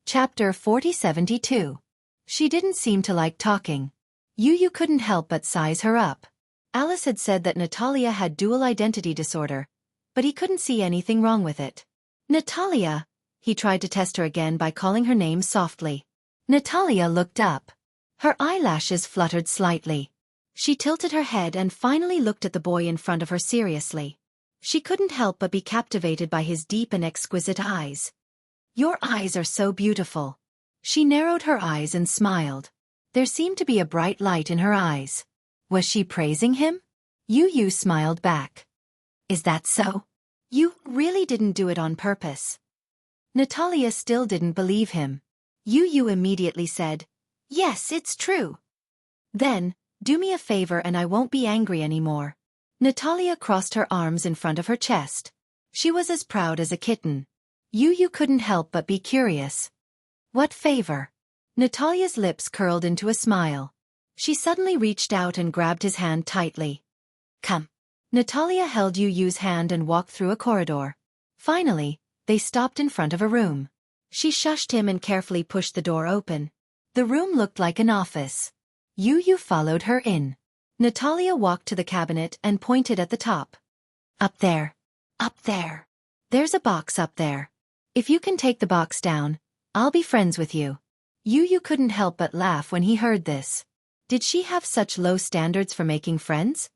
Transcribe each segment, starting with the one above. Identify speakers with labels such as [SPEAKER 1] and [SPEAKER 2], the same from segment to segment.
[SPEAKER 1] Chapter 4072. She didn't seem to like talking. Yu couldn't help but size her up. Alice had said that Natalia had dual identity disorder, but he couldn't see anything wrong with it. Natalia! He tried to test her again by calling her name softly. Natalia looked up. Her eyelashes fluttered slightly. She tilted her head and finally looked at the boy in front of her seriously. She couldn't help but be captivated by his deep and exquisite eyes. "Your eyes are so beautiful." She narrowed her eyes and smiled. There seemed to be a bright light in her eyes. Was she praising him? Yu smiled back. "Is that so? You really didn't do it on purpose?" Natalia still didn't believe him. Yu immediately said, "Yes, it's true." "Then, do me a favor and I won't be angry anymore." Natalia crossed her arms in front of her chest. She was as proud as a kitten. Yu couldn't help but be curious. "What favor?" Natalia's lips curled into a smile. She suddenly reached out and grabbed his hand tightly. "Come." Natalia held Yu's hand and walked through a corridor. Finally, they stopped in front of a room. She shushed him and carefully pushed the door open. The room looked like an office. Yu followed her in. Natalia walked to the cabinet and pointed at the top. "Up there. Up there. There's a box up there. If you can take the box down, I'll be friends with you." Yu couldn't help but laugh when he heard this. Did she have such low standards for making friends?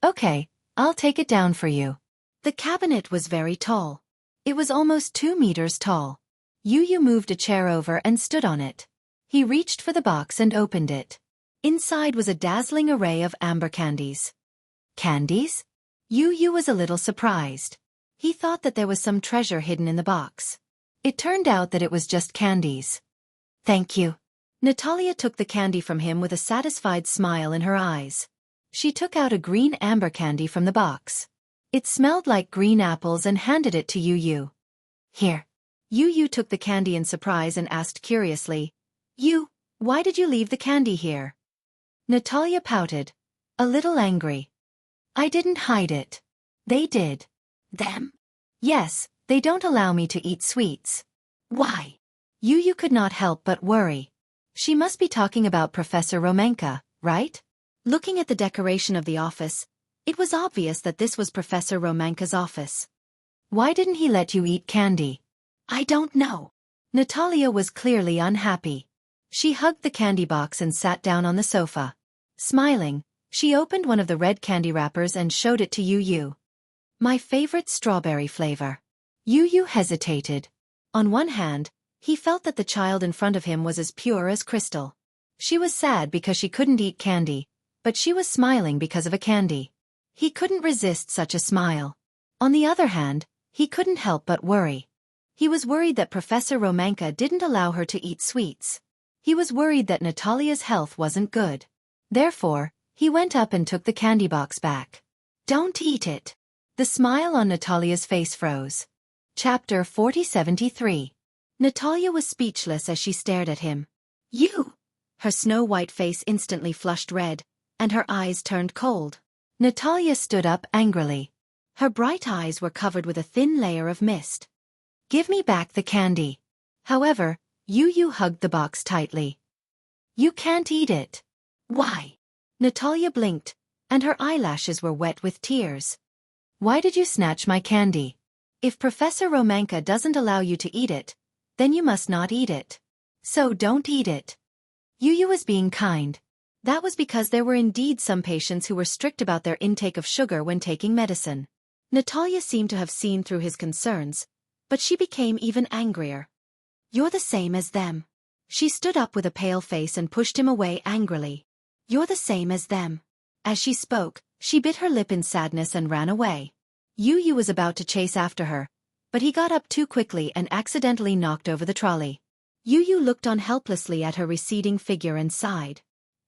[SPEAKER 1] "Okay, I'll take it down for you." The cabinet was very tall. It was almost 2 meters tall. Yu moved a chair over and stood on it. He reached for the box and opened it. Inside was a dazzling array of amber candies. Candies? Yu was a little surprised. He thought that there was some treasure hidden in the box. It turned out that it was just candies. "Thank you." Natalia took the candy from him with a satisfied smile in her eyes. She took out a green amber candy from the box. It smelled like green apples and handed it to Yu. "Here." Yu took the candy in surprise and asked curiously, Why did you leave the candy here?" Natalia pouted, a little angry. "I didn't hide it. They did." "Them?" "Yes, they don't allow me to eat sweets." "Why?" Yu could not help but worry. She must be talking about Professor Romanka, right? Looking at the decoration of the office, it was obvious that this was Professor Romanka's office. "Why didn't he let you eat candy?" "I don't know." Natalia was clearly unhappy. She hugged the candy box and sat down on the sofa. Smiling, she opened one of the red candy wrappers and showed it to Yu. "My favorite strawberry flavor." Yu hesitated. On one hand, he felt that the child in front of him was as pure as crystal. She was sad because she couldn't eat candy, but she was smiling because of a candy. He couldn't resist such a smile. On the other hand, he couldn't help but worry. He was worried that Professor Romanka didn't allow her to eat sweets. He was worried that Natalia's health wasn't good. Therefore, he went up and took the candy box back. "Don't eat it." The smile on Natalia's face froze. Chapter 4073. Natalia was speechless as she stared at him. "You!" Her snow-white face instantly flushed red, and her eyes turned cold. Natalia stood up angrily. Her bright eyes were covered with a thin layer of mist. "Give me back the candy." However, Yu hugged the box tightly. "You can't eat it." "Why?" Natalia blinked, and her eyelashes were wet with tears. "Why did you snatch my candy? If Professor Romanka doesn't allow you to eat it, then you must not eat it. So don't eat it." Yu was being kind. That was because there were indeed some patients who were strict about their intake of sugar when taking medicine. Natalia seemed to have seen through his concerns, but she became even angrier. "You're the same as them." She stood up with a pale face and pushed him away angrily. "You're the same as them." As she spoke, she bit her lip in sadness and ran away. Yu was about to chase after her, but he got up too quickly and accidentally knocked over the trolley. Yu looked on helplessly at her receding figure and sighed.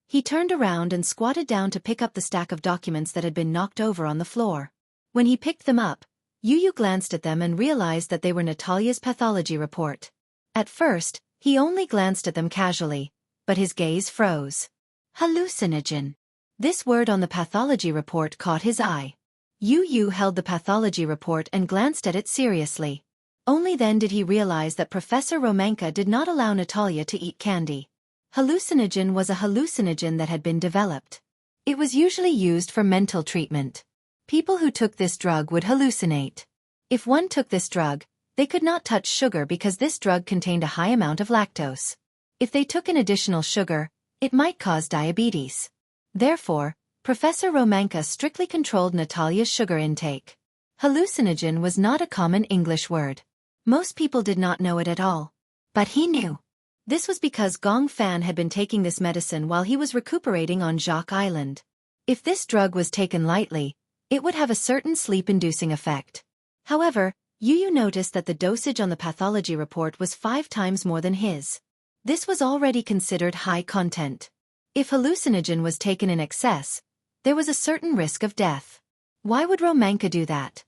[SPEAKER 1] He turned around and squatted down to pick up the stack of documents that had been knocked over on the floor. When he picked them up, Yu glanced at them and realized that they were Natalia's pathology report. At first, he only glanced at them casually, but his gaze froze. Hallucinogen. This word on the pathology report caught his eye. Yu held the pathology report and glanced at it seriously. Only then did he realize that Professor Romanka did not allow Natalia to eat candy. Hallucinogen was a hallucinogen that had been developed. It was usually used for mental treatment. People who took this drug would hallucinate. If one took this drug, they could not touch sugar because this drug contained a high amount of lactose. If they took an additional sugar, it might cause diabetes. Therefore, Professor Romanka strictly controlled Natalia's sugar intake. Hallucinogen was not a common English word. Most people did not know it at all. But he knew. This was because Gong Fan had been taking this medicine while he was recuperating on Jacques Island. If this drug was taken lightly, it would have a certain sleep-inducing effect. However, Yu noticed that the dosage on the pathology report was 5 times more than his. This was already considered high content. If hallucinogen was taken in excess, there was a certain risk of death. Why would Romanka do that?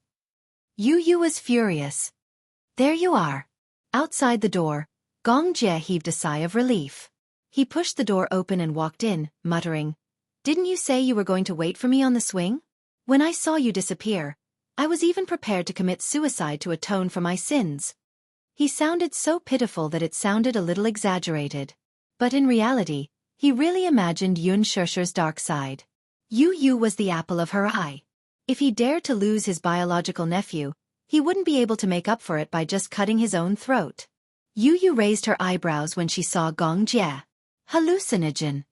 [SPEAKER 1] Yu was furious. There you are. Outside the door, Gong Jie heaved a sigh of relief. He pushed the door open and walked in, muttering, "Didn't you say you were going to wait for me on the swing? When I saw you disappear, I was even prepared to commit suicide to atone for my sins." He sounded so pitiful that it sounded a little exaggerated. But in reality, he really imagined Yun Shusher's dark side. Yu was the apple of her eye. If he dared to lose his biological nephew, he wouldn't be able to make up for it by just cutting his own throat. Yu raised her eyebrows when she saw Gong Jie. Hallucinogen.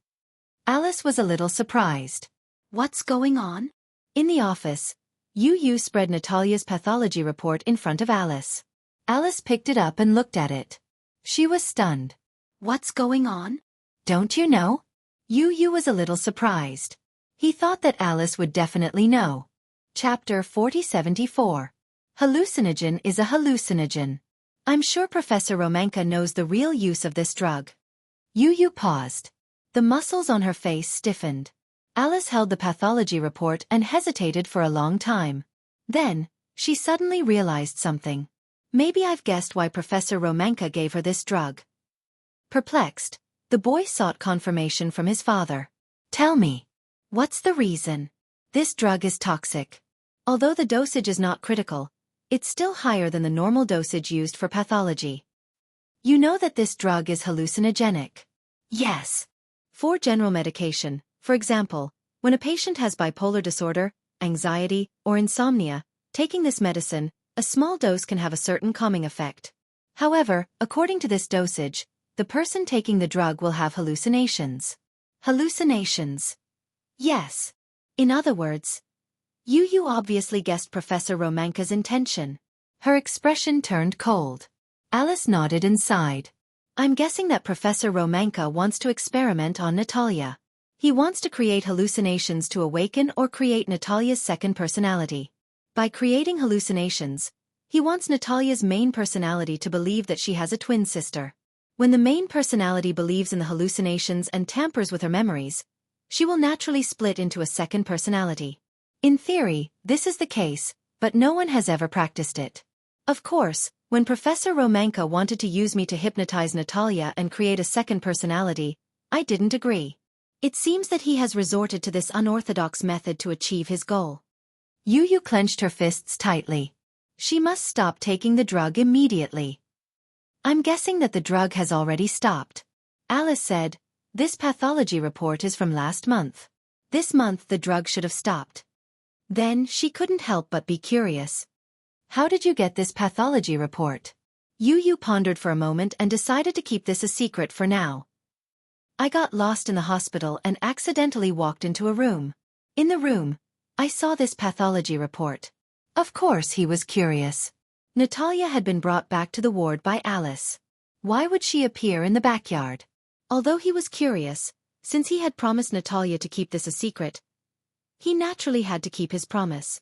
[SPEAKER 1] Alice was a little surprised. What's going on? In the office, Yu spread Natalia's pathology report in front of Alice. Alice picked it up and looked at it. She was stunned. What's going on? Don't you know? Yu was a little surprised. He thought that Alice would definitely know. Chapter 4074. Hallucinogen is a hallucinogen. I'm sure Professor Romanka knows the real use of this drug. Yu paused. The muscles on her face stiffened. Alice held the pathology report and hesitated for a long time. Then, she suddenly realized something. Maybe I've guessed why Professor Romanka gave her this drug. Perplexed, the boy sought confirmation from his father. Tell me. What's the reason? This drug is toxic. Although the dosage is not critical, it's still higher than the normal dosage used for pathology. You know that this drug is hallucinogenic? Yes. For general medication, for example, when a patient has bipolar disorder, anxiety, or insomnia, taking this medicine, a small dose can have a certain calming effect. However, according to this dosage, the person taking the drug will have hallucinations. Hallucinations. Yes. In other words, Yu obviously guessed Professor Romanka's intention. Her expression turned cold. Alice nodded and sighed. I'm guessing that Professor Romanka wants to experiment on Natalia. He wants to create hallucinations to awaken or create Natalia's second personality. By creating hallucinations, he wants Natalia's main personality to believe that she has a twin sister. When the main personality believes in the hallucinations and tampers with her memories, she will naturally split into a second personality. In theory, this is the case, but no one has ever practiced it. Of course, when Professor Romanka wanted to use me to hypnotize Natalia and create a second personality, I didn't agree. It seems that he has resorted to this unorthodox method to achieve his goal. Yu clenched her fists tightly. She must stop taking the drug immediately. I'm guessing that the drug has already stopped. Alice said, this pathology report is from last month. This month the drug should have stopped. Then she couldn't help but be curious. How did you get this pathology report? Yu pondered for a moment and decided to keep this a secret for now. I got lost in the hospital and accidentally walked into a room. In the room, I saw this pathology report. Of course he was curious. Natalia had been brought back to the ward by Alice. Why would she appear in the backyard? Although he was curious, since he had promised Natalia to keep this a secret, he naturally had to keep his promise.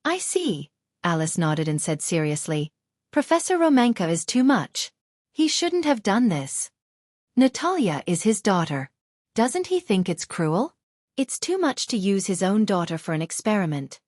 [SPEAKER 1] I see, Alice nodded and said seriously. Professor Romanka is too much. He shouldn't have done this. Natalia is his daughter. Doesn't he think it's cruel? It's too much to use his own daughter for an experiment.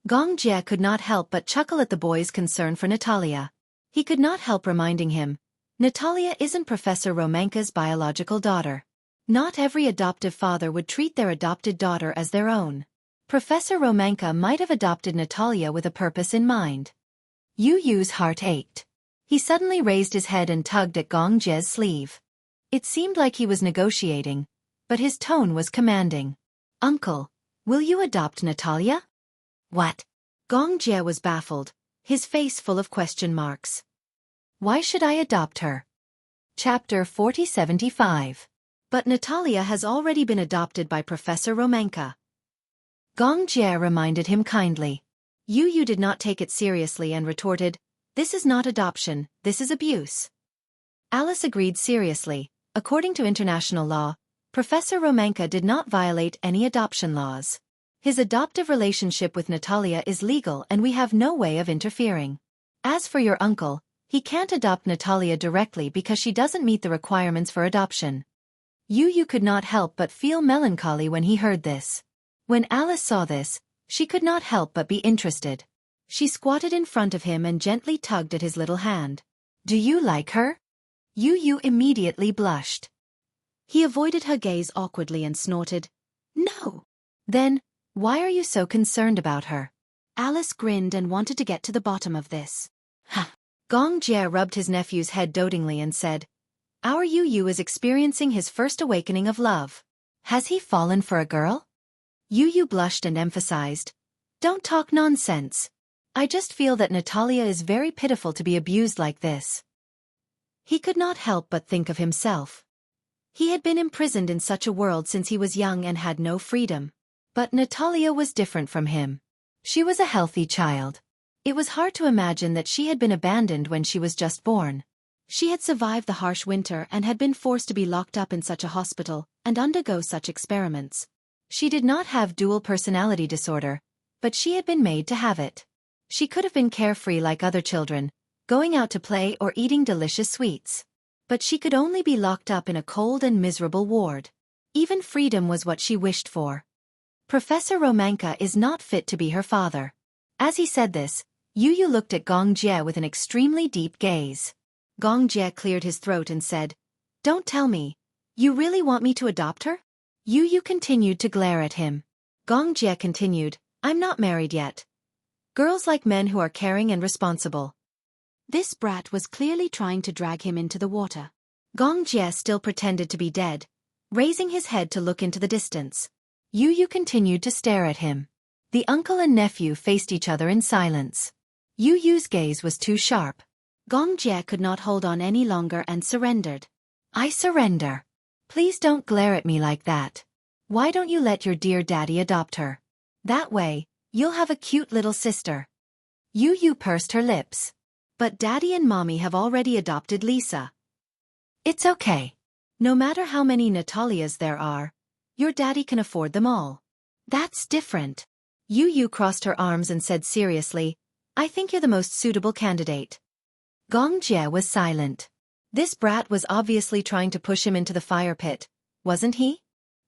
[SPEAKER 1] Gong Jie could not help but chuckle at the boy's concern for Natalia. He could not help reminding him, Natalia isn't Professor Romanka's biological daughter. Not every adoptive father would treat their adopted daughter as their own. Professor Romanka might have adopted Natalia with a purpose in mind. Yu's heart ached. He suddenly raised his head and tugged at Gong Jie's sleeve. It seemed like he was negotiating, but his tone was commanding. "Uncle, will you adopt Natalia?" "What?" Gong Jie was baffled, his face full of question marks. "Why should I adopt her?" Chapter 4075. But Natalia has already been adopted by Professor Romanka. Gong Jie reminded him kindly. Yu did not take it seriously and retorted, "This is not adoption, this is abuse." Alice agreed seriously. According to international law, Professor Romanka did not violate any adoption laws. His adoptive relationship with Natalia is legal and we have no way of interfering. As for your uncle, he can't adopt Natalia directly because she doesn't meet the requirements for adoption. Yu could not help but feel melancholy when he heard this. When Alice saw this, she could not help but be interested. She squatted in front of him and gently tugged at his little hand. "Do you like her?" Yu immediately blushed. He avoided her gaze awkwardly and snorted, "No." "Then, why are you so concerned about her?" Alice grinned and wanted to get to the bottom of this. Gong Jie rubbed his nephew's head dotingly and said, "Our Yu is experiencing his first awakening of love. Has he fallen for a girl?" Yu blushed and emphasized, "Don't talk nonsense. I just feel that Natalia is very pitiful to be abused like this." He could not help but think of himself. He had been imprisoned in such a world since he was young and had no freedom. But Natalia was different from him. She was a healthy child. It was hard to imagine that she had been abandoned when she was just born. She had survived the harsh winter and had been forced to be locked up in such a hospital and undergo such experiments. She did not have dual personality disorder, but she had been made to have it. She could have been carefree like other children, going out to play or eating delicious sweets. But she could only be locked up in a cold and miserable ward. Even freedom was what she wished for. Professor Romanka is not fit to be her father. As he said this, Yu looked at Gong Jie with an extremely deep gaze. Gong Jie cleared his throat and said, "Don't tell me. You really want me to adopt her?" Yu continued to glare at him. Gong Jie continued, "I'm not married yet. Girls like men who are caring and responsible." This brat was clearly trying to drag him into the water. Gong Jie still pretended to be dead, raising his head to look into the distance. Yu continued to stare at him. The uncle and nephew faced each other in silence. Yu's gaze was too sharp. Gong Jie could not hold on any longer and surrendered. "I surrender. Please don't glare at me like that. Why don't you let your dear daddy adopt her? That way, you'll have a cute little sister." Yu pursed her lips. "But daddy and mommy have already adopted Lisa." "It's okay. No matter how many Natalias there are, your daddy can afford them all." "That's different." Yu crossed her arms and said seriously, "I think you're the most suitable candidate." Gong Jie was silent. This brat was obviously trying to push him into the fire pit, wasn't he?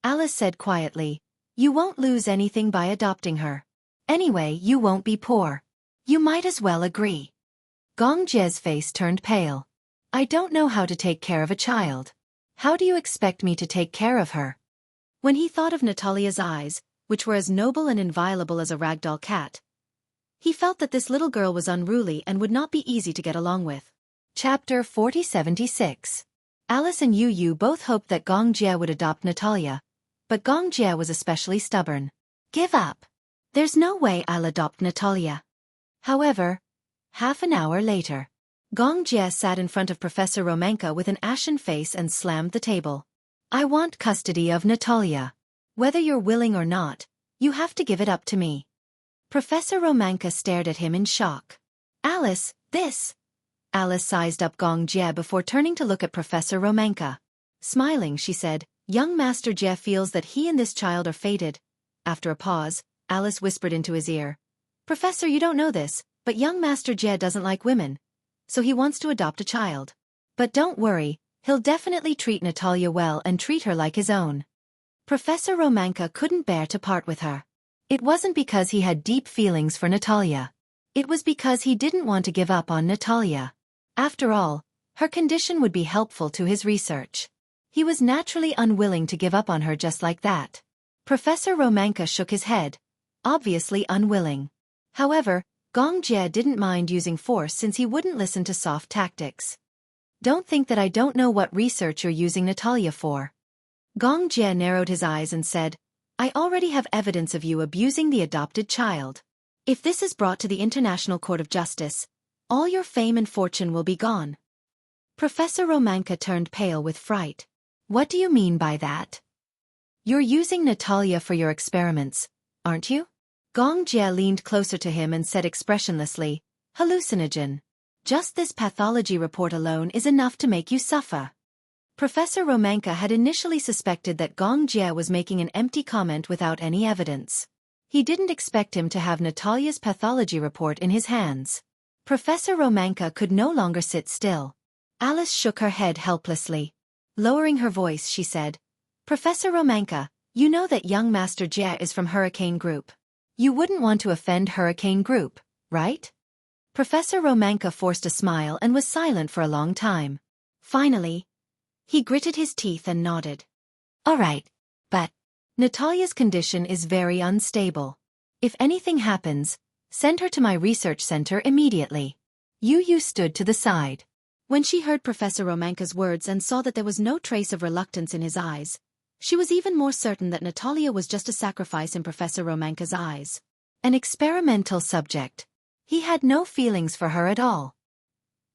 [SPEAKER 1] Alice said quietly, "You won't lose anything by adopting her. Anyway, you won't be poor. You might as well agree." Gong Jie's face turned pale. "I don't know how to take care of a child. How do you expect me to take care of her?" When he thought of Natalia's eyes, which were as noble and inviolable as a ragdoll cat, he felt that this little girl was unruly and would not be easy to get along with. Chapter 4076. Alice and Yu both hoped that Gong Jie would adopt Natalia, but Gong Jie was especially stubborn. "Give up. There's no way I'll adopt Natalia." However, half an hour later, Gong Jie sat in front of Professor Romanka with an ashen face and slammed the table. "I want custody of Natalia. Whether you're willing or not, you have to give it up to me." Professor Romanka stared at him in shock. "Alice, this..." Alice sized up Gong Jie before turning to look at Professor Romanka. Smiling, she said, "Young Master Jie feels that he and this child are fated." After a pause, Alice whispered into his ear, "Professor, you don't know this, but young Master Jie doesn't like women, so he wants to adopt a child. But don't worry, he'll definitely treat Natalia well and treat her like his own." Professor Romanka couldn't bear to part with her. It wasn't because he had deep feelings for Natalia. It was because he didn't want to give up on Natalia. After all, her condition would be helpful to his research. He was naturally unwilling to give up on her just like that. Professor Romanka shook his head, obviously unwilling. However, Gong Jie didn't mind using force since he wouldn't listen to soft tactics. Don't think that I don't know what research you're using Natalia for. Gong Jie narrowed his eyes and said, I already have evidence of you abusing the adopted child. If this is brought to the International Court of Justice, all your fame and fortune will be gone. Professor Romanka turned pale with fright. What do you mean by that? You're using Natalia for your experiments, aren't you? Gong Jie leaned closer to him and said expressionlessly, hallucinogen. Just this pathology report alone is enough to make you suffer. Professor Romanka had initially suspected that Gong Jie was making an empty comment without any evidence. He didn't expect him to have Natalia's pathology report in his hands. Professor Romanka could no longer sit still. Alice shook her head helplessly. Lowering her voice, she said, Professor Romanka, you know that young Master Jie is from Hurricane Group. You wouldn't want to offend Hurricane Group, right? Professor Romanka forced a smile and was silent for a long time. Finally, he gritted his teeth and nodded. All right, but Natalia's condition is very unstable. If anything happens, send her to my research center immediately. Yu stood to the side. When she heard Professor Romanka's words and saw that there was no trace of reluctance in his eyes, she was even more certain that Natalia was just a sacrifice in Professor Romanka's eyes. An experimental subject. He had no feelings for her at all.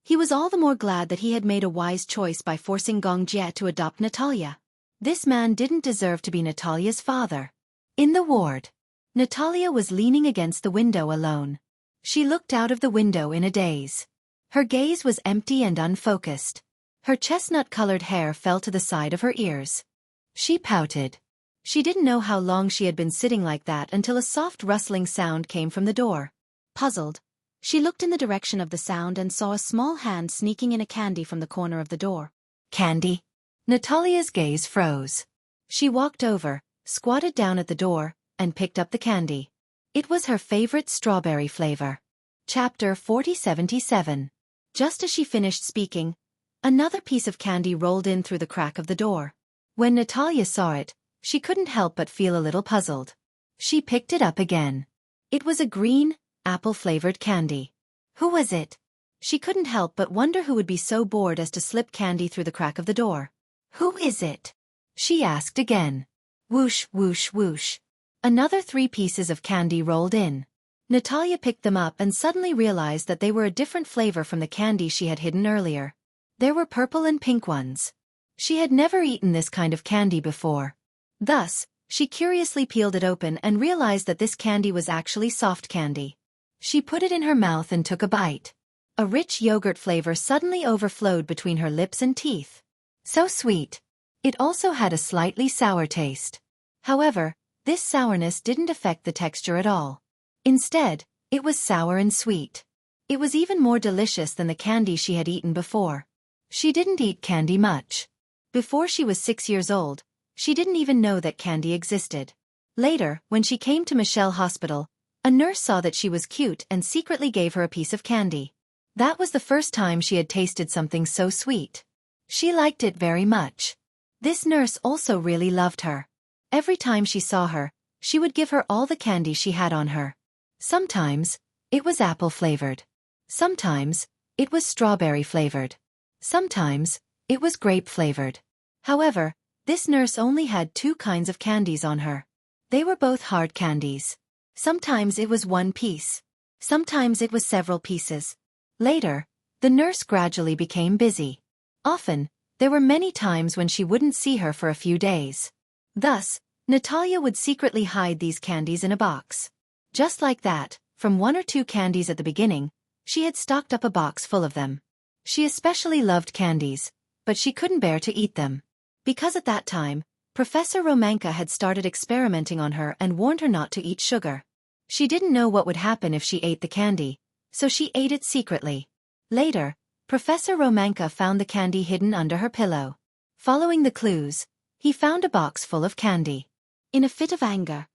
[SPEAKER 1] He was all the more glad that he had made a wise choice by forcing Gong Jie to adopt Natalia. This man didn't deserve to be Natalia's father. In the ward, Natalia was leaning against the window alone. She looked out of the window in a daze. Her gaze was empty and unfocused. Her chestnut-colored hair fell to the side of her ears. She pouted. She didn't know how long she had been sitting like that until a soft rustling sound came from the door. Puzzled, she looked in the direction of the sound and saw a small hand sneaking in a candy from the corner of the door. Candy? Natalia's gaze froze. She walked over, squatted down at the door, and picked up the candy. It was her favorite strawberry flavor. Chapter 4077. Just as she finished speaking, another piece of candy rolled in through the crack of the door. When Natalia saw it, she couldn't help but feel a little puzzled. She picked it up again. It was a green, apple-flavored candy. Who was it? She couldn't help but wonder who would be so bored as to slip candy through the crack of the door. Who is it? She asked again. Whoosh, whoosh, whoosh. Another 3 pieces of candy rolled in. Natalia picked them up and suddenly realized that they were a different flavor from the candy she had hidden earlier. There were purple and pink ones. She had never eaten this kind of candy before. Thus, she curiously peeled it open and realized that this candy was actually soft candy. She put it in her mouth and took a bite. A rich yogurt flavor suddenly overflowed between her lips and teeth. So sweet. It also had a slightly sour taste. However, this sourness didn't affect the texture at all. Instead, it was sour and sweet. It was even more delicious than the candy she had eaten before. She didn't eat candy much. Before she was 6 years old, she didn't even know that candy existed. Later, when she came to Michelle Hospital, a nurse saw that she was cute and secretly gave her a piece of candy. That was the first time she had tasted something so sweet. She liked it very much. This nurse also really loved her. Every time she saw her, she would give her all the candy she had on her. Sometimes, it was apple-flavored. Sometimes, it was strawberry-flavored. Sometimes, it was grape-flavored. However, this nurse only had 2 kinds of candies on her. They were both hard candies. Sometimes it was 1 piece. Sometimes it was several pieces. Later, the nurse gradually became busy. Often, there were many times when she wouldn't see her for a few days. Thus, Natalia would secretly hide these candies in a box. Just like that, from 1 or 2 candies at the beginning, she had stocked up a box full of them. She especially loved candies, but she couldn't bear to eat them. Because at that time, Professor Romanka had started experimenting on her and warned her not to eat sugar. She didn't know what would happen if she ate the candy, so she ate it secretly. Later, Professor Romanka found the candy hidden under her pillow. Following the clues, he found a box full of candy. In a fit of anger,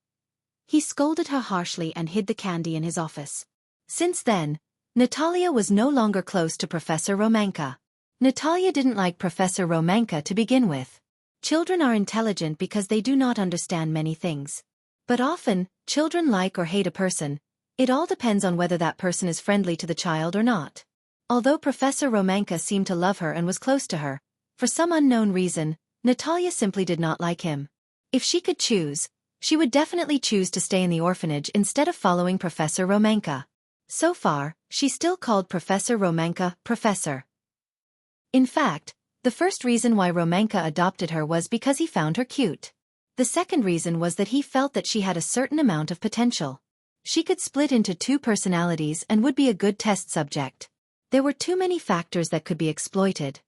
[SPEAKER 1] he scolded her harshly and hid the candy in his office. Since then, Natalia was no longer close to Professor Romanka. Natalia didn't like Professor Romanka to begin with. Children are intelligent because they do not understand many things. But often, children like or hate a person. It all depends on whether that person is friendly to the child or not. Although Professor Romanka seemed to love her and was close to her, for some unknown reason, Natalia simply did not like him. If she could choose, she would definitely choose to stay in the orphanage instead of following Professor Romanka. So far, she still called Professor Romanka Professor. In fact, the first reason why Romanka adopted her was because he found her cute. The second reason was that he felt that she had a certain amount of potential. She could split into two personalities and would be a good test subject. There were too many factors that could be exploited.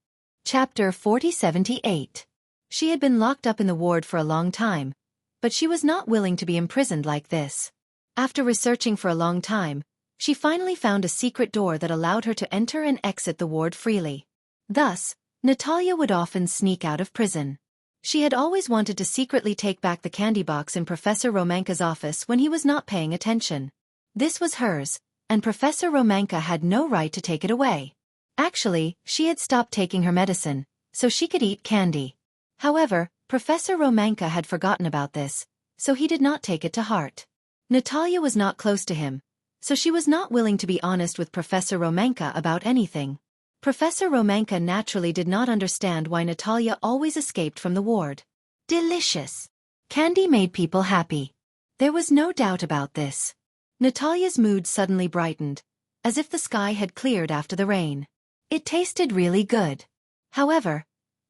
[SPEAKER 1] Chapter 4078. She had been locked up in the ward for a long time, but she was not willing to be imprisoned like this. After researching for a long time, she finally found a secret door that allowed her to enter and exit the ward freely. Thus, Natalia would often sneak out of prison. She had always wanted to secretly take back the candy box in Professor Romanka's office when he was not paying attention. This was hers, and Professor Romanka had no right to take it away. Actually, she had stopped taking her medicine, so she could eat candy. However, Professor Romanka had forgotten about this, so he did not take it to heart. Natalia was not close to him, so she was not willing to be honest with Professor Romanka about anything. Professor Romanka naturally did not understand why Natalia always escaped from the ward. Delicious! Candy made people happy. There was no doubt about this. Natalia's mood suddenly brightened, as if the sky had cleared after the rain. It tasted really good. However,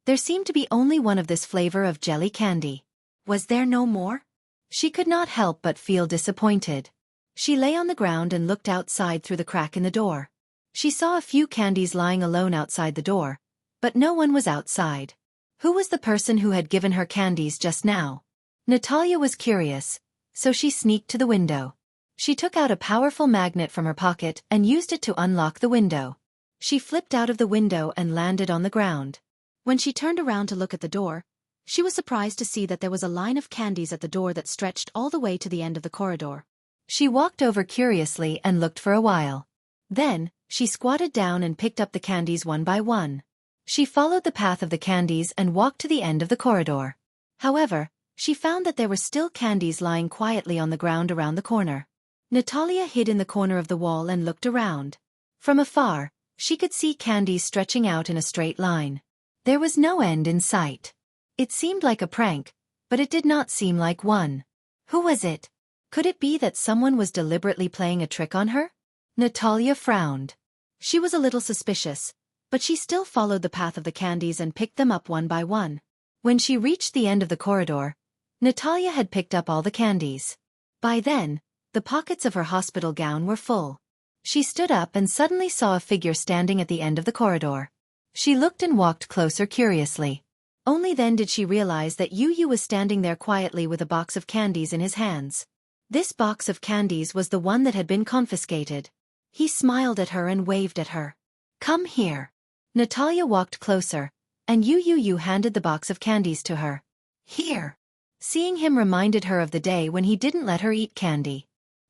[SPEAKER 1] there seemed to be only one of this flavor of jelly candy. Was there no more? She could not help but feel disappointed. She lay on the ground and looked outside through the crack in the door. She saw a few candies lying alone outside the door, but no one was outside. Who was the person who had given her candies just now? Natalia was curious, so she sneaked to the window. She took out a powerful magnet from her pocket and used it to unlock the window. She flipped out of the window and landed on the ground. When she turned around to look at the door, she was surprised to see that there was a line of candies at the door that stretched all the way to the end of the corridor. She walked over curiously and looked for a while. Then, she squatted down and picked up the candies one by one. She followed the path of the candies and walked to the end of the corridor. However, she found that there were still candies lying quietly on the ground around the corner. Natalia hid in the corner of the wall and looked around. From afar, she could see candies stretching out in a straight line. There was no end in sight. It seemed like a prank, but it did not seem like one. Who was it? Could it be that someone was deliberately playing a trick on her? Natalia frowned. She was a little suspicious, but she still followed the path of the candies and picked them up one by one. When she reached the end of the corridor, Natalia had picked up all the candies. By then, the pockets of her hospital gown were full. She stood up and suddenly saw a figure standing at the end of the corridor. She looked and walked closer curiously. Only then did she realize that Yu was standing there quietly with a box of candies in his hands. This box of candies was the one that had been confiscated. He smiled at her and waved at her. Come here. Natalia walked closer, and Yu handed the box of candies to her. Here. Seeing him reminded her of the day when he didn't let her eat candy.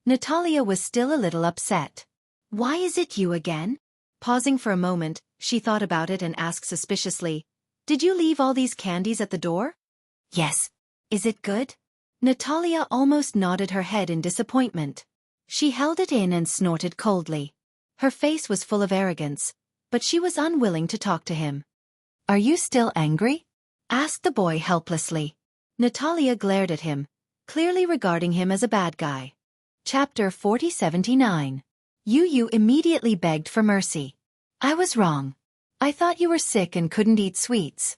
[SPEAKER 1] Natalia was still a little upset. Why is it you again? Pausing for a moment, she thought about it and asked suspiciously, Did you leave all these candies at the door? Yes. Is it good? Natalia almost nodded her head in disappointment. She held it in and snorted coldly. Her face was full of arrogance, but she was unwilling to talk to him. Are you still angry? Asked the boy helplessly. Natalia glared at him, clearly regarding him as a bad guy. Chapter 4079. Yu immediately begged for mercy. I was wrong. I thought you were sick and couldn't eat sweets.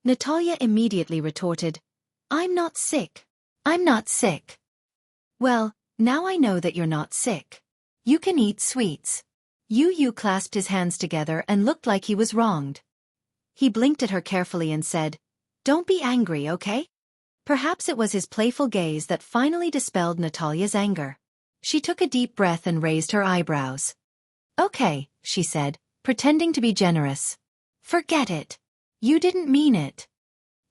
[SPEAKER 1] Natalia immediately retorted, I'm not sick. I'm not sick. Well, now I know that you're not sick. You can eat sweets. Yu clasped his hands together and looked like he was wronged. He blinked at her carefully and said, Don't be angry, okay? Perhaps it was his playful gaze that finally dispelled Natalia's anger. She took a deep breath and raised her eyebrows. Okay, she said, pretending to be generous. Forget it. You didn't mean it.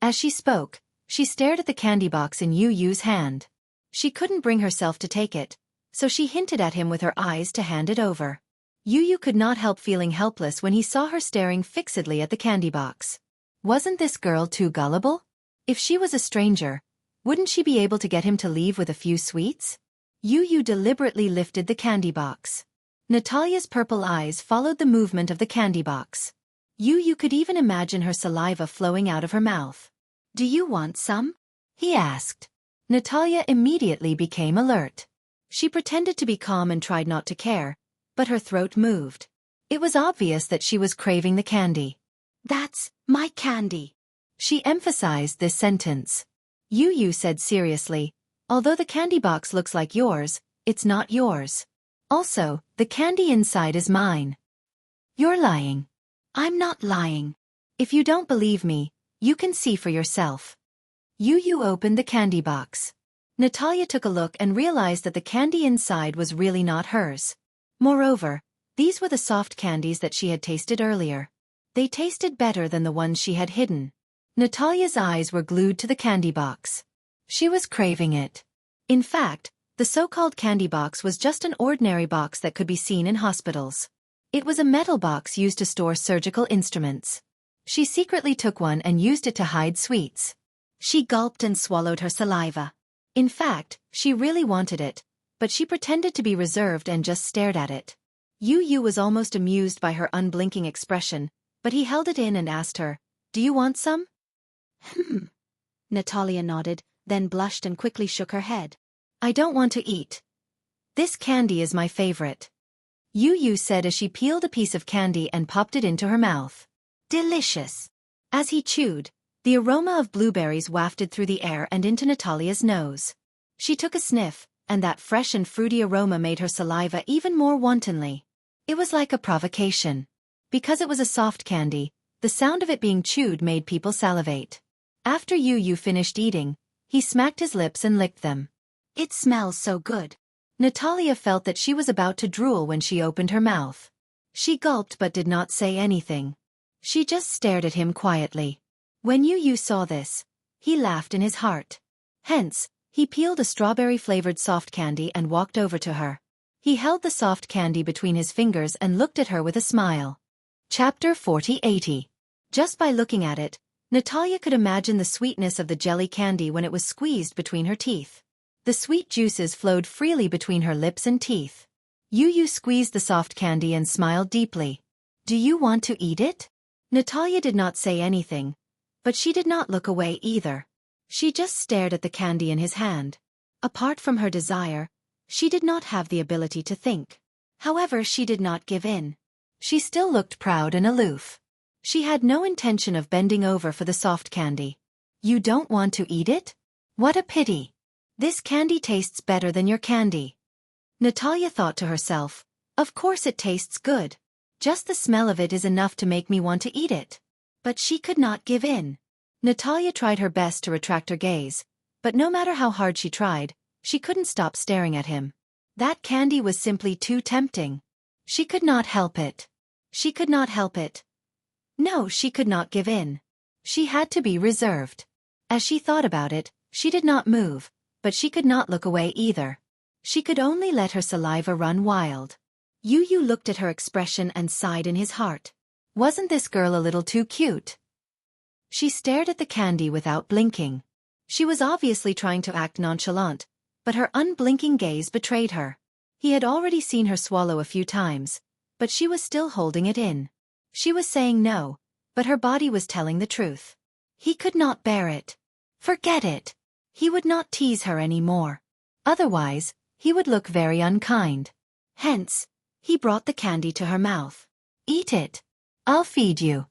[SPEAKER 1] As she spoke, she stared at the candy box in Yu's hand. She couldn't bring herself to take it, so she hinted at him with her eyes to hand it over. Yu could not help feeling helpless when he saw her staring fixedly at the candy box. Wasn't this girl too gullible? If she was a stranger, wouldn't she be able to get him to leave with a few sweets? Yu deliberately lifted the candy box. Natalia's purple eyes followed the movement of the candy box. Yu could even imagine her saliva flowing out of her mouth. "Do you want some?" he asked. Natalia immediately became alert. She pretended to be calm and tried not to care, but her throat moved. It was obvious that she was craving the candy. "That's my candy." She emphasized this sentence. Yu said seriously, "Although the candy box looks like yours, it's not yours. Also, the candy inside is mine." "You're lying." "I'm not lying. If you don't believe me, you can see for yourself." Yu opened the candy box. Natalia took a look and realized that the candy inside was really not hers. Moreover, these were the soft candies that she had tasted earlier. They tasted better than the ones she had hidden. Natalia's eyes were glued to the candy box. She was craving it. In fact, the so-called candy box was just an ordinary box that could be seen in hospitals. It was a metal box used to store surgical instruments. She secretly took one and used it to hide sweets. She gulped and swallowed her saliva. In fact, she really wanted it, but she pretended to be reserved and just stared at it. Yu was almost amused by her unblinking expression, but he held it in and asked her, "Do you want some?" Natalia nodded, then blushed and quickly shook her head. "I don't want to eat. This candy is my favorite," Yu said as she peeled a piece of candy and popped it into her mouth. "Delicious." As he chewed, the aroma of blueberries wafted through the air and into Natalia's nose. She took a sniff, and that fresh and fruity aroma made her saliva even more wantonly. It was like a provocation. Because it was a soft candy, the sound of it being chewed made people salivate. After Yu finished eating, he smacked his lips and licked them. "It smells so good." Natalia felt that she was about to drool when she opened her mouth. She gulped but did not say anything. She just stared at him quietly. When Yu saw this, he laughed in his heart. Hence, he peeled a strawberry-flavored soft candy and walked over to her. He held the soft candy between his fingers and looked at her with a smile. Chapter 4080. Just by looking at it, Natalia could imagine the sweetness of the jelly candy when it was squeezed between her teeth. The sweet juices flowed freely between her lips and teeth. Yu squeezed the soft candy and smiled deeply. "Do you want to eat it?" Natalia did not say anything, but she did not look away either. She just stared at the candy in his hand. Apart from her desire, she did not have the ability to think. However, she did not give in. She still looked proud and aloof. She had no intention of bending over for the soft candy. "You don't want to eat it? What a pity. This candy tastes better than your candy." Natalia thought to herself, "Of course it tastes good. Just the smell of it is enough to make me want to eat it." But she could not give in. Natalia tried her best to retract her gaze, but no matter how hard she tried, she couldn't stop staring at him. That candy was simply too tempting. She could not help it. She could not help it. No, she could not give in. She had to be reserved. As she thought about it, she did not move, but she could not look away either. She could only let her saliva run wild. Yu looked at her expression and sighed in his heart. Wasn't this girl a little too cute? She stared at the candy without blinking. She was obviously trying to act nonchalant, but her unblinking gaze betrayed her. He had already seen her swallow a few times, but she was still holding it in. She was saying no, but her body was telling the truth. He could not bear it. Forget it. He would not tease her anymore. Otherwise, he would look very unkind. Hence, he brought the candy to her mouth. "Eat it. I'll feed you.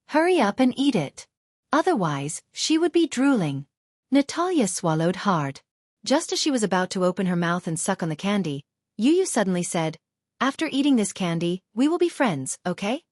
[SPEAKER 1] Hurry up and eat it. Otherwise, she would be drooling." Natalia swallowed hard. Just as she was about to open her mouth and suck on the candy, Yu suddenly said, "After eating this candy, we will be friends, okay?"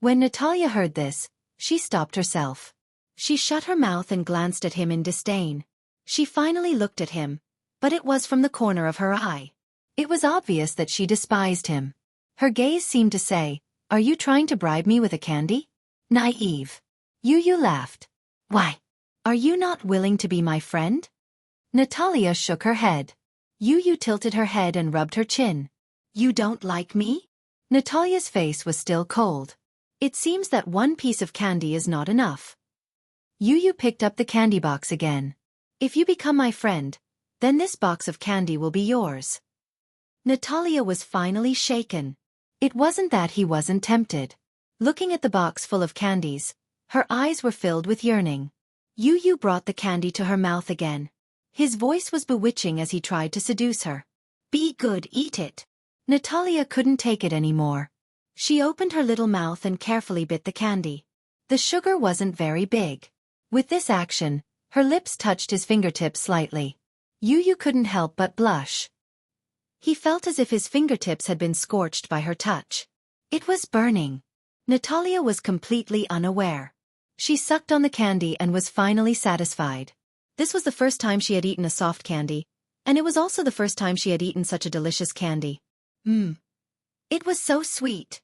[SPEAKER 1] When Natalia heard this, she stopped herself. She shut her mouth and glanced at him in disdain. She finally looked at him, but it was from the corner of her eye. It was obvious that she despised him. Her gaze seemed to say, "Are you trying to bribe me with a candy?" Naive. Yu laughed. "Why? Are you not willing to be my friend?" Natalia shook her head. Yu tilted her head and rubbed her chin. "You don't like me?" Natalia's face was still cold. It seems that one piece of candy is not enough. Yu picked up the candy box again. "If you become my friend, Then this box of candy will be yours. Natalia was finally shaken. It wasn't that he wasn't tempted. Looking at the box full of candies, her eyes were filled with yearning. Yu brought the candy to her mouth again. His voice was bewitching as he tried to seduce her. Be good, eat it. Natalia couldn't take it anymore. She opened her little mouth and carefully bit the candy. The sugar wasn't very big. With this action, her lips touched his fingertips slightly. Yu couldn't help but blush. He felt as if his fingertips had been scorched by her touch. It was burning. Natalia was completely unaware. She sucked on the candy and was finally satisfied. This was the first time she had eaten a soft candy, and it was also the first time she had eaten such a delicious candy. It was so sweet.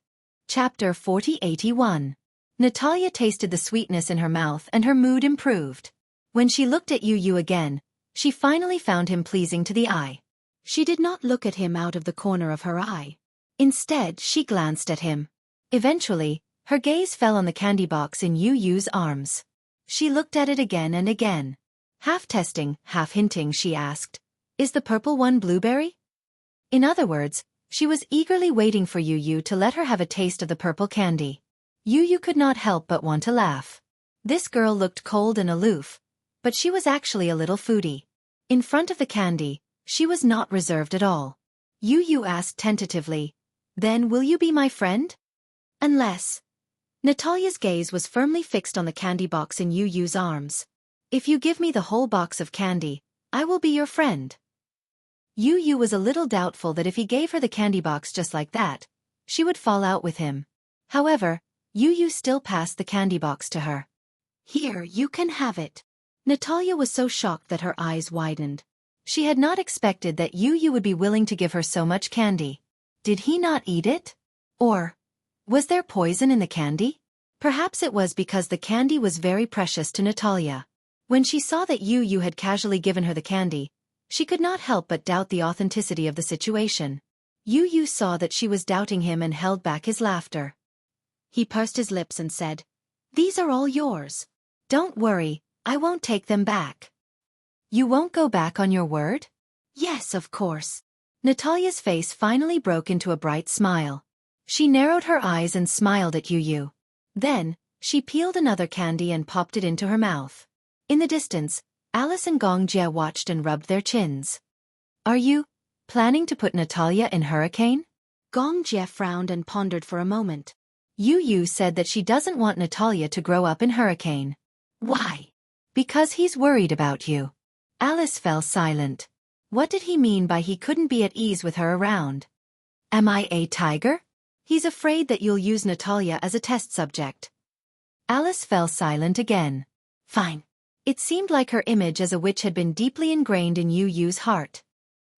[SPEAKER 1] Chapter 4081. Natalia tasted the sweetness in her mouth and her mood improved. When she looked at Yu again, she finally found him pleasing to the eye. She did not look at him out of the corner of her eye. Instead, she glanced at him. Eventually, her gaze fell on the candy box in Yu's arms. She looked at it again and again. Half testing, half hinting, she asked, "Is the purple one blueberry?" In other words, she was eagerly waiting for Yu to let her have a taste of the purple candy. Yu could not help but want to laugh. This girl looked cold and aloof, but she was actually a little foodie. In front of the candy, she was not reserved at all. Yu asked tentatively, "Then will you be my friend?" "Unless..." Natalia's gaze was firmly fixed on the candy box in Yu's arms. "If you give me the whole box of candy, I will be your friend." Yu was a little doubtful that if he gave her the candy box just like that, she would fall out with him. However, Yu still passed the candy box to her. "Here, you can have it." Natalia was so shocked that her eyes widened. She had not expected that Yu would be willing to give her so much candy. Did he not eat it? Or was there poison in the candy? Perhaps it was because the candy was very precious to Natalia. When she saw that Yu had casually given her the candy, she could not help but doubt the authenticity of the situation. Yu saw that she was doubting him and held back his laughter. He pursed his lips and said, "These are all yours. Don't worry, I won't take them back." "You won't go back on your word?" "Yes, of course." Natalia's face finally broke into a bright smile. She narrowed her eyes and smiled at Yu. Then, she peeled another candy and popped it into her mouth. In the distance, Alice and Xianxia watched and rubbed their chins. "Are you planning to put Natalia in hurricane?" Xianxia frowned and pondered for a moment. Yu said that she doesn't want Natalia to grow up in hurricane. "Why?" "Because he's worried about you." Alice fell silent. What did he mean by he couldn't be at ease with her around? Am I a tiger? He's afraid that you'll use Natalia as a test subject. Alice fell silent again. Fine. It seemed like her image as a witch had been deeply ingrained in Yu's heart.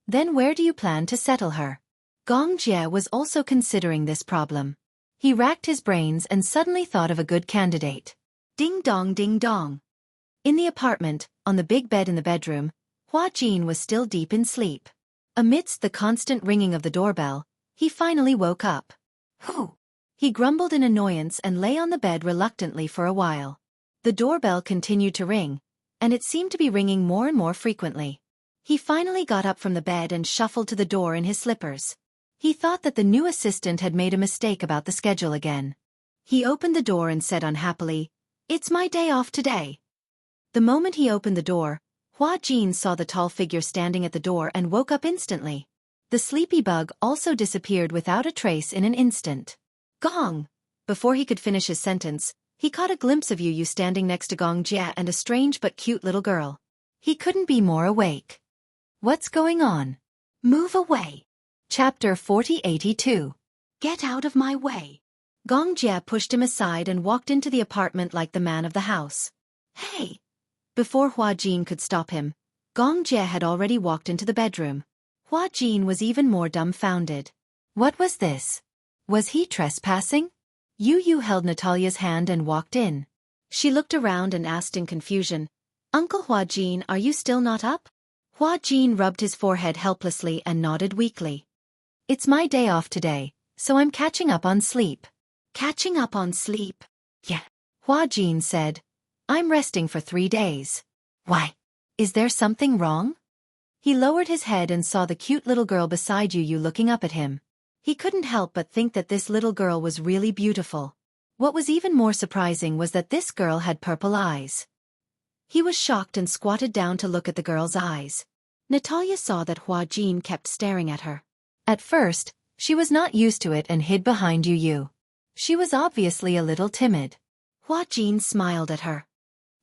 [SPEAKER 1] Then where do you plan to settle her? Xianxia was also considering this problem. He racked his brains and suddenly thought of a good candidate. Ding dong ding dong. In the apartment, on the big bed in the bedroom, Huajin was still deep in sleep. Amidst the constant ringing of the doorbell, he finally woke up. Whew! He grumbled in annoyance and lay on the bed reluctantly for a while. The doorbell continued to ring, and it seemed to be ringing more and more frequently. He finally got up from the bed and shuffled to the door in his slippers. He thought that the new assistant had made a mistake about the schedule again. He opened the door and said unhappily, "It's my day off today." The moment he opened the door, Huajin saw the tall figure standing at the door and woke up instantly. The sleepy bug also disappeared without a trace in an instant. Gong! Before he could finish his sentence, he caught a glimpse of Yu standing next to Xianxia and a strange but cute little girl. He couldn't be more awake. What's going on? Move away. Chapter 4082. Get out of my way. Xianxia pushed him aside and walked into the apartment like the man of the house. Hey! Before Huajin could stop him, Xianxia had already walked into the bedroom. Huajin was even more dumbfounded. What was this? Was he trespassing? Yu held Natalia's hand and walked in. She looked around and asked in confusion, "Uncle Huajin, are you still not up?" Huajin rubbed his forehead helplessly and nodded weakly. "It's my day off today, so I'm catching up on sleep." Catching up on sleep? Yeah. Huajin said, "I'm resting for 3 days. Why? Is there something wrong?" He lowered his head and saw the cute little girl beside you looking up at him. He couldn't help but think that this little girl was really beautiful. What was even more surprising was that this girl had purple eyes. He was shocked and squatted down to look at the girl's eyes. Natalia saw that Hua Jin kept staring at her. At first, she was not used to it and hid behind Yu. She was obviously a little timid. Hua Jin smiled at her.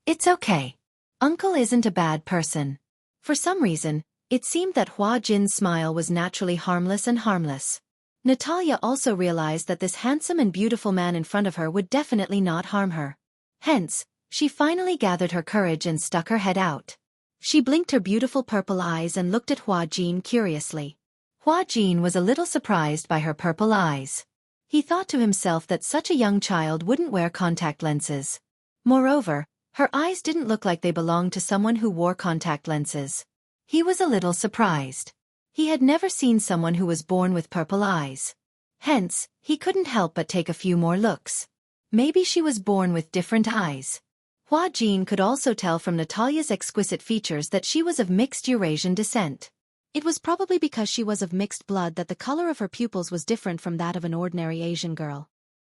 [SPEAKER 1] It's okay. Uncle isn't a bad person. For some reason, it seemed that Hua Jin's smile was naturally harmless and harmless. Natalia also realized that this handsome and beautiful man in front of her would definitely not harm her. Hence, she finally gathered her courage and stuck her head out. She blinked her beautiful purple eyes and looked at Hua Jin curiously. Hua Jin was a little surprised by her purple eyes. He thought to himself that such a young child wouldn't wear contact lenses. Moreover, her eyes didn't look like they belonged to someone who wore contact lenses. He was a little surprised. He had never seen someone who was born with purple eyes. Hence, he couldn't help but take a few more looks. Maybe she was born with different eyes. Hua Jin could also tell from Natalia's exquisite features that she was of mixed Eurasian descent. It was probably because she was of mixed blood that the color of her pupils was different from that of an ordinary Asian girl.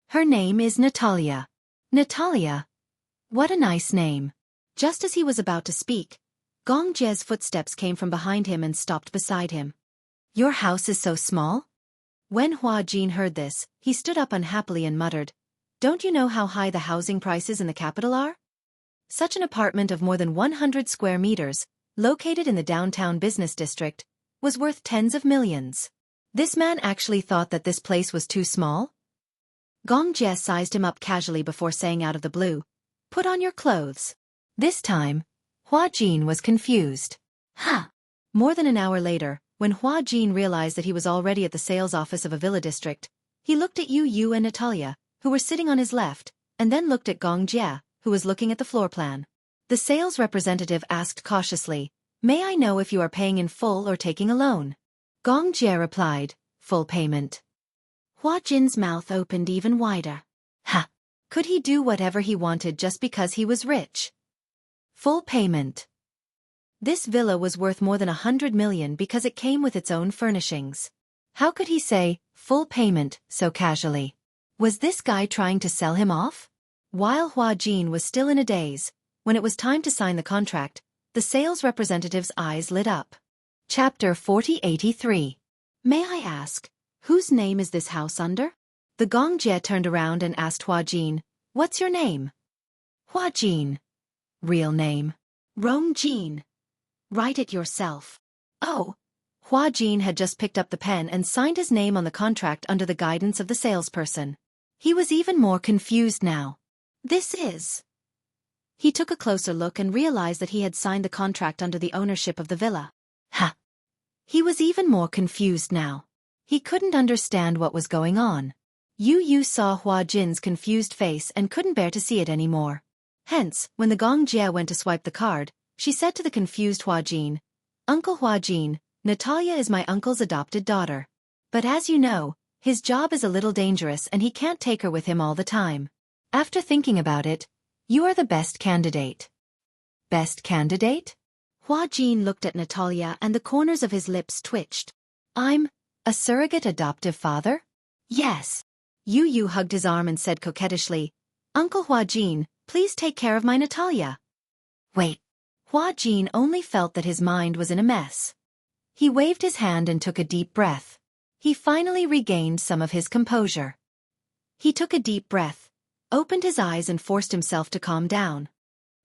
[SPEAKER 1] Her name is Natalia. Natalia. What a nice name. Just as he was about to speak, Gong Jie's footsteps came from behind him and stopped beside him. Your house is so small? When Hua Jin heard this, he stood up unhappily and muttered, Don't you know how high the housing prices in the capital are? Such an apartment of more than 100 square meters, located in the downtown business district, was worth tens of millions. This man actually thought that this place was too small? Gong Jie sized him up casually before saying out of the blue, Put on your clothes. This time, Hua Jin was confused. Huh. More than an hour later, when Hua Jin realized that he was already at the sales office of a villa district, he looked at Yu and Natalia, who were sitting on his left, and then looked at Gong Jie, who was looking at the floor plan. The sales representative asked cautiously, May I know if you are paying in full or taking a loan? Gong Jie replied, Full payment. Hua Jin's mouth opened even wider. Ha! Could he do whatever he wanted just because he was rich? Full payment. This villa was worth more than 100 million because it came with its own furnishings. How could he say, full payment, so casually? Was this guy trying to sell him off? While Hua Jin was still in a daze, when it was time to sign the contract, the sales representative's eyes lit up. Chapter 4083. May I ask, whose name is this house under? The Gong Jie turned around and asked Hua Jin, What's your name? Hua Jin. Real name. Rong Jin. Write it yourself. Oh. Hua Jin had just picked up the pen and signed his name on the contract under the guidance of the salesperson. He was even more confused now. This is... He took a closer look and realized that he had signed the contract under the ownership of the villa. Ha! He was even more confused now. He couldn't understand what was going on. Yu saw Hua Jin's confused face and couldn't bear to see it anymore. Hence, when the Gong Jie went to swipe the card, she said to the confused Hua Jin, Uncle Hua Jin, Natalia is my uncle's adopted daughter. But as you know, his job is a little dangerous and he can't take her with him all the time. After thinking about it, you are the best candidate. Best candidate? Hua Jin looked at Natalia and the corners of his lips twitched. I'm a surrogate adoptive father? Yes. Yu hugged his arm and said coquettishly, Uncle Hua Jin, please take care of my Natalia. Wait. Hua Jin only felt that his mind was in a mess. He waved his hand and took a deep breath. He finally regained some of his composure. He took a deep breath, opened his eyes and forced himself to calm down.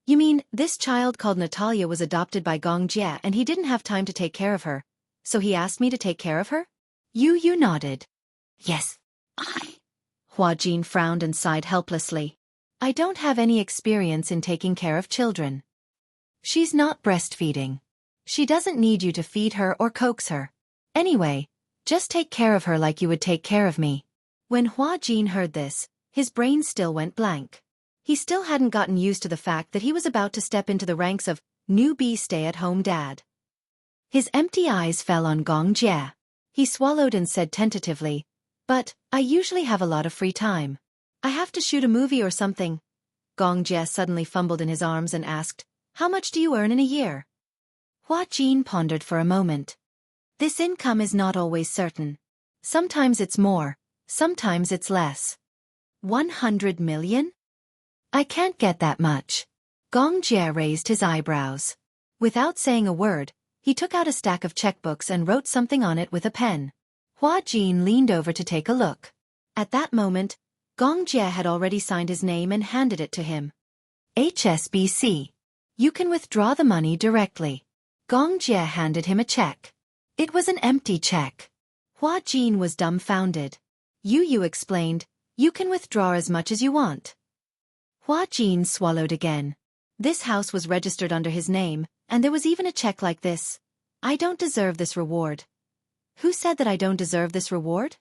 [SPEAKER 1] You mean, this child called Natalia was adopted by Gong Jie and he didn't have time to take care of her, so he asked me to take care of her? Yu nodded. Yes, Hua Jin frowned and sighed helplessly. I don't have any experience in taking care of children. She's not breastfeeding. She doesn't need you to feed her or coax her. Anyway, just take care of her like you would take care of me. When Hua Jin heard this, his brain still went blank. He still hadn't gotten used to the fact that he was about to step into the ranks of newbie stay-at-home dad. His empty eyes fell on Gong Jie. He swallowed and said tentatively, But, I usually have a lot of free time. I have to shoot a movie or something. Gong Jie suddenly fumbled in his arms and asked, How much do you earn in a year? Hua Jin pondered for a moment. This income is not always certain. Sometimes it's more, sometimes it's less. 100 million? I can't get that much. Gong Jie raised his eyebrows. Without saying a word, he took out a stack of checkbooks and wrote something on it with a pen. Hua Jin leaned over to take a look. At that moment, Gong Jie had already signed his name and handed it to him. HSBC. You can withdraw the money directly. Gong Jie handed him a check. It was an empty check. Hua Jin was dumbfounded. Yu explained, you can withdraw as much as you want. Hua Jin swallowed again. This house was registered under his name, and there was even a check like this. I don't deserve this reward. Who said that I don't deserve this reward?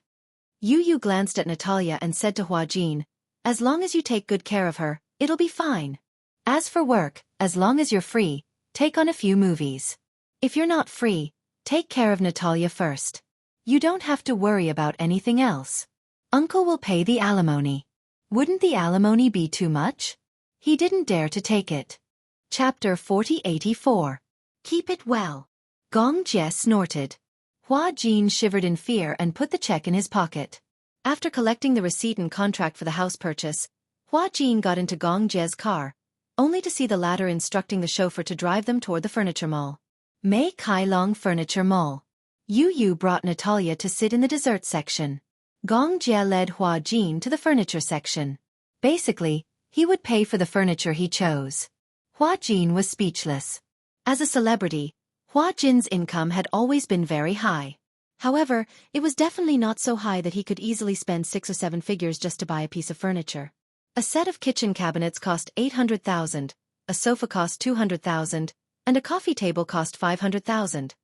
[SPEAKER 1] Yu glanced at Natalia and said to Hua Jin, as long as you take good care of her, it'll be fine. As for work, as long as you're free, take on a few movies. If you're not free, take care of Natalia first. You don't have to worry about anything else. Uncle will pay the alimony. Wouldn't the alimony be too much? He didn't dare to take it. Chapter 4084. Keep it well. Gong Jie snorted. Hua Jin shivered in fear and put the check in his pocket. After collecting the receipt and contract for the house purchase, Hua Jin got into Gong Jie's car, only to see the latter instructing the chauffeur to drive them toward the furniture mall. Mei Kailong Furniture Mall. Yu brought Natalia to sit in the dessert section. Gong Jie led Hua Jin to the furniture section. Basically, he would pay for the furniture he chose. Hua Jin was speechless. As a celebrity, Hua Jin's income had always been very high. However, it was definitely not so high that he could easily spend 6 or 7 figures just to buy a piece of furniture. A set of kitchen cabinets cost 800,000, a sofa cost 200,000, and a coffee table cost 500,000.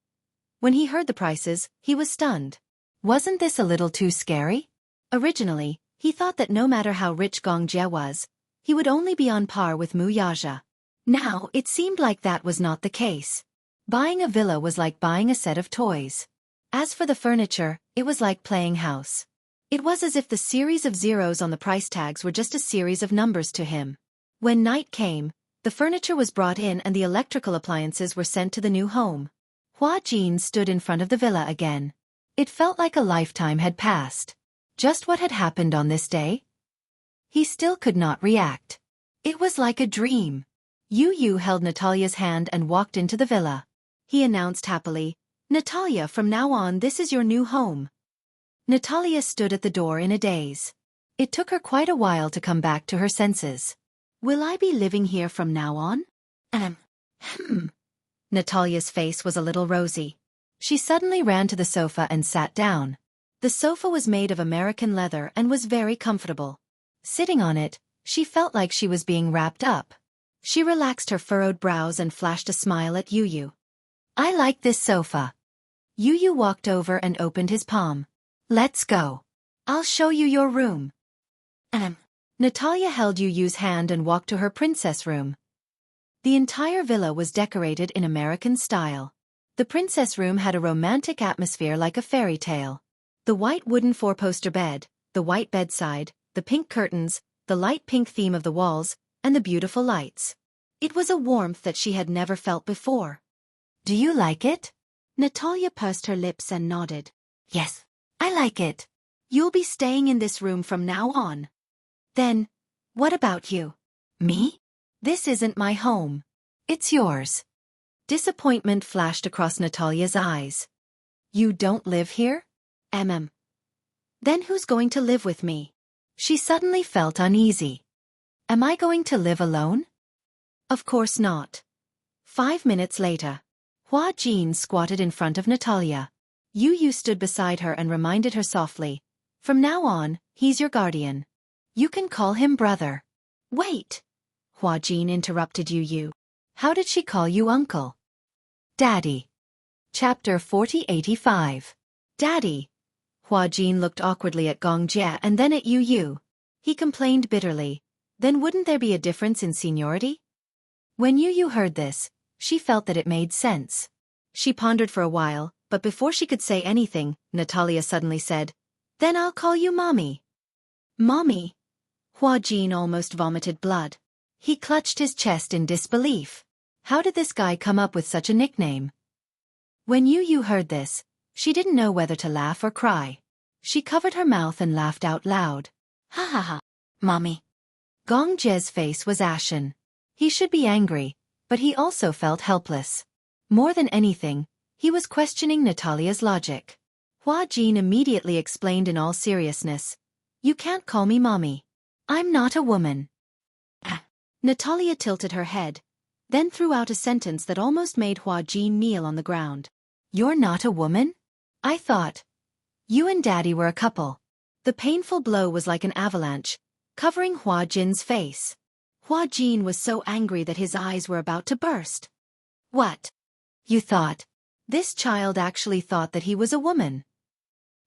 [SPEAKER 1] When he heard the prices, he was stunned. Wasn't this a little too scary? Originally, he thought that no matter how rich Gong Jie was, he would only be on par with Mu Yaja. Now, it seemed like that was not the case. Buying a villa was like buying a set of toys. As for the furniture, it was like playing house. It was as if the series of zeros on the price tags were just a series of numbers to him. When night came, the furniture was brought in and the electrical appliances were sent to the new home. Hua Jin stood in front of the villa again. It felt like a lifetime had passed. Just what had happened on this day? He still could not react. It was like a dream. Yu held Natalia's hand and walked into the villa. He announced happily, Natalia, from now on this is your new home. Natalia stood at the door in a daze. It took her quite a while to come back to her senses. Will I be living here from now on? Natalia's face was a little rosy. She suddenly ran to the sofa and sat down. The sofa was made of American leather and was very comfortable. Sitting on it, she felt like she was being wrapped up. She relaxed her furrowed brows and flashed a smile at Yu. I like this sofa. Yu walked over and opened his palm. Let's go. I'll show you your room. Natalia held Yu's hand and walked to her princess room. The entire villa was decorated in American style. The princess room had a romantic atmosphere like a fairy tale. The white wooden four-poster bed, the white bedside, the pink curtains, the light pink theme of the walls, and the beautiful lights. It was a warmth that she had never felt before. Do you like it? Natalia pursed her lips and nodded. Yes, I like it. You'll be staying in this room from now on. Then, what about you? Me? This isn't my home. It's yours. Disappointment flashed across Natalia's eyes. You don't live here? Then who's going to live with me? She suddenly felt uneasy. Am I going to live alone? Of course not. 5 minutes later, Hua Jin squatted in front of Natalia. Yu stood beside her and reminded her softly, from now on, he's your guardian. You can call him brother. Wait! Hua Jin interrupted Yu. How did she call you uncle? Daddy. Chapter 4085. Daddy. Hua Jin looked awkwardly at Gong Jie and then at Yu. He complained bitterly. Then wouldn't there be a difference in seniority? When Yu heard this, she felt that it made sense. She pondered for a while, but before she could say anything, Natalia suddenly said, Then I'll call you Mommy. Mommy? Hua Jin almost vomited blood. He clutched his chest in disbelief. How did this guy come up with such a nickname? When Yu heard this, she didn't know whether to laugh or cry. She covered her mouth and laughed out loud. Ha ha ha, mommy. Gong Jie's face was ashen. He should be angry, but he also felt helpless. More than anything, he was questioning Natalia's logic. Hua Jin immediately explained in all seriousness. You can't call me mommy. I'm not a woman. Natalia tilted her head, then threw out a sentence that almost made Hua Jin kneel on the ground. You're not a woman? I thought. You and Daddy were a couple. The painful blow was like an avalanche, covering Hua Jin's face. Hua Jin was so angry that his eyes were about to burst. What? You thought? This child actually thought that he was a woman.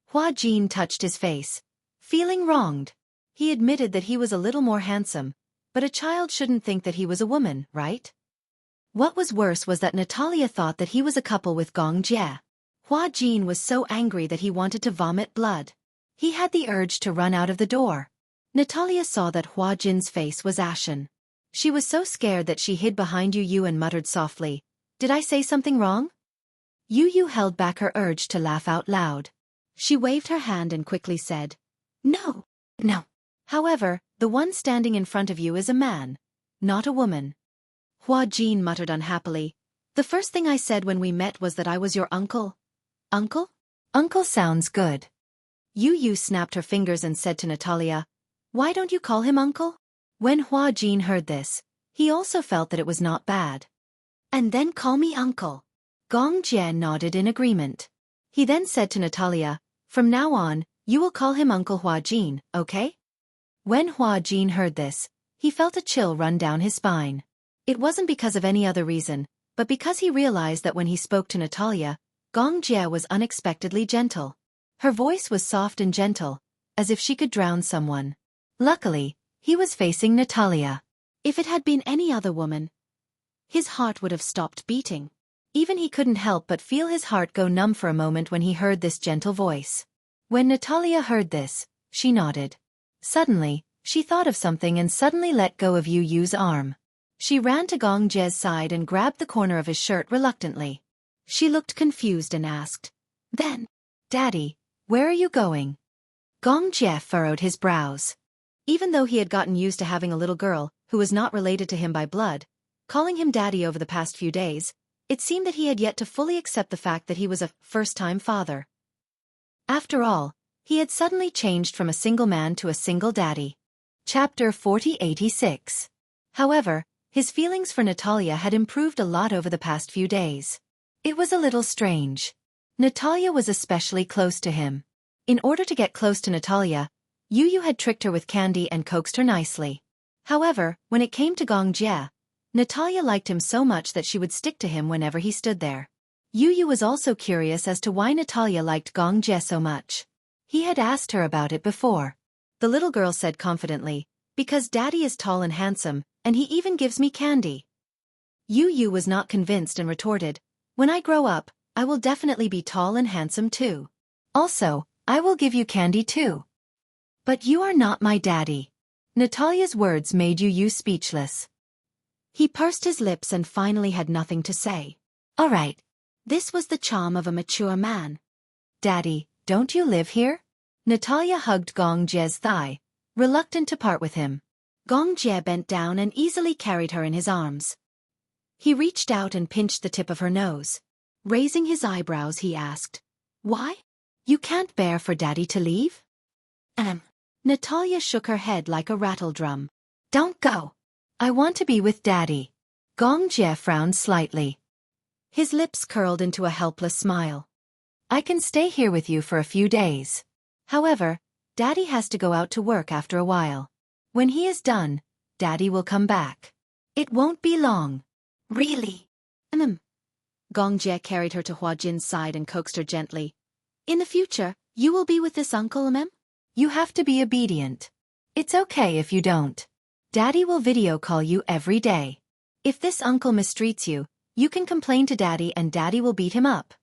[SPEAKER 1] Hua Jin touched his face, feeling wronged. He admitted that he was a little more handsome, but a child shouldn't think that he was a woman, right? What was worse was that Natalia thought that he was a couple with Gong Jie. Hua Jin was so angry that he wanted to vomit blood. He had the urge to run out of the door. Natalia saw that Hua Jin's face was ashen. She was so scared that she hid behind Yu and muttered softly, Did I say something wrong? Yu held back her urge to laugh out loud. She waved her hand and quickly said, No. However, the one standing in front of you is a man, not a woman. Hua Jin muttered unhappily. The first thing I said when we met was that I was your uncle. Uncle? Uncle sounds good. Yu snapped her fingers and said to Natalia, Why don't you call him uncle? When Hua Jin heard this, he also felt that it was not bad. And then call me uncle. Gong Jie nodded in agreement. He then said to Natalia, From now on, you will call him Uncle Hua Jin, okay? When Hua Jin heard this, he felt a chill run down his spine. It wasn't because of any other reason, but because he realized that when he spoke to Natalia, Gong Jie was unexpectedly gentle. Her voice was soft and gentle, as if she could drown someone. Luckily, he was facing Natalia. If it had been any other woman, his heart would have stopped beating. Even he couldn't help but feel his heart go numb for a moment when he heard this gentle voice. When Natalia heard this, she nodded. Suddenly, she thought of something and suddenly let go of Yu's arm. She ran to Gong Jie's side and grabbed the corner of his shirt reluctantly. She looked confused and asked, Then, Daddy, where are you going? Gong Jie furrowed his brows. Even though he had gotten used to having a little girl, who was not related to him by blood, calling him Daddy over the past few days, it seemed that he had yet to fully accept the fact that he was a first-time father. After all, he had suddenly changed from a single man to a single daddy. Chapter 4086. However, his feelings for Natalia had improved a lot over the past few days. It was a little strange. Natalia was especially close to him. In order to get close to Natalia, Yu had tricked her with candy and coaxed her nicely. However, when it came to Gong Jie, Natalia liked him so much that she would stick to him whenever he stood there. Yu was also curious as to why Natalia liked Gong Jie so much. He had asked her about it before. The little girl said confidently, Because Daddy is tall and handsome, and he even gives me candy. Yu was not convinced and retorted, When I grow up, I will definitely be tall and handsome too. Also, I will give you candy too. But you are not my daddy. Natalia's words made Yu speechless. He pursed his lips and finally had nothing to say. All right. This was the charm of a mature man. Daddy, don't you live here? Natalia hugged Gong Jie's thigh, reluctant to part with him. Gong Jie bent down and easily carried her in his arms. He reached out and pinched the tip of her nose. Raising his eyebrows, he asked, Why? You can't bear for Daddy to leave? Natalia shook her head like a rattledrum. Don't go. I want to be with Daddy. Gong Jie frowned slightly. His lips curled into a helpless smile. I can stay here with you for a few days. However, Daddy has to go out to work after a while. When he is done, Daddy will come back. It won't be long. Really? Gong Jie carried her to Hua Jin's side and coaxed her gently. In the future, you will be with this uncle, You have to be obedient. It's okay if you don't. Daddy will video call you every day. If this uncle mistreats you, you can complain to Daddy and Daddy will beat him up.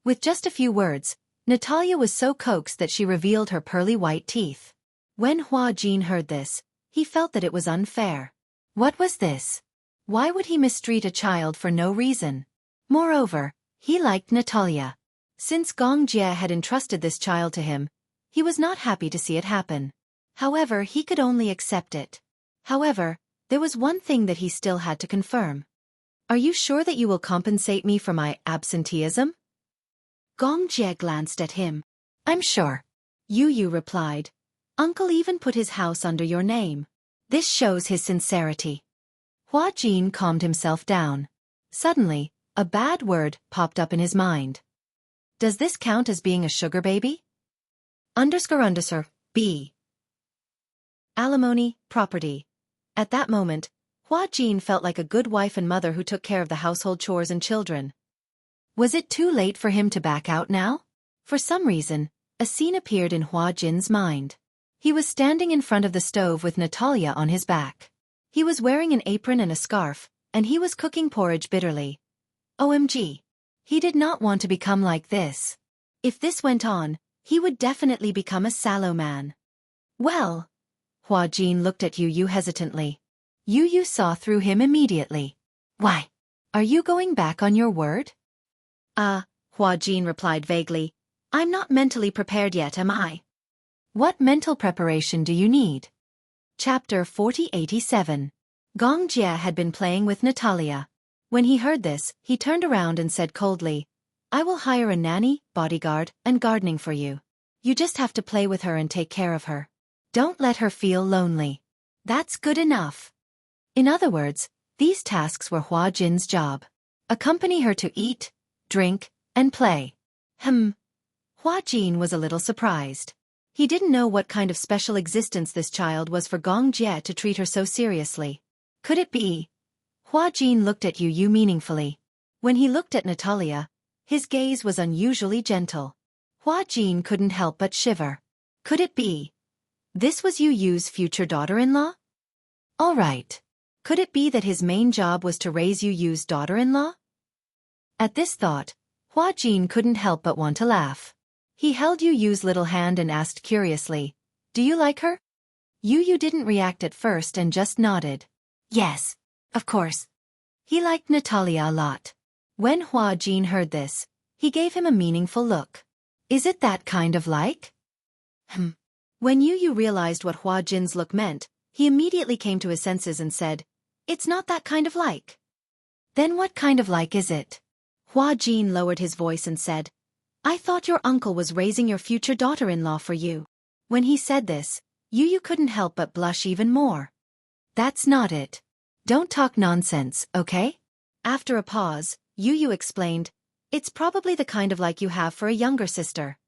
[SPEAKER 1] With just a few words, Natalia was so coaxed that she revealed her pearly white teeth. When Hua Jin heard this, he felt that it was unfair. What was this? Why would he mistreat a child for no reason? Moreover, he liked Natalia. Since Xianxia had entrusted this child to him, he was not happy to see it happen. However, he could only accept it. However, there was one thing that he still had to confirm. Are you sure that you will compensate me for my absenteeism? Xianxia glanced at him. I'm sure. Yu replied. Uncle even put his house under your name. This shows his sincerity. Hua Jin calmed himself down. Suddenly, a bad word popped up in his mind. Does this count as being a sugar baby? B. Alimony, property. At that moment, Hua Jin felt like a good wife and mother who took care of the household chores and children. Was it too late for him to back out now? For some reason, a scene appeared in Hua Jin's mind. He was standing in front of the stove with Natalia on his back. He was wearing an apron and a scarf, and he was cooking porridge bitterly. OMG. He did not want to become like this. If this went on, he would definitely become a sallow man. Well. Hua Jin looked at Yu hesitantly. Yu saw through him immediately. Why? Are you going back on your word? Hua Jin replied vaguely. I'm not mentally prepared yet, am I? What mental preparation do you need? Chapter 4087. Xianxia had been playing with Natalia. When he heard this, he turned around and said coldly, I will hire a nanny, bodyguard, and gardening for you. You just have to play with her and take care of her. Don't let her feel lonely. That's good enough. In other words, these tasks were Hua Jin's job. Accompany her to eat, drink, and play. Hua Jin was a little surprised. He didn't know what kind of special existence this child was for Xianxia to treat her so seriously. Could it be? Hua Jin looked at Yu meaningfully. When he looked at Natalia, his gaze was unusually gentle. Hua Jin couldn't help but shiver. Could it be? This was Yu's future daughter-in-law? All right. Could it be that his main job was to raise Yu's daughter-in-law? At this thought, Hua Jin couldn't help but want to laugh. He held Yu's little hand and asked curiously, Do you like her? Yu didn't react at first and just nodded. Yes, of course. He liked Natalia a lot. When Hua Jin heard this, he gave him a meaningful look. Is it that kind of like? When Yu realized what Hua Jin's look meant, he immediately came to his senses and said, It's not that kind of like. Then what kind of like is it? Hua Jin lowered his voice and said, I thought your uncle was raising your future daughter-in-law for you. When he said this, Yu couldn't help but blush even more. That's not it. Don't talk nonsense, okay? After a pause, Yu explained, It's probably the kind of like you have for a younger sister.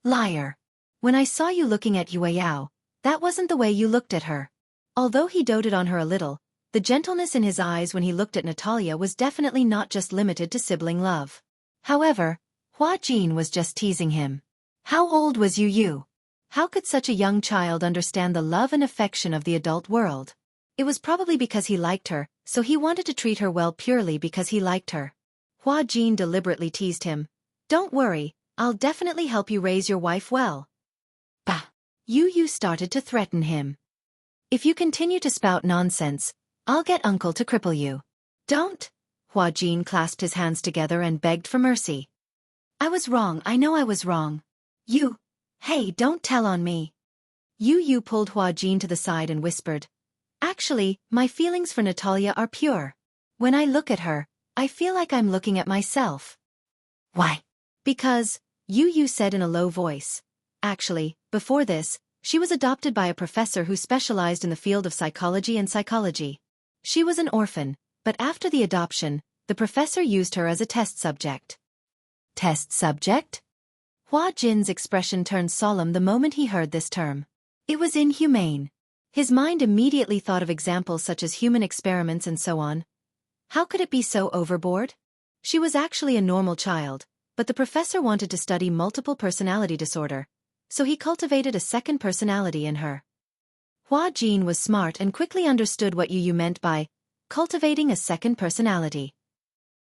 [SPEAKER 1] Liar. When I saw you looking at Yao, that wasn't the way you looked at her. Although he doted on her a little, the gentleness in his eyes when he looked at Natalia was definitely not just limited to sibling love. However, Hua Jin was just teasing him. How old was Yu? How could such a young child understand the love and affection of the adult world? It was probably because he liked her, so he wanted to treat her well purely because he liked her. Hua Jin deliberately teased him. Don't worry, I'll definitely help you raise your wife well. Bah! Yu started to threaten him. If you continue to spout nonsense, I'll get uncle to cripple you. Don't! Hua Jin clasped his hands together and begged for mercy. I was wrong, I know I was wrong. Hey, don't tell on me. Yu pulled Hua Jin to the side and whispered, Actually, my feelings for Natalia are pure. When I look at her, I feel like I'm looking at myself. Why? Because, Yu said in a low voice. Actually, before this, she was adopted by a professor who specialized in the field of psychology and psychology. She was an orphan, but after the adoption, the professor used her as a test subject. Test subject? Hua Jin's expression turned solemn the moment he heard this term. It was inhumane. His mind immediately thought of examples such as human experiments and so on. How could it be so overboard? She was actually a normal child, but the professor wanted to study multiple personality disorder, so he cultivated a second personality in her. Hua Jin was smart and quickly understood what Yu meant by cultivating a second personality.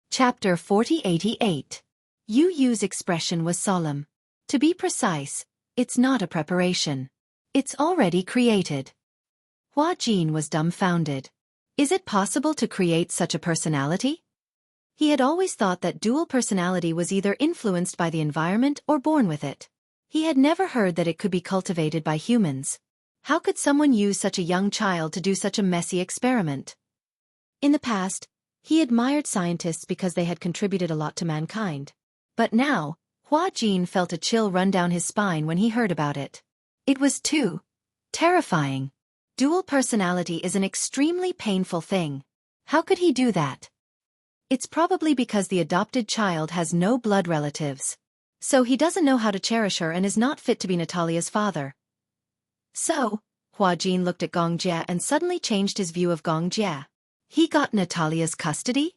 [SPEAKER 1] Chapter 4088. Yu's expression was solemn. To be precise, it's not a preparation. It's already created. Hua Jin was dumbfounded. Is it possible to create such a personality? He had always thought that dual personality was either influenced by the environment or born with it. He had never heard that it could be cultivated by humans. How could someone use such a young child to do such a messy experiment? In the past, he admired scientists because they had contributed a lot to mankind. But now, Hua Jin felt a chill run down his spine when he heard about it. It was too terrifying. Dual personality is an extremely painful thing. How could he do that? It's probably because the adopted child has no blood relatives. So he doesn't know how to cherish her and is not fit to be Natalia's father. So, Hua Jin looked at Xianxia and suddenly changed his view of Xianxia. He got Natalia's custody?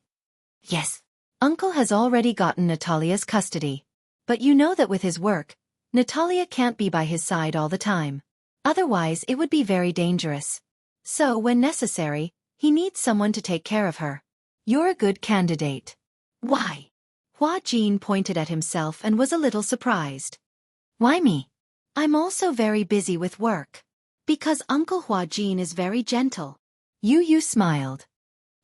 [SPEAKER 1] Yes. Uncle has already gotten Natalia's custody. But you know that with his work, Natalia can't be by his side all the time. Otherwise it would be very dangerous. So when necessary, he needs someone to take care of her. You're a good candidate. Why? Hua Jin pointed at himself and was a little surprised. Why me? I'm also very busy with work. Because Uncle Hua Jin is very gentle. Yu smiled.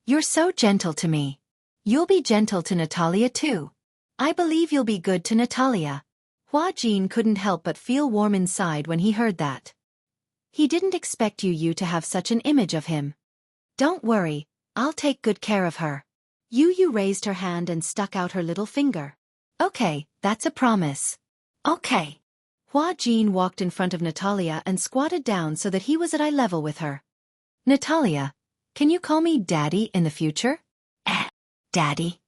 [SPEAKER 1] You're so gentle to me. You'll be gentle to Natalia too. I believe you'll be good to Natalia. Hua Jin couldn't help but feel warm inside when he heard that. He didn't expect Yu to have such an image of him. Don't worry, I'll take good care of her. Yu raised her hand and stuck out her little finger. Okay, that's a promise. Okay. Hua Jin walked in front of Natalia and squatted down so that he was at eye level with her. Natalia, can you call me Daddy in the future? Daddy.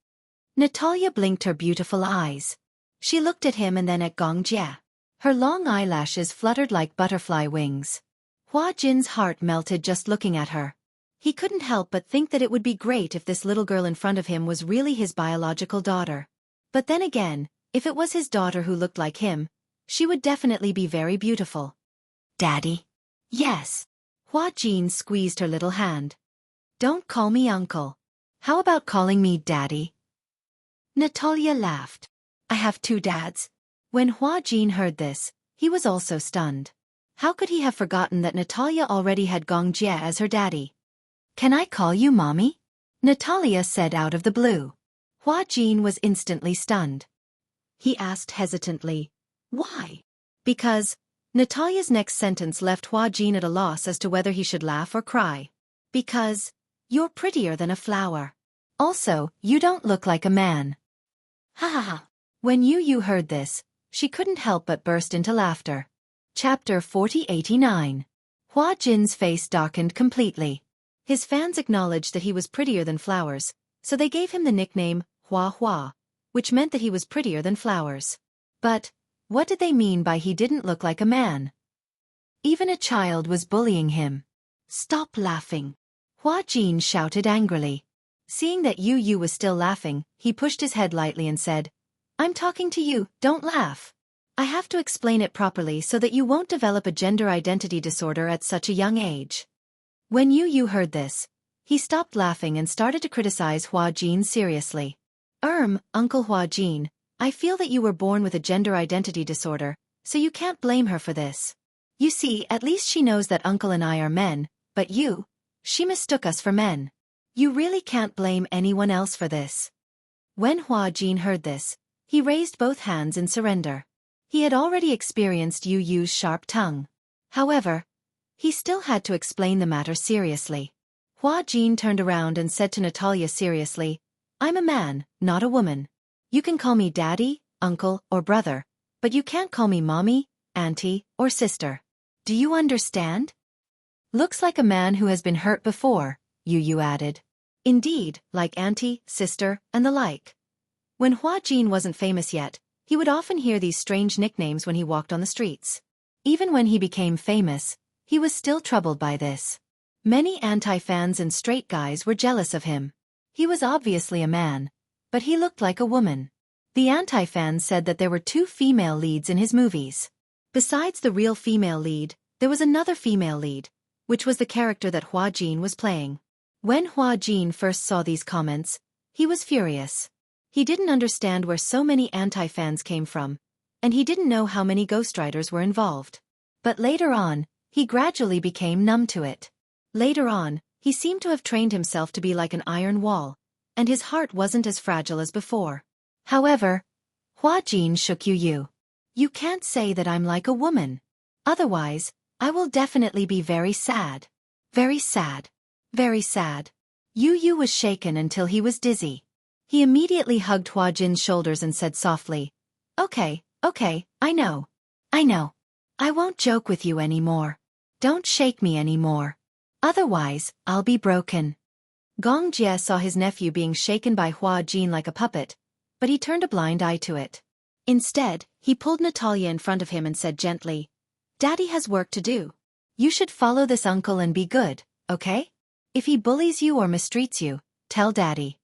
[SPEAKER 1] Natalia blinked her beautiful eyes. She looked at him and then at Xianxia. Her long eyelashes fluttered like butterfly wings. Hua Jin's heart melted just looking at her. He couldn't help but think that it would be great if this little girl in front of him was really his biological daughter. But then again, if it was his daughter who looked like him, she would definitely be very beautiful. Daddy? Yes. Hua Jin squeezed her little hand. Don't call me uncle. How about calling me Daddy? Natalia laughed. I have two dads. When Hua Jin heard this, he was also stunned. How could he have forgotten that Natalia already had Xianxia as her daddy? Can I call you Mommy? Natalia said out of the blue. Hua Jin was instantly stunned. He asked hesitantly, why? Because Natalia's next sentence left Hua Jin at a loss as to whether he should laugh or cry. Because you're prettier than a flower. Also, you don't look like a man. Ha ha ha. When Yu heard this, she couldn't help but burst into laughter. Chapter 4089. Hua Jin's face darkened completely. His fans acknowledged that he was prettier than flowers, so they gave him the nickname Hua Hua, which meant that he was prettier than flowers. But what did they mean by he didn't look like a man? Even a child was bullying him. Stop laughing. Hua Jin shouted angrily. Seeing that Yu was still laughing, he pushed his head lightly and said, I'm talking to you, don't laugh. I have to explain it properly so that you won't develop a gender identity disorder at such a young age. When Yu heard this, he stopped laughing and started to criticize Hua Jin seriously. Uncle Hua Jin, I feel that you were born with a gender identity disorder, so you can't blame her for this. You see, at least she knows that Uncle and I are men, but she mistook us for men. You really can't blame anyone else for this. When Hua Jin heard this, he raised both hands in surrender. He had already experienced Yu's sharp tongue. However, he still had to explain the matter seriously. Hua Jin turned around and said to Natalia seriously, I'm a man, not a woman. You can call me daddy, uncle, or brother, but you can't call me mommy, auntie, or sister. Do you understand? Looks like a man who has been hurt before, Yu added. Indeed, like auntie, sister, and the like. When Hua Jin wasn't famous yet, he would often hear these strange nicknames when he walked on the streets. Even when he became famous, he was still troubled by this. Many anti-fans and straight guys were jealous of him. He was obviously a man, but he looked like a woman. The anti-fans said that there were two female leads in his movies. Besides the real female lead, there was another female lead, which was the character that Hua Jin was playing. When Hua Jin first saw these comments, he was furious. He didn't understand where so many anti-fans came from, and he didn't know how many ghostwriters were involved. But later on, he gradually became numb to it. Later on, He seemed to have trained himself to be like an iron wall, and his heart wasn't as fragile as before. However, Hua Jin shook Yu. You can't say that I'm like a woman. Otherwise, I will definitely be very sad. Very sad. Very sad. Yu was shaken until he was dizzy. He immediately hugged Hua Jin's shoulders and said softly, Okay, I know. I won't joke with you anymore. Don't shake me anymore. Otherwise, I'll be broken. Gong Jie saw his nephew being shaken by Hua Jin like a puppet, but he turned a blind eye to it. Instead, he pulled Natalia in front of him and said gently, Daddy has work to do. You should follow this uncle and be good, okay? If he bullies you or mistreats you, tell Daddy.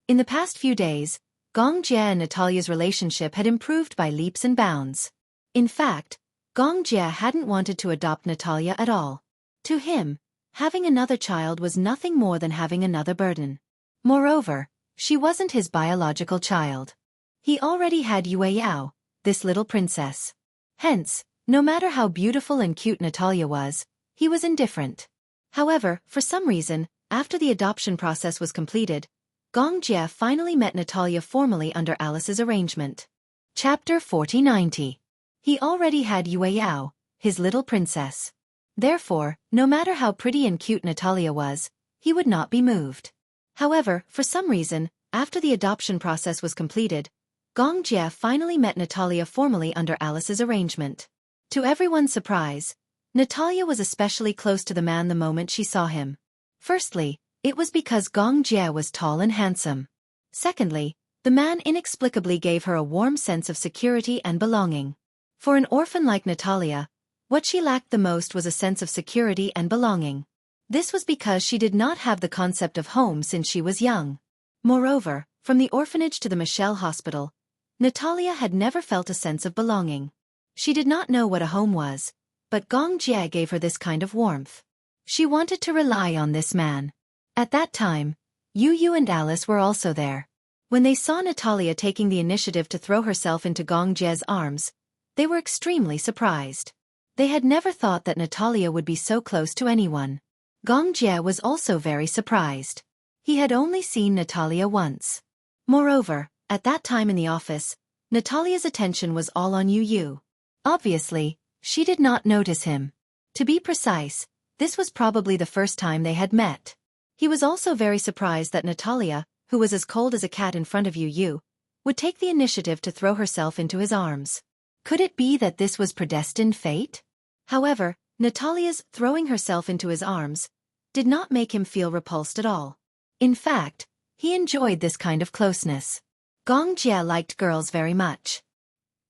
[SPEAKER 1] In the past few days, Gong Jie and Natalia's relationship had improved by leaps and bounds. In fact, Gong Jie hadn't wanted to adopt Natalia at all. To him, having another child was nothing more than having another burden. Moreover, she wasn't his biological child. He already had Yue Yao, this little princess. Hence, no matter how beautiful and cute Natalia was, he was indifferent. However, for some reason, after the adoption process was completed, Gong Jie finally met Natalia formally under Alice's arrangement. Chapter 4090. He already had Yue Yao, his little princess. Therefore, no matter how pretty and cute Natalia was, he would not be moved. However, for some reason, after the adoption process was completed, Gong Jie finally met Natalia formally under Alice's arrangement. To everyone's surprise, Natalia was especially close to the man the moment she saw him. Firstly, it was because Gong Jie was tall and handsome. Secondly, the man inexplicably gave her a warm sense of security and belonging. For an orphan like Natalia, what she lacked the most was a sense of security and belonging. This was because she did not have the concept of home since she was young. Moreover, from the orphanage to the Michelle Hospital, Natalia had never felt a sense of belonging. She did not know what a home was, but Gong Jie gave her this kind of warmth. She wanted to rely on this man. At that time, Yu and Alice were also there. When they saw Natalia taking the initiative to throw herself into Gong Jie's arms, they were extremely surprised. They had never thought that Natalia would be so close to anyone. Gong Jie was also very surprised. He had only seen Natalia once. Moreover, at that time in the office, Natalia's attention was all on Yu. Obviously, she did not notice him. To be precise, this was probably the first time they had met. He was also very surprised that Natalia, who was as cold as a cat in front of Yu, would take the initiative to throw herself into his arms. Could it be that this was predestined fate? However, Natalia's throwing herself into his arms did not make him feel repulsed at all. In fact, he enjoyed this kind of closeness. Gong Jie liked girls very much.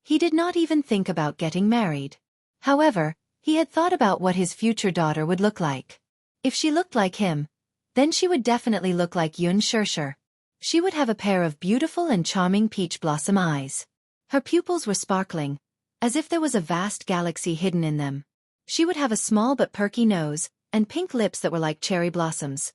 [SPEAKER 1] He did not even think about getting married. However, he had thought about what his future daughter would look like. If she looked like him, then she would definitely look like Xianxia. She would have a pair of beautiful and charming peach blossom eyes. Her pupils were sparkling, as if there was a vast galaxy hidden in them. She would have a small but perky nose, and pink lips that were like cherry blossoms.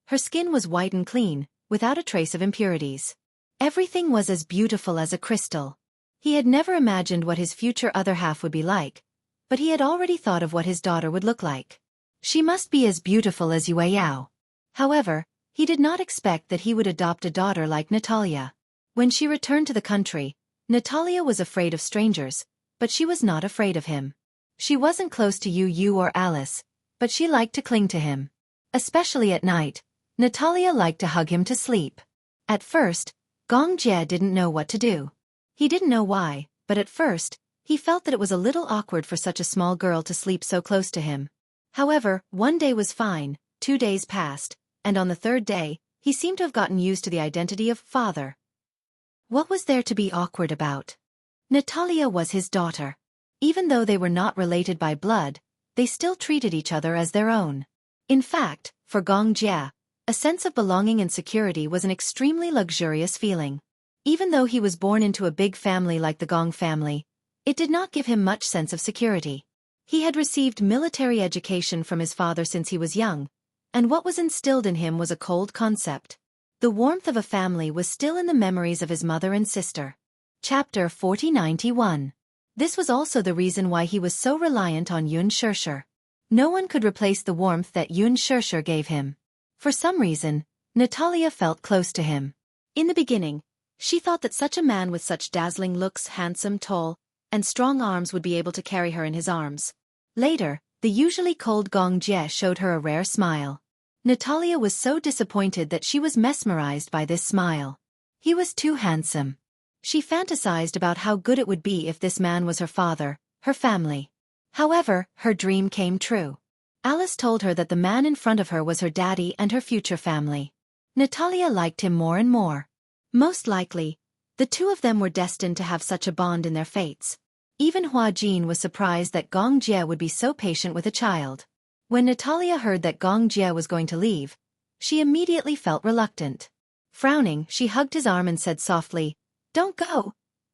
[SPEAKER 1] Her skin was white and clean, without a trace of impurities. Everything was as beautiful as a crystal. He had never imagined what his future other half would be like, but he had already thought of what his daughter would look like. She must be as beautiful as Yue Yao. However, he did not expect that he would adopt a daughter like Natalia. When she returned to the country, Natalia was afraid of strangers, but she was not afraid of him. She wasn't close to Yu or Alice, but she liked to cling to him. Especially at night, Natalia liked to hug him to sleep. At first, Gong Jie didn't know what to do. He didn't know why, but at first, he felt that it was a little awkward for such a small girl to sleep so close to him. However, one day was fine, 2 days passed, and on the third day, he seemed to have gotten used to the identity of father. What was there to be awkward about? Natalia was his daughter. Even though they were not related by blood, they still treated each other as their own. In fact, for Gong Jie, a sense of belonging and security was an extremely luxurious feeling. Even though he was born into a big family like the Gong family, it did not give him much sense of security. He had received military education from his father since he was young, and what was instilled in him was a cold concept. The warmth of a family was still in the memories of his mother and sister. Chapter 4091. This was also the reason why he was so reliant on Xianxia. No one could replace the warmth that Xianxia gave him. For some reason, Natalia felt close to him. In the beginning, she thought that such a man with such dazzling looks, handsome, tall, and strong arms would be able to carry her in his arms. Later, the usually cold Gong Jie showed her a rare smile. Natalia was so disappointed that she was mesmerized by this smile. He was too handsome. She fantasized about how good it would be if this man was her father, her family. However, her dream came true. Alice told her that the man in front of her was her daddy and her future family. Natalia liked him more and more. Most likely, the two of them were destined to have such a bond in their fates. Even Hua Jin was surprised that Gong Jie would be so patient with a child. When Natalia heard that Gong Jie was going to leave, she immediately felt reluctant. Frowning, she hugged his arm and said softly, "Don't go."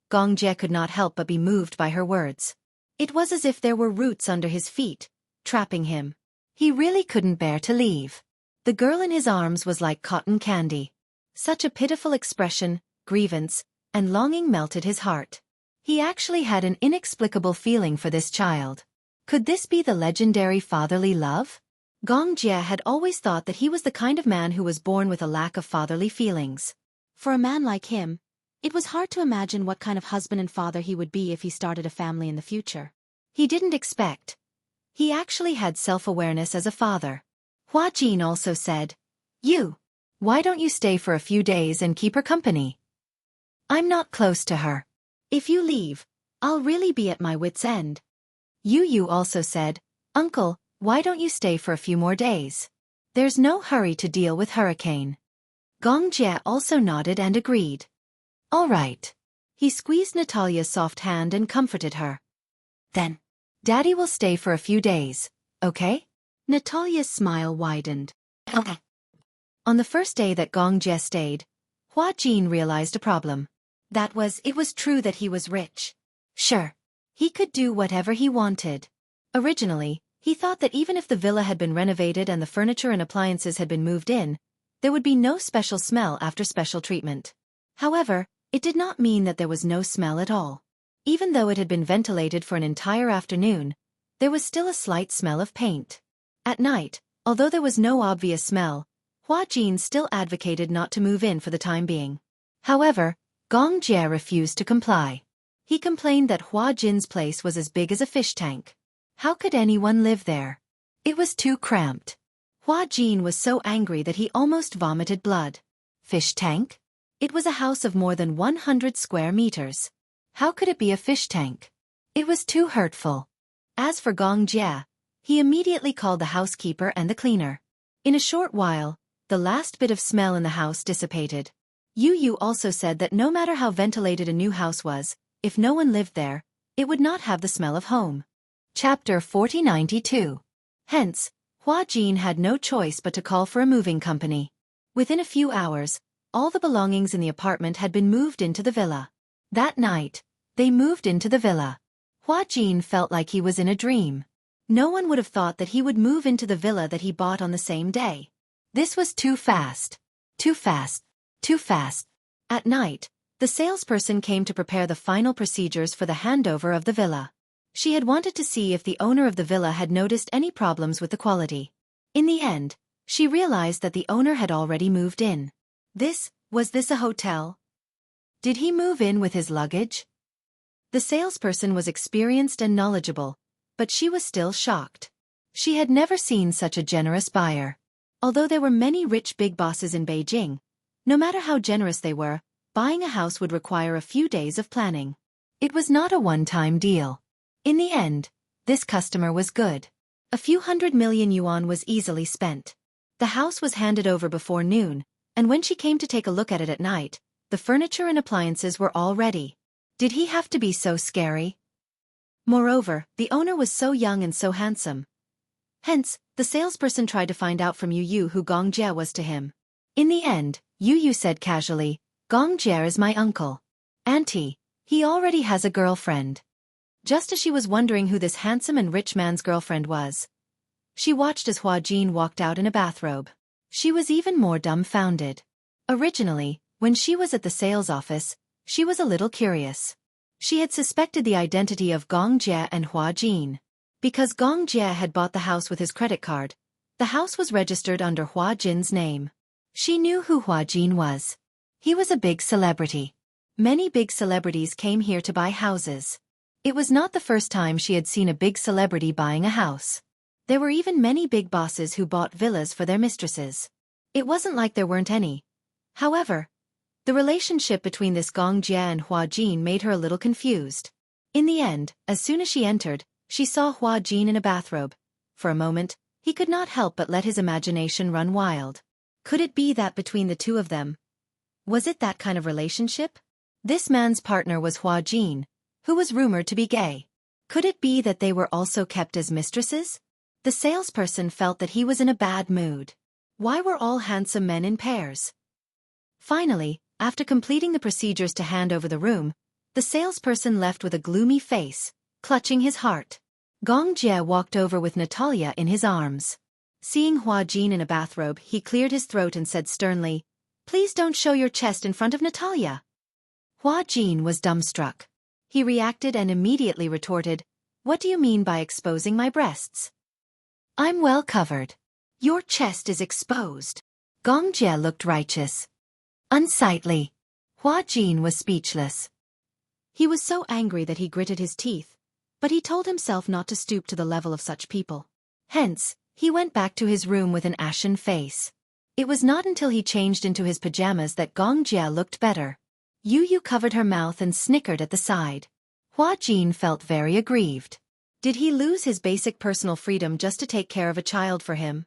[SPEAKER 1] Gong Jie could not help but be moved by her words. It was as if there were roots under his feet, trapping him. He really couldn't bear to leave. The girl in his arms was like cotton candy. Such a pitiful expression, grievance, and longing melted his heart. He actually had an inexplicable feeling for this child. Could this be the legendary fatherly love? Gong Jie had always thought that he was the kind of man who was born with a lack of fatherly feelings. For a man like him, it was hard to imagine what kind of husband and father he would be if he started a family in the future. He didn't expect. He actually had self-awareness as a father. Hua Jin also said, Why don't you stay for a few days and keep her company? I'm not close to her. If you leave, I'll really be at my wit's end. Yu also said, Uncle, why don't you stay for a few more days? There's no hurry to deal with hurricane. Gong Jie also nodded and agreed. All right. He squeezed Natalia's soft hand and comforted her. Then, Daddy will stay for a few days, okay? Natalia's smile widened. Okay. On the first day that Gong Jie stayed, Hua Jin realized a problem. It was true that he was rich. Sure. He could do whatever he wanted. Originally, he thought that even if the villa had been renovated and the furniture and appliances had been moved in, there would be no special smell after special treatment. However, it did not mean that there was no smell at all. Even though it had been ventilated for an entire afternoon, there was still a slight smell of paint. At night, although there was no obvious smell, Hua Jin still advocated not to move in for the time being. However, Gong Jie refused to comply. He complained that Hua Jin's place was as big as a fish tank. How could anyone live there? It was too cramped. Hua Jin was so angry that he almost vomited blood. Fish tank? It was a house of more than 100 square meters. How could it be a fish tank? It was too hurtful. As for Gong Jie, he immediately called the housekeeper and the cleaner. In a short while, the last bit of smell in the house dissipated. Yu also said that no matter how ventilated a new house was, if no one lived there, it would not have the smell of home. Chapter 4092. Hence, Hua Jin had no choice but to call for a moving company. Within a few hours, all the belongings in the apartment had been moved into the villa. That night, they moved into the villa. Hua Jin felt like he was in a dream. No one would have thought that he would move into the villa that he bought on the same day. This was too fast. Too fast. Too fast. At night, the salesperson came to prepare the final procedures for the handover of the villa. She had wanted to see if the owner of the villa had noticed any problems with the quality. In the end, she realized that the owner had already moved in. Was this a hotel? Did he move in with his luggage? The salesperson was experienced and knowledgeable, but she was still shocked. She had never seen such a generous buyer. Although there were many rich big bosses in Beijing, no matter how generous they were, buying a house would require a few days of planning. It was not a one-time deal. In the end, this customer was good. A few 100 million yuan was easily spent. The house was handed over before noon, and when she came to take a look at it at night, the furniture and appliances were all ready. Did he have to be so scary? Moreover, the owner was so young and so handsome. Hence, the salesperson tried to find out from Yu who Gong Jie was to him. In the end, Yu said casually, Gong Jie is my uncle. Auntie, he already has a girlfriend. Just as she was wondering who this handsome and rich man's girlfriend was, she watched as Hua Jin walked out in a bathrobe. She was even more dumbfounded. Originally, when she was at the sales office, she was a little curious. She had suspected the identity of Gong Jie and Hua Jin. Because Gong Jie had bought the house with his credit card, The house was registered under Hua Jin's name. She knew who Hua Jin was. He was a big celebrity. Many big celebrities came here to buy houses. It was not the first time she had seen a big celebrity buying a house. There were even many big bosses who bought villas for their mistresses. It wasn't like there weren't any. However, the relationship between this Gong Jie and Hua Jin made her a little confused. In the end, as soon as she entered, she saw Hua Jin in a bathrobe. For a moment, he could not help but let his imagination run wild. Could it be that between the two of them? Was it that kind of relationship? This man's partner was Hua Jin, who was rumored to be gay. Could it be that they were also kept as mistresses? The salesperson felt that he was in a bad mood. Why were all handsome men in pairs? Finally, after completing the procedures to hand over the room, the salesperson left with a gloomy face, clutching his heart. Gong Jie walked over with Natalia in his arms. Seeing Hua Jin in a bathrobe, he cleared his throat and said sternly, "Please don't show your chest in front of Natalia." Hua Jin was dumbstruck. He reacted and immediately retorted, "What do you mean by exposing my breasts? I'm well covered. Your chest is exposed." Gong Jie looked righteous. Unsightly. Hua Jin was speechless. He was so angry that he gritted his teeth, but he told himself not to stoop to the level of such people. Hence, he went back to his room with an ashen face. It was not until he changed into his pajamas that Gong Jie looked better. Yu covered her mouth and snickered at the side. Hua Jin felt very aggrieved. Did he lose his basic personal freedom just to take care of a child for him?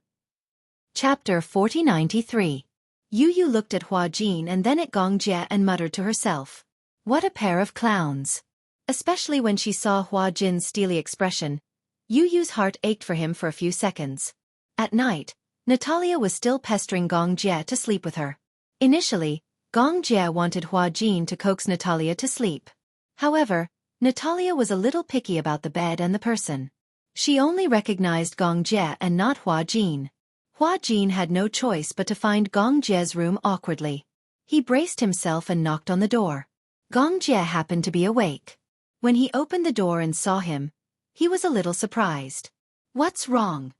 [SPEAKER 1] Chapter 4093. Yu looked at Hua Jin and then at Gong Jie and muttered to herself, "What a pair of clowns." Especially when she saw Hua Jin's steely expression, Yu's heart ached for him for a few seconds. At night, Natalia was still pestering Gong Jie to sleep with her. Initially, Gong Jie wanted Hua Jin to coax Natalia to sleep. However, Natalia was a little picky about the bed and the person. She only recognized Gong Jie and not Hua Jin. Hua Jin had no choice but to find Gong Jie's room awkwardly. He braced himself and knocked on the door. Gong Jie happened to be awake. When he opened the door and saw him, he was a little surprised. "What's wrong?"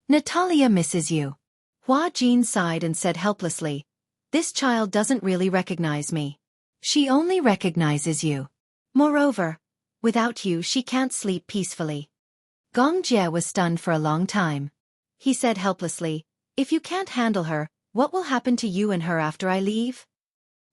[SPEAKER 1] "Natalia misses you." Hua Jin sighed and said helplessly, "This child doesn't really recognize me. She only recognizes you. Moreover, without you she can't sleep peacefully." Gong Jie was stunned for a long time. He said helplessly, "If you can't handle her, what will happen to you and her after I leave?"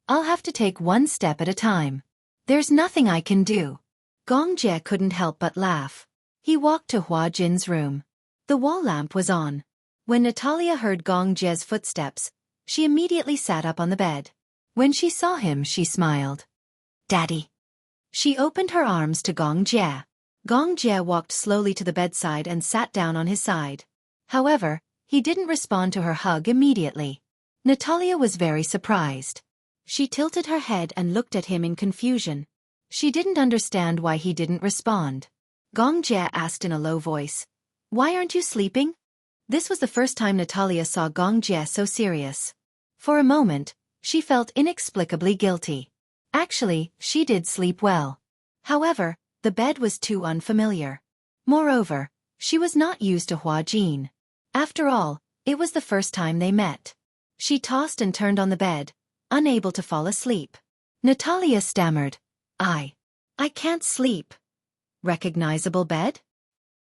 [SPEAKER 1] "I'll have to take one step at a time. There's nothing I can do." Gong Jie couldn't help but laugh. He walked to Hua Jin's room. The wall lamp was on. When Natalia heard Gong Jie's footsteps, she immediately sat up on the bed. When she saw him, she smiled. "Daddy." She opened her arms to Gong Jie. Gong Jie walked slowly to the bedside and sat down on his side. However, he didn't respond to her hug immediately. Natalia was very surprised. She tilted her head and looked at him in confusion. She didn't understand why he didn't respond. Gong Jie asked in a low voice, "Why aren't you sleeping?" This was the first time Natalia saw Gong Jie so serious. For a moment, she felt inexplicably guilty. Actually, she did sleep well. However, the bed was too unfamiliar. Moreover, she was not used to Hua Jin. After all, it was the first time they met. She tossed and turned on the bed, unable to fall asleep. Natalia stammered, I can't sleep." "Recognizable bed?"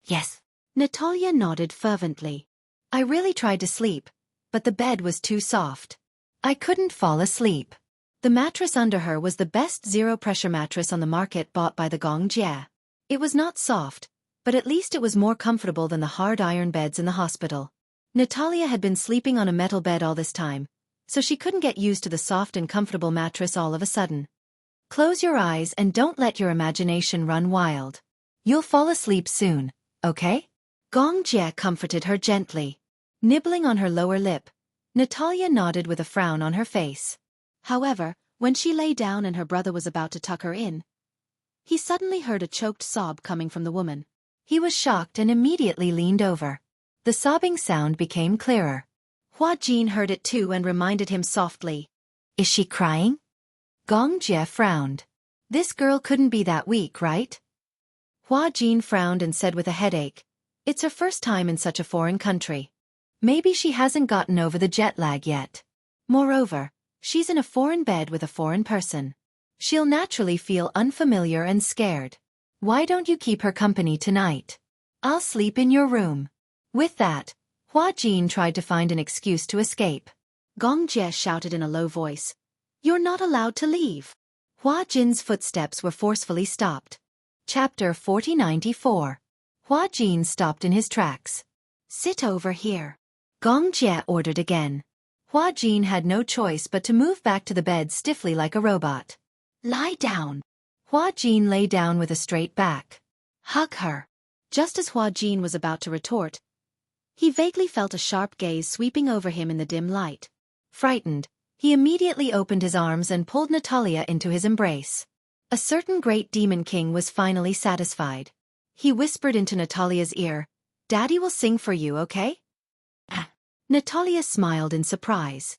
[SPEAKER 1] "Yes." Natalia nodded fervently. "I really tried to sleep, but the bed was too soft. I couldn't fall asleep." The mattress under her was the best zero-pressure mattress on the market bought by the Gong Jie. It was not soft, but at least it was more comfortable than the hard iron beds in the hospital. Natalia had been sleeping on a metal bed all this time, so she couldn't get used to the soft and comfortable mattress all of a sudden. "Close your eyes and don't let your imagination run wild. You'll fall asleep soon, okay?" Gong Jie comforted her gently. Nibbling on her lower lip, Natalia nodded with a frown on her face. However, when she lay down and her brother was about to tuck her in, he suddenly heard a choked sob coming from the woman. He was shocked and immediately leaned over. The sobbing sound became clearer. Hua Jin heard it too and reminded him softly, "Is she crying?" Gong Jie frowned. This girl couldn't be that weak, right? Hua Jin frowned and said with a headache, "It's her first time in such a foreign country. Maybe she hasn't gotten over the jet lag yet. Moreover, she's in a foreign bed with a foreign person. She'll naturally feel unfamiliar and scared. Why don't you keep her company tonight? I'll sleep in your room. With that, Hua Jin tried to find an excuse to escape. Gong Jie shouted in a low voice, "You're not allowed to leave." Hua Jin's footsteps were forcefully stopped. Chapter 4094. Hua Jin stopped in his tracks. "Sit over here," Gong Jie ordered again. Hua Jin had no choice but to move back to the bed stiffly like a robot. "Lie down." Hua Jin lay down with a straight back. "Hug her." Just as Hua Jin was about to retort, he vaguely felt a sharp gaze sweeping over him in the dim light. Frightened, he immediately opened his arms and pulled Natalia into his embrace. A certain great demon king was finally satisfied. He whispered into Natalia's ear, "Daddy will sing for you, okay?" Natalia smiled in surprise.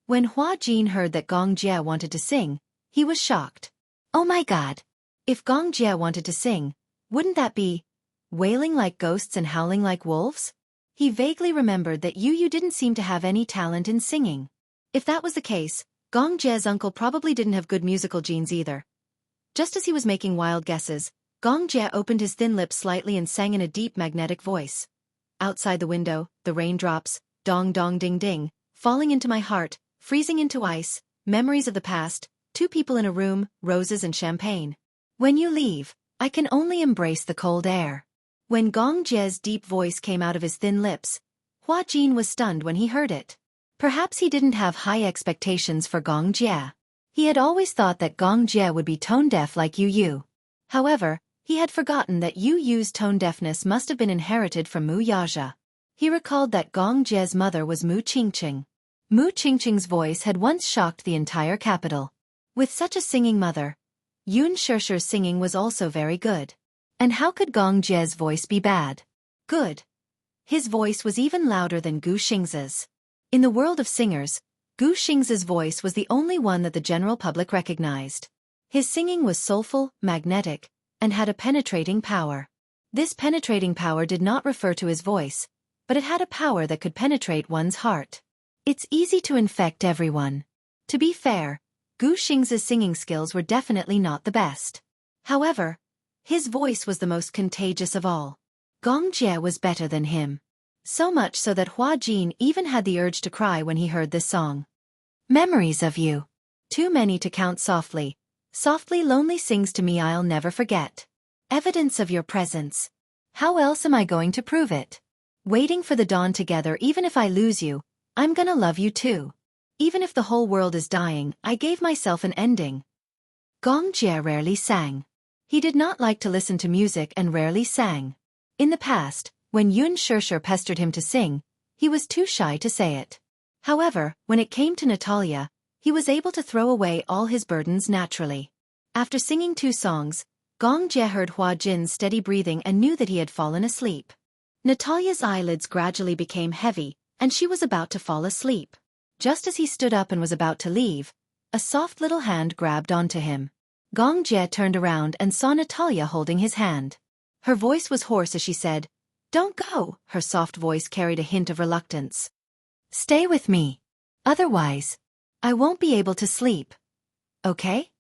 [SPEAKER 1] When Hua Jin heard that Gong Jie wanted to sing, he was shocked. Oh my god! If Gong Jie wanted to sing, wouldn't that be wailing like ghosts and howling like wolves? He vaguely remembered that Yu didn't seem to have any talent in singing. If that was the case, Gong Jie's uncle probably didn't have good musical genes either. Just as he was making wild guesses, Gong Jie opened his thin lips slightly and sang in a deep magnetic voice. Outside the window, the raindrops, dong dong ding ding, falling into my heart, freezing into ice, memories of the past, two people in a room, roses and champagne. When you leave, I can only embrace the cold air. When Gong Jie's deep voice came out of his thin lips, Hua Jin was stunned when he heard it. Perhaps he didn't have high expectations for Gong Jie. He had always thought that Gong Jie would be tone-deaf like Yu. However, he had forgotten that Yu's tone-deafness must have been inherited from Mu Yaja. He recalled that Gong Jie's mother was Mu Qingqing. Mu Qingqing's voice had once shocked the entire capital. With such a singing mother, Yun Shishir's singing was also very good. And how could Gong Jie's voice be bad? Good. His voice was even louder than Gu Xing's. In the world of singers, Gu Xing's voice was the only one that the general public recognized. His singing was soulful, magnetic, and had a penetrating power. This penetrating power did not refer to his voice, but it had a power that could penetrate one's heart. It's easy to infect everyone. To be fair, Gu Xing's singing skills were definitely not the best. However, his voice was the most contagious of all. Gong Jie was better than him. So much so that Hua Jin even had the urge to cry when he heard this song. Memories of you. Too many to count softly. Softly lonely sings to me I'll never forget. Evidence of your presence. How else am I going to prove it? Waiting for the dawn together. Even if I lose you, I'm gonna love you too. Even if the whole world is dying, I gave myself an ending. Gong Jie rarely sang. He did not like to listen to music and rarely sang. In the past, when Yun Shishir pestered him to sing, he was too shy to say it. However, when it came to Natalia, he was able to throw away all his burdens naturally. After singing 2 songs, Gong Jie heard Hua Jin's steady breathing and knew that he had fallen asleep. Natalia's eyelids gradually became heavy, and she was about to fall asleep. Just as he stood up and was about to leave, a soft little hand grabbed onto him. Gong Jie turned around and saw Natalia holding his hand. Her voice was hoarse as she said, "Don't go." Her soft voice carried a hint of reluctance. "Stay with me. Otherwise, I won't be able to sleep. Okay?"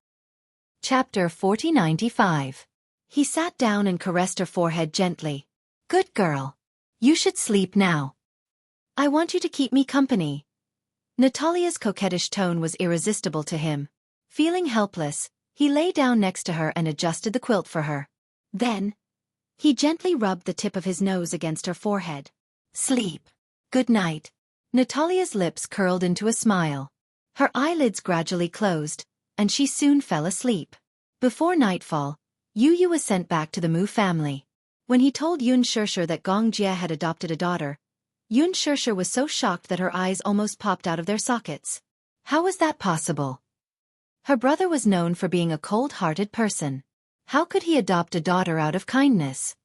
[SPEAKER 1] Chapter 4095. He sat down and caressed her forehead gently. "Good girl. You should sleep now. I want you to keep me company." Natalia's coquettish tone was irresistible to him. Feeling helpless, he lay down next to her and adjusted the quilt for her. Then, he gently rubbed the tip of his nose against her forehead. "Sleep. Good night." Natalia's lips curled into a smile. Her eyelids gradually closed, and she soon fell asleep. Before nightfall, Yu was sent back to the Mu family. When he told Yun Shishir that Gong Jie had adopted a daughter, Yun Shishir was so shocked that her eyes almost popped out of their sockets. How was that possible? Her brother was known for being a cold-hearted person. How could he adopt a daughter out of kindness?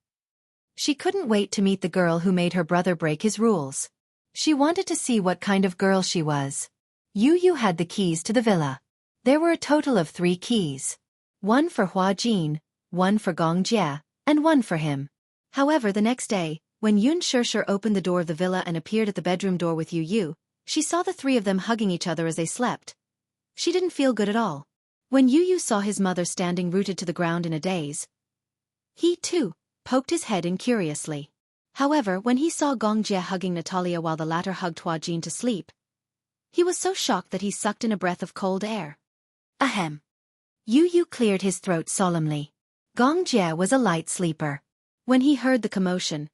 [SPEAKER 1] She couldn't wait to meet the girl who made her brother break his rules. She wanted to see what kind of girl she was. Yu had the keys to the villa. There were a total of 3 keys. 1 for Hua Jin, 1 for Gong Jie, and 1 for him. However, the next day, When Xianxia opened the door of the villa and appeared at the bedroom door with Yu, she saw the three of them hugging each other as they slept. She didn't feel good at all. When Yu saw his mother standing rooted to the ground in a daze, he, too, poked his head in curiously. However, when he saw Gongjie hugging Natalia while the latter hugged Huajin to sleep, he was so shocked that he sucked in a breath of cold air. Ahem. Yu cleared his throat solemnly. Gongjie was a light sleeper. When he heard the commotion,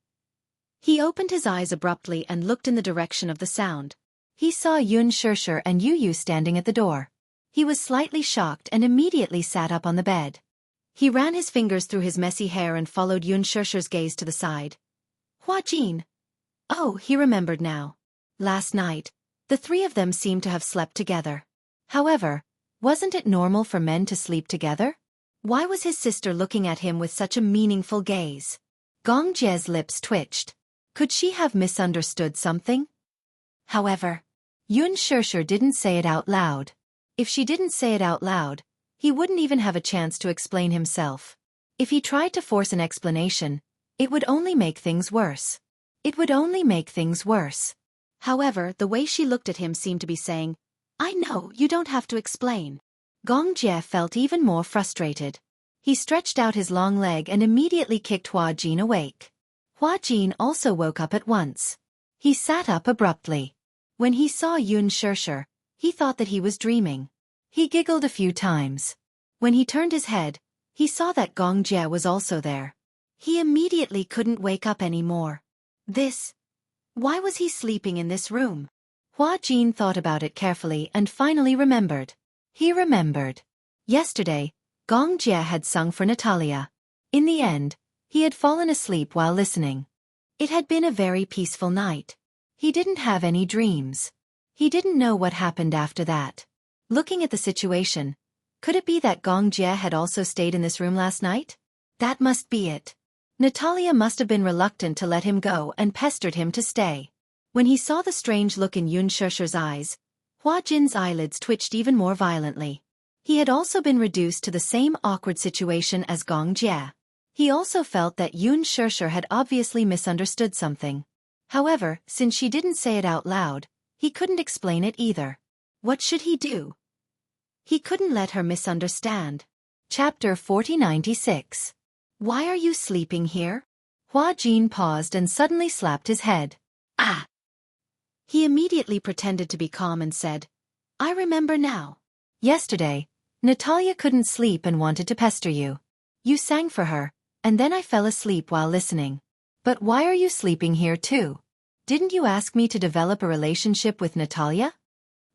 [SPEAKER 1] he opened his eyes abruptly and looked in the direction of the sound. He saw Xianxia and Yu standing at the door. He was slightly shocked and immediately sat up on the bed. He ran his fingers through his messy hair and followed Xianxia's gaze to the side. Huajin. Oh, he remembered now. Last night, the three of them seemed to have slept together. However, wasn't it normal for men to sleep together? Why was his sister looking at him with such a meaningful gaze? Gongjie's lips twitched. Could she have misunderstood something? However, Xianxia didn't say it out loud. If she didn't say it out loud, he wouldn't even have a chance to explain himself. If he tried to force an explanation, it would only make things worse. It would only make things worse. However, the way she looked at him seemed to be saying, I know, you don't have to explain. Gongjie felt even more frustrated. He stretched out his long leg and immediately kicked Huajin awake. Huajin also woke up at once. He sat up abruptly. When he saw Xianxia, he thought that he was dreaming. He giggled a few times. When he turned his head, he saw that Gongjie was also there. He immediately couldn't wake up anymore. Why was he sleeping in this room? Huajin thought about it carefully and finally remembered. He remembered. Yesterday, Gongjie had sung for Natalia. In the end, he had fallen asleep while listening. It had been a very peaceful night. He didn't have any dreams. He didn't know what happened after that. Looking at the situation, could it be that Gongjie had also stayed in this room last night? That must be it. Natalia must have been reluctant to let him go and pestered him to stay. When he saw the strange look in Xianxia's eyes, Huajin's eyelids twitched even more violently. He had also been reduced to the same awkward situation as Gongjie. He also felt that Xianxia had obviously misunderstood something. However, since she didn't say it out loud, he couldn't explain it either. What should he do? He couldn't let her misunderstand. Chapter 4096. Why are you sleeping here? Huajin paused and suddenly slapped his head. Ah! He immediately pretended to be calm and said, I remember now. Yesterday, Natalia couldn't sleep and wanted to pester you. You sang for her, and then I fell asleep while listening. But why are you sleeping here too? Didn't you ask me to develop a relationship with Natalia?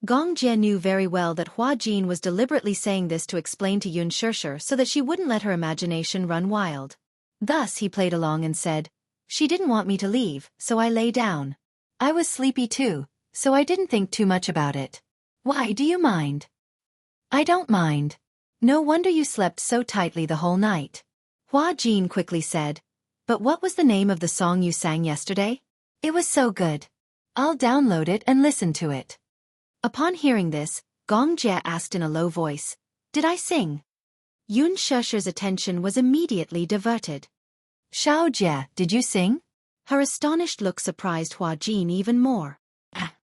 [SPEAKER 1] Gongjie knew very well that Huajin was deliberately saying this to explain to Xianxia so that she wouldn't let her imagination run wild. Thus he played along and said, She didn't want me to leave, so I lay down. I was sleepy too, so I didn't think too much about it. Why do you mind? I don't mind. No wonder you slept so tightly the whole night. Huajin quickly said, But what was the name of the song you sang yesterday? It was so good. I'll download it and listen to it. Upon hearing this, Gongjie asked in a low voice, Did I sing? Xianxia's attention was immediately diverted. Xiaojie, did you sing? Her astonished look surprised Huajin even more.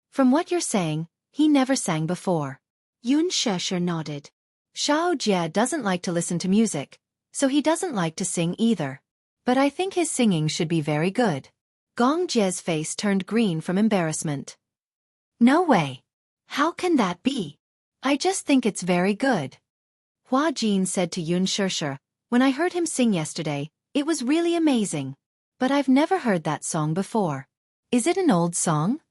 [SPEAKER 1] From what you're saying, he never sang before. Xianxia nodded. Xiaojie doesn't like to listen to music, so he doesn't like to sing either. But I think his singing should be very good. Gongjie's face turned green from embarrassment. No way. How can that be? I just think it's very good. Huajin said to Xianxia, When I heard him sing yesterday, it was really amazing. But I've never heard that song before. Is it an old song?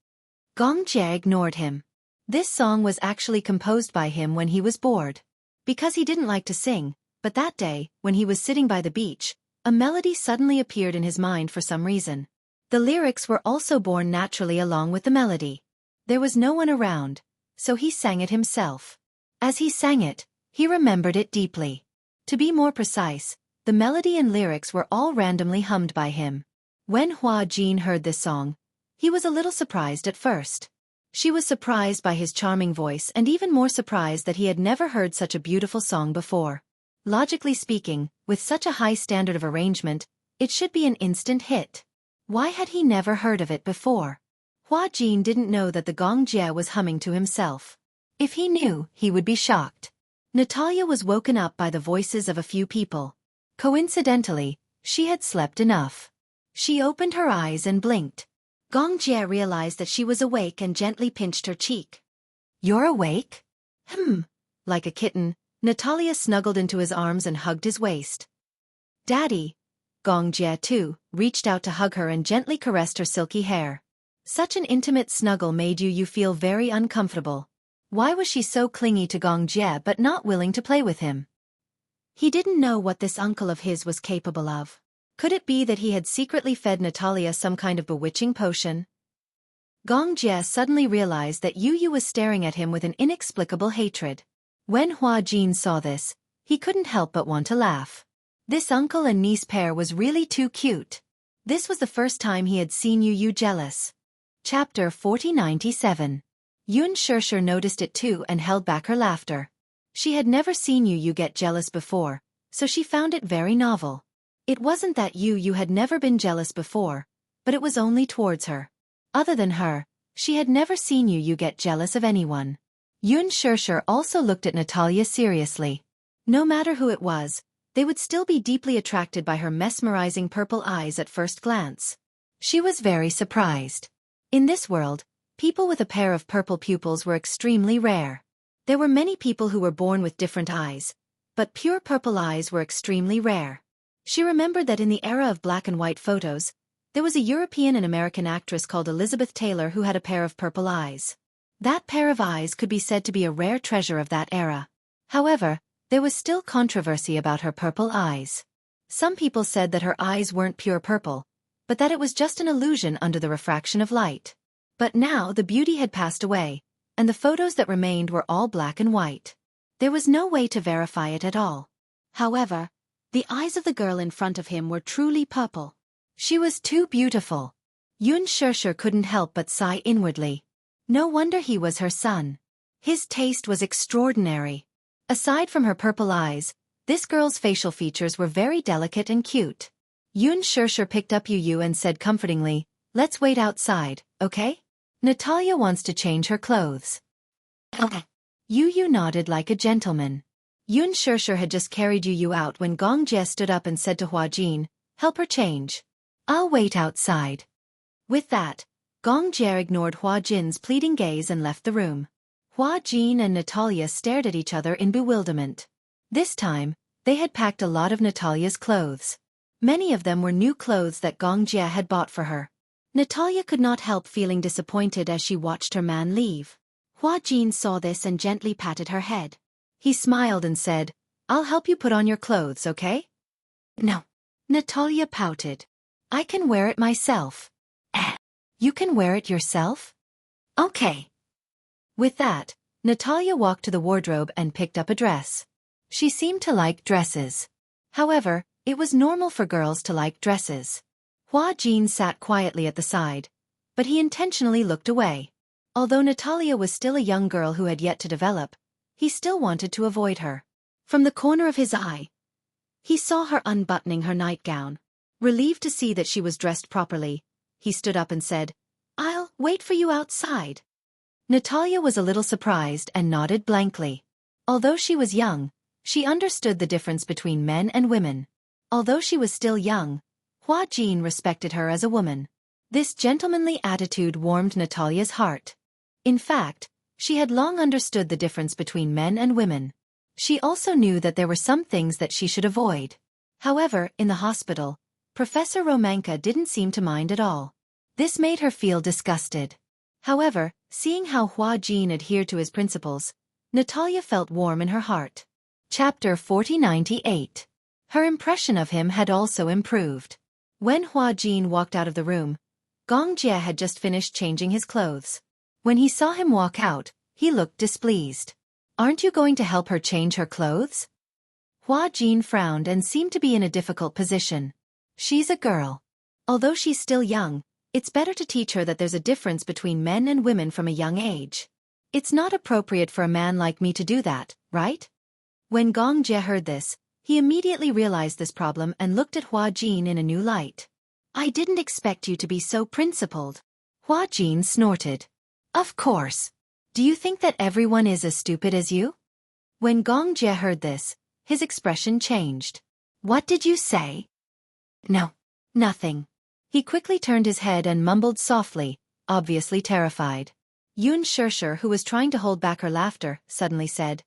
[SPEAKER 1] Gongjie ignored him. This song was actually composed by him when he was bored. Because he didn't like to sing, but that day, when he was sitting by the beach, a melody suddenly appeared in his mind for some reason. The lyrics were also born naturally along with the melody. There was no one around, so he sang it himself. As he sang it, he remembered it deeply. To be more precise, the melody and lyrics were all randomly hummed by him. When Huajin heard this song, he was a little surprised at first. She was surprised by his charming voice and even more surprised that he had never heard such a beautiful song before. Logically speaking, with such a high standard of arrangement, it should be an instant hit. Why had he never heard of it before? Hua Jin didn't know that the gong jia was humming to himself. If he knew, he would be shocked. Natalia was woken up by the voices of a few people. Coincidentally, she had slept enough. She opened her eyes and blinked. Gong jia realized that she was awake and gently pinched her cheek. "You're awake?" Like a kitten, Natalia snuggled into his arms and hugged his waist. "Daddy." Gong jia too reached out to hug her and gently caressed her silky hair. Such an intimate snuggle made you feel very uncomfortable. Why was she so clingy to Gong jia but not willing to play with him? He didn't know what this uncle of his was capable of. Could it be that he had secretly fed Natalia some kind of bewitching potion? Gong jia suddenly realized that Yu was staring at him with an inexplicable hatred. When Hua Jin saw this, he couldn't help but want to laugh. This uncle and niece pair was really too cute. This was the first time he had seen Yu jealous. Chapter 4097. Xianxia noticed it too and held back her laughter. She had never seen Yu get jealous before, so she found it very novel. It wasn't that Yu had never been jealous before, but it was only towards her. Other than her, she had never seen Yu get jealous of anyone. Xianxia also looked at Natalia seriously. No matter who it was, they would still be deeply attracted by her mesmerizing purple eyes at first glance. She was very surprised. In this world, people with a pair of purple pupils were extremely rare. There were many people who were born with different eyes, but pure purple eyes were extremely rare. She remembered that in the era of black and white photos, there was a European and American actress called Elizabeth Taylor who had a pair of purple eyes. That pair of eyes could be said to be a rare treasure of that era. However, there was still controversy about her purple eyes. Some people said that her eyes weren't pure purple, but that it was just an illusion under the refraction of light. But now the beauty had passed away, and the photos that remained were all black and white. There was no way to verify it at all. However, the eyes of the girl in front of him were truly purple. She was too beautiful. Xianxia couldn't help but sigh inwardly. No wonder he was her son. His taste was extraordinary. Aside from her purple eyes, this girl's facial features were very delicate and cute. Xianxia picked up Yu and said comfortingly, "Let's wait outside, okay? Natalia wants to change her clothes." Yu nodded like a gentleman. Xianxia had just carried Yu out when Gong jia stood up and said to Hua Jin, "Help her change. I'll wait outside." With that, Gong jia ignored Hua Jin's pleading gaze and left the room. Hua Jin and Natalia stared at each other in bewilderment. This time, they had packed a lot of Natalia's clothes. Many of them were new clothes that Gong jia had bought for her. Natalia could not help feeling disappointed as she watched her man leave. Hua Jin saw this and gently patted her head. He smiled and said, "I'll help you put on your clothes, okay?" "No." Natalia pouted. "I can wear it myself." "You can wear it yourself?" "Okay." With that, Natalia walked to the wardrobe and picked up a dress. She seemed to like dresses. However, it was normal for girls to like dresses. Hua Jin sat quietly at the side, but he intentionally looked away. Although Natalia was still a young girl who had yet to develop, he still wanted to avoid her. From the corner of his eye, he saw her unbuttoning her nightgown. Relieved to see that she was dressed properly, he stood up and said, "I'll wait for you outside." Natalia was a little surprised and nodded blankly. Although she was young, she understood the difference between men and women. Although she was still young, Hua Jin respected her as a woman. This gentlemanly attitude warmed Natalia's heart. In fact, she had long understood the difference between men and women. She also knew that there were some things that she should avoid. However, in the hospital, Professor Romanka didn't seem to mind at all. This made her feel disgusted. However, seeing how Hua Jin adhered to his principles, Natalia felt warm in her heart. Chapter 4098. Her impression of him had also improved. When Hua Jin walked out of the room, Gong jia had just finished changing his clothes. When he saw him walk out, he looked displeased. "Aren't you going to help her change her clothes?" Hua Jin frowned and seemed to be in a difficult position. She's a girl. Although she's still young, it's better to teach her that there's a difference between men and women from a young age. It's not appropriate for a man like me to do that, right? When Gong jia heard this, he immediately realized this problem and looked at Hua Jin in a new light. I didn't expect you to be so principled. Hua Jin snorted. Of course. Do you think that everyone is as stupid as you? When Gong Jie heard this, his expression changed. What did you say? No. Nothing. He quickly turned his head and mumbled softly, obviously terrified. Xianxia, who was trying to hold back her laughter, suddenly said,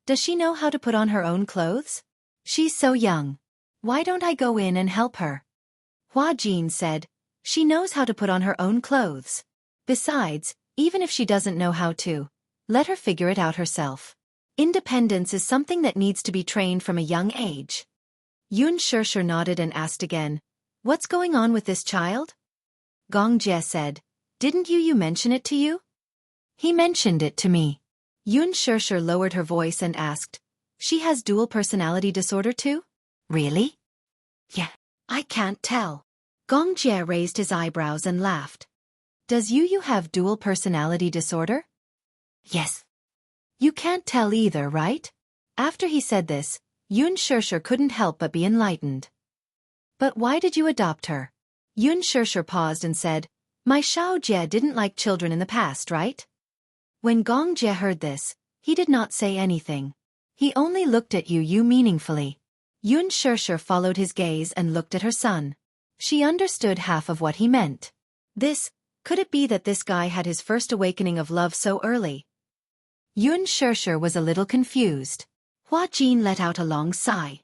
[SPEAKER 1] Does she know how to put on her own clothes? She's so young. Why don't I go in and help her? Hua Jin said, She knows how to put on her own clothes. Besides, even if she doesn't know how to, let her figure it out herself. Independence is something that needs to be trained from a young age. Xianxia nodded and asked again, What's going on with this child? Gong Jie said, Didn't you mention it to you? He mentioned it to me. Xianxia lowered her voice and asked, She has dual personality disorder too? Really? Yeah. I can't tell. Gong Jie raised his eyebrows and laughed. Does you have dual personality disorder? Yes. You can't tell either, right? After he said this, Xianxia couldn't help but be enlightened. But why did you adopt her? Xianxia paused and said, My Xiao Jie didn't like children in the past, right? When Gong Jie heard this, he did not say anything. He only looked at Yu meaningfully. Xianxia followed his gaze and looked at her son. She understood half of what he meant. Could it be that this guy had his first awakening of love so early? Xianxia was a little confused. Hua Jin let out a long sigh.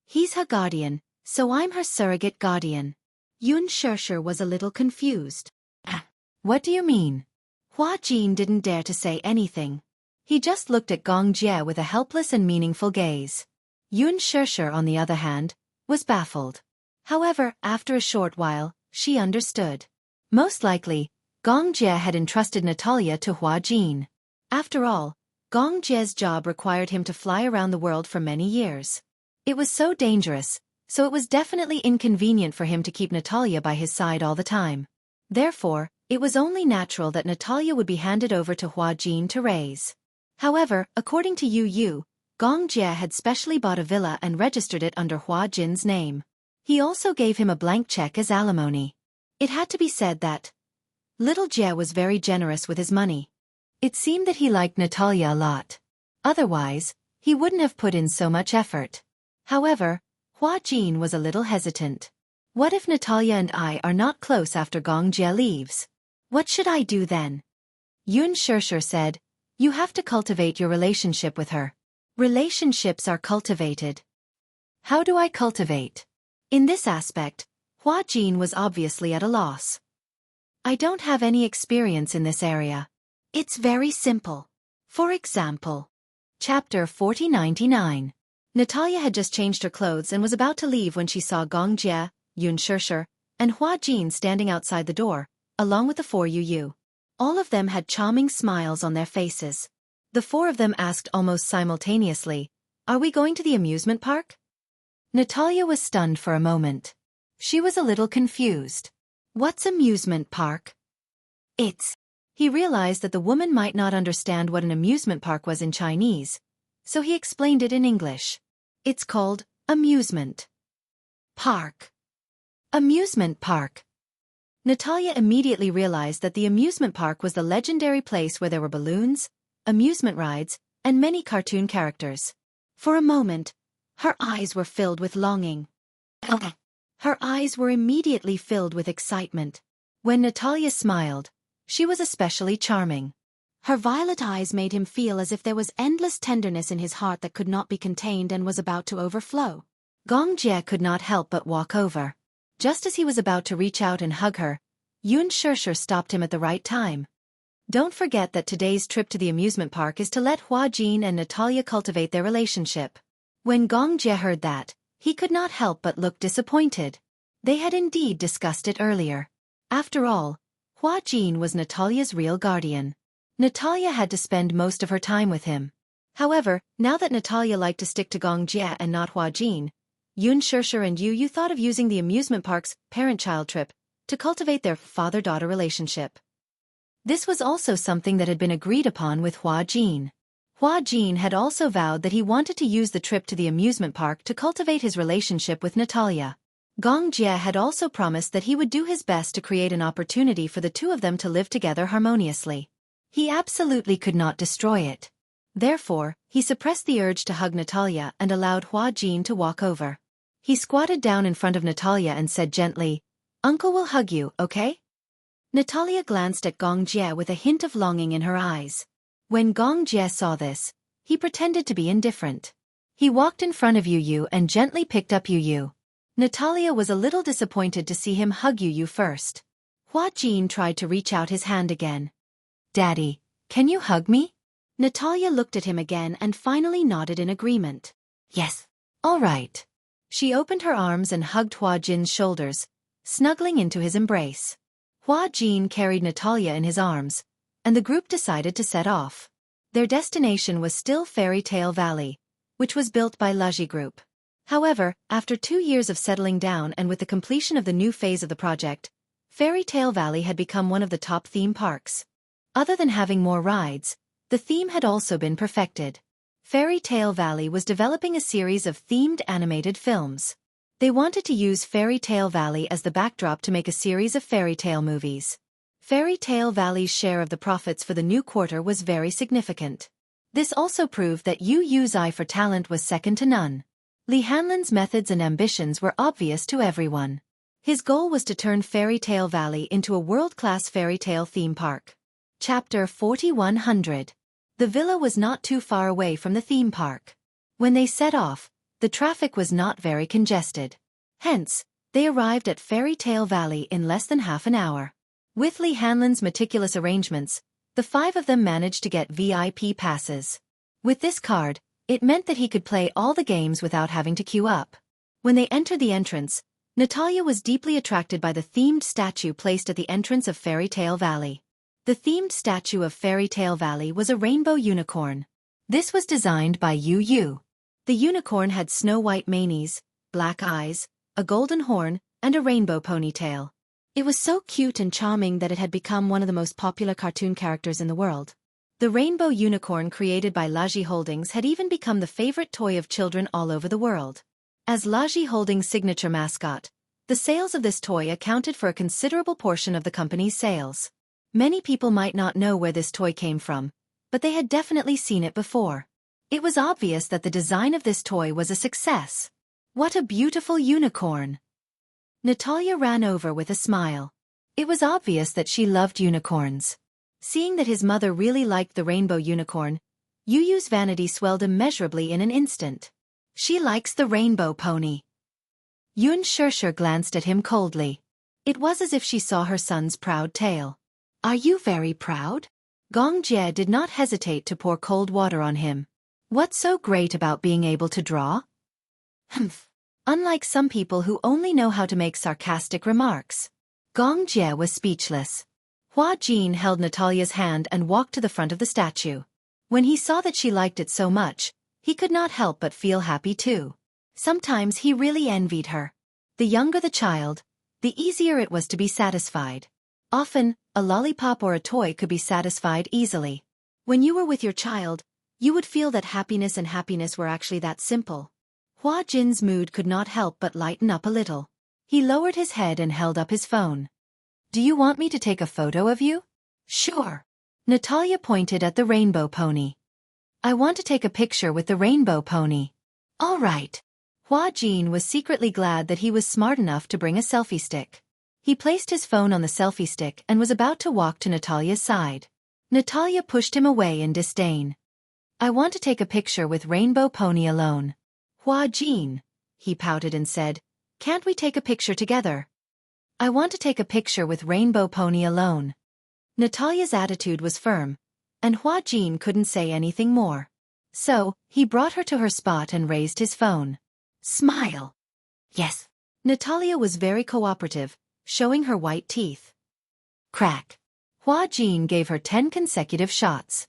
[SPEAKER 1] He's her guardian, so I'm her surrogate guardian. Xianxia was a little confused. What do you mean? Hua Jin didn't dare to say anything. He just looked at Gong Jie with a helpless and meaningful gaze. Xianxia, on the other hand, was baffled. However, after a short while, she understood. Most likely, Gong Jie had entrusted Natalia to Hua Jin. After all, Gong Jie's job required him to fly around the world for many years. It was so dangerous, so it was definitely inconvenient for him to keep Natalia by his side all the time. Therefore, it was only natural that Natalia would be handed over to Hua Jin to raise. However, according to Yu, Gong Jie had specially bought a villa and registered it under Hua Jin's name. He also gave him a blank check as alimony. It had to be said that little Jie was very generous with his money. It seemed that he liked Natalia a lot. Otherwise, he wouldn't have put in so much effort. However, Hua Jin was a little hesitant. What if Natalia and I are not close after Gong Jie leaves? What should I do then? Xianxia said, You have to cultivate your relationship with her. Relationships are cultivated. How do I cultivate? In this aspect, Hua Jin was obviously at a loss. I don't have any experience in this area. It's very simple. For example, Chapter 4099. Natalia had just changed her clothes and was about to leave when she saw Gong Jie, Xianxia, and Hua Jin standing outside the door, along with the four Yu. All of them had charming smiles on their faces. The four of them asked almost simultaneously, Are we going to the amusement park? Natalia was stunned for a moment. She was a little confused. What's amusement park? He realized that the woman might not understand what an amusement park was in Chinese, so he explained it in English. It's called amusement park. Amusement park. Natalia immediately realized that the amusement park was the legendary place where there were balloons, amusement rides, and many cartoon characters. For a moment, her eyes were filled with longing. Her eyes were immediately filled with excitement. When Natalia smiled, she was especially charming. Her violet eyes made him feel as if there was endless tenderness in his heart that could not be contained and was about to overflow. Gong Jie could not help but walk over. Just as he was about to reach out and hug her, Xianxia stopped him at the right time. Don't forget that today's trip to the amusement park is to let Hua Jin and Natalia cultivate their relationship. When Gong Jie heard that, he could not help but look disappointed. They had indeed discussed it earlier. After all, Hua Jin was Natalia's real guardian. Natalia had to spend most of her time with him. However, now that Natalia liked to stick to Gong Jie and not Hua Jin, Xianxia and Yu thought of using the amusement park's parent-child trip to cultivate their father-daughter relationship. This was also something that had been agreed upon with Hua Jin. Hua Jin had also vowed that he wanted to use the trip to the amusement park to cultivate his relationship with Natalia. Gong Jie had also promised that he would do his best to create an opportunity for the two of them to live together harmoniously. He absolutely could not destroy it. Therefore, he suppressed the urge to hug Natalia and allowed Hua Jin to walk over. He squatted down in front of Natalia and said gently, "Uncle will hug you, okay?" Natalia glanced at Gong Jie with a hint of longing in her eyes. When Gong Jie saw this, he pretended to be indifferent. He walked in front of Yu and gently picked up Yu. Natalia was a little disappointed to see him hug Yu first. Hua Jin tried to reach out his hand again. "Daddy, can you hug me?" Natalia looked at him again and finally nodded in agreement. "Yes. All right." She opened her arms and hugged Hua Jin's shoulders, snuggling into his embrace. Hua Jin carried Natalia in his arms, and the group decided to set off. Their destination was still Fairy Tale Valley, which was built by Laji Group. However, after 2 years of settling down and with the completion of the new phase of the project, Fairy Tale Valley had become one of the top theme parks. Other than having more rides, the theme had also been perfected. Fairy Tale Valley was developing a series of themed animated films. They wanted to use Fairy Tale Valley as the backdrop to make a series of fairy tale movies. Fairy Tale Valley's share of the profits for the new quarter was very significant. This also proved that Yu's eye for talent was second to none. Li Hanlin's methods and ambitions were obvious to everyone. His goal was to turn Fairy Tale Valley into a world-class fairy tale theme park. Chapter 4100. The villa was not too far away from the theme park. When they set off, the traffic was not very congested. Hence, they arrived at Fairy Tale Valley in less than half an hour. With Li Hanlin's meticulous arrangements, the 5 of them managed to get VIP passes. With this card, it meant that he could play all the games without having to queue up. When they entered the entrance, Natalia was deeply attracted by the themed statue placed at the entrance of Fairy Tale Valley. The themed statue of Fairy Tale Valley was a rainbow unicorn. This was designed by Yu. The unicorn had snow-white manes, black eyes, a golden horn, and a rainbow ponytail. It was so cute and charming that it had become one of the most popular cartoon characters in the world. The rainbow unicorn created by Laji Holdings had even become the favorite toy of children all over the world. As Laji Holdings' signature mascot, the sales of this toy accounted for a considerable portion of the company's sales. Many people might not know where this toy came from, but they had definitely seen it before. It was obvious that the design of this toy was a success. What a beautiful unicorn! Natalia ran over with a smile. It was obvious that she loved unicorns. Seeing that his mother really liked the rainbow unicorn, Yu's vanity swelled immeasurably in an instant. She likes the rainbow pony. Xianxia glanced at him coldly. It was as if she saw her son's proud tail. "Are you very proud?" Gong Jie did not hesitate to pour cold water on him. "What's so great about being able to draw?" "Humph." Unlike some people who only know how to make sarcastic remarks. Gong Jie was speechless. Hua Jin held Natalia's hand and walked to the front of the statue. When he saw that she liked it so much, he could not help but feel happy too. Sometimes he really envied her. The younger the child, the easier it was to be satisfied. Often, a lollipop or a toy could be satisfied easily. When you were with your child, you would feel that happiness and happiness were actually that simple. Hua Jin's mood could not help but lighten up a little. He lowered his head and held up his phone. "Do you want me to take a photo of you?" "Sure." Natalia pointed at the rainbow pony. "I want to take a picture with the rainbow pony." "All right." Hua Jin was secretly glad that he was smart enough to bring a selfie stick. He placed his phone on the selfie stick and was about to walk to Natalia's side. Natalia pushed him away in disdain. "I want to take a picture with Rainbow Pony alone." "Hua Jin," he pouted and said, "can't we take a picture together?" "I want to take a picture with Rainbow Pony alone." Natalia's attitude was firm, and Hua Jin couldn't say anything more. So, he brought her to her spot and raised his phone. "Smile." "Yes." Natalia was very cooperative, showing her white teeth. Crack. Hua Jin gave her 10 consecutive shots.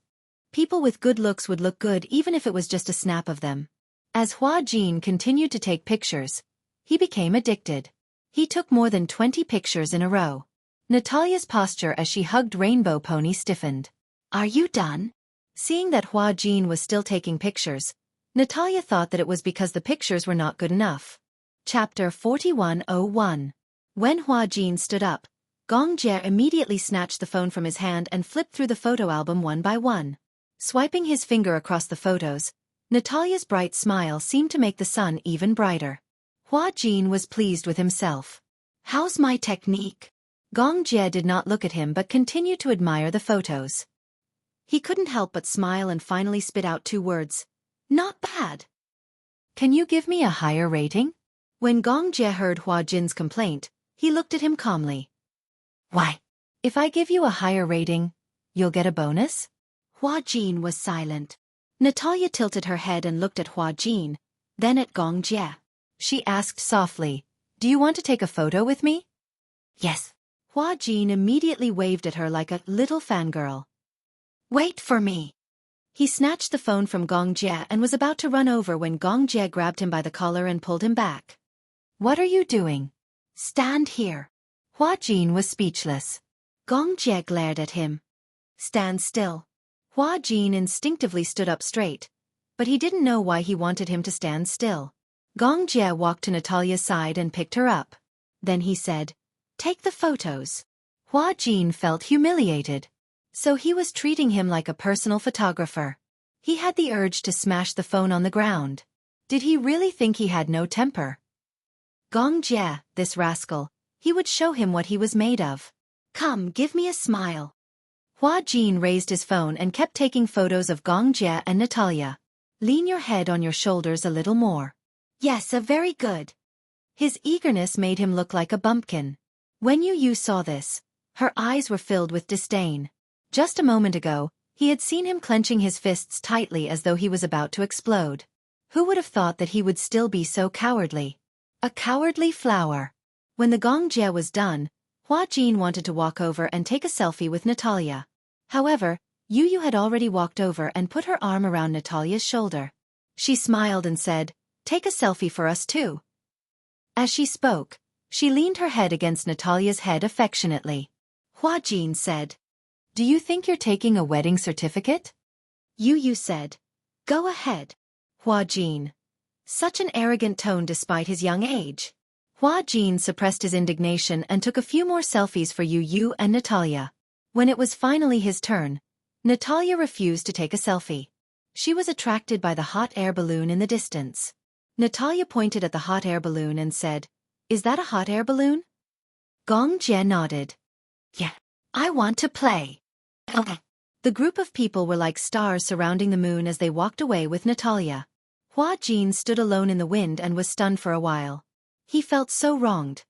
[SPEAKER 1] People with good looks would look good even if it was just a snap of them. As Hua Jin continued to take pictures, he became addicted. He took more than 20 pictures in a row. Natalia's posture as she hugged Rainbow Pony stiffened. "Are you done?" Seeing that Hua Jin was still taking pictures, Natalia thought that it was because the pictures were not good enough. Chapter 4101. When Hua Jin stood up, Gong Jie immediately snatched the phone from his hand and flipped through the photo album one by one. Swiping his finger across the photos, Natalia's bright smile seemed to make the sun even brighter. Hua Jin was pleased with himself. "How's my technique?" Gong Jie did not look at him but continued to admire the photos. He couldn't help but smile and finally spit out 2 words. "Not bad." "Can you give me a higher rating?" When Gong Jie heard Hua Jin's complaint, he looked at him calmly. "Why? If I give you a higher rating, you'll get a bonus?" Hua Jin was silent. Natalia tilted her head and looked at Hua Jin, then at Gong Jie. She asked softly, "Do you want to take a photo with me?" "Yes." Hua Jin immediately waved at her like a little fangirl. "Wait for me." He snatched the phone from Gong Jie and was about to run over when Gong Jie grabbed him by the collar and pulled him back. "What are you doing?" "Stand here." Hua Jin was speechless. Gong Jie glared at him. "Stand still." Hua Jin instinctively stood up straight, but he didn't know why he wanted him to stand still. Gong Jie walked to Natalia's side and picked her up. Then he said, "Take the photos." Hua Jin felt humiliated. So he was treating him like a personal photographer. He had the urge to smash the phone on the ground. Did he really think he had no temper? Gong Jie, this rascal, he would show him what he was made of. "Come, give me a smile." Hua Jin raised his phone and kept taking photos of Gong Jie and Natalia. "Lean your head on your shoulders a little more." "Yes, a very good." His eagerness made him look like a bumpkin. When Yu saw this, her eyes were filled with disdain. Just a moment ago, he had seen him clenching his fists tightly as though he was about to explode. Who would have thought that he would still be so cowardly? A cowardly flower. When the Gong Jie was done, Hua Jin wanted to walk over and take a selfie with Natalia. However, Yu had already walked over and put her arm around Natalia's shoulder. She smiled and said, "Take a selfie for us too." As she spoke, she leaned her head against Natalia's head affectionately. Hua Jin said, "Do you think you're taking a wedding certificate?" Yu said, "Go ahead." Hua Jin. Such an arrogant tone despite his young age. Hua Jin suppressed his indignation and took a few more selfies for Yu and Natalia. When it was finally his turn, Natalia refused to take a selfie. She was attracted by the hot air balloon in the distance. Natalia pointed at the hot air balloon and said, "Is that a hot air balloon?" Gong Jie nodded. "Yeah, I want to play." Okay. The group of people were like stars surrounding the moon as they walked away with Natalia. Hua Jin stood alone in the wind and was stunned for a while. He felt so wronged.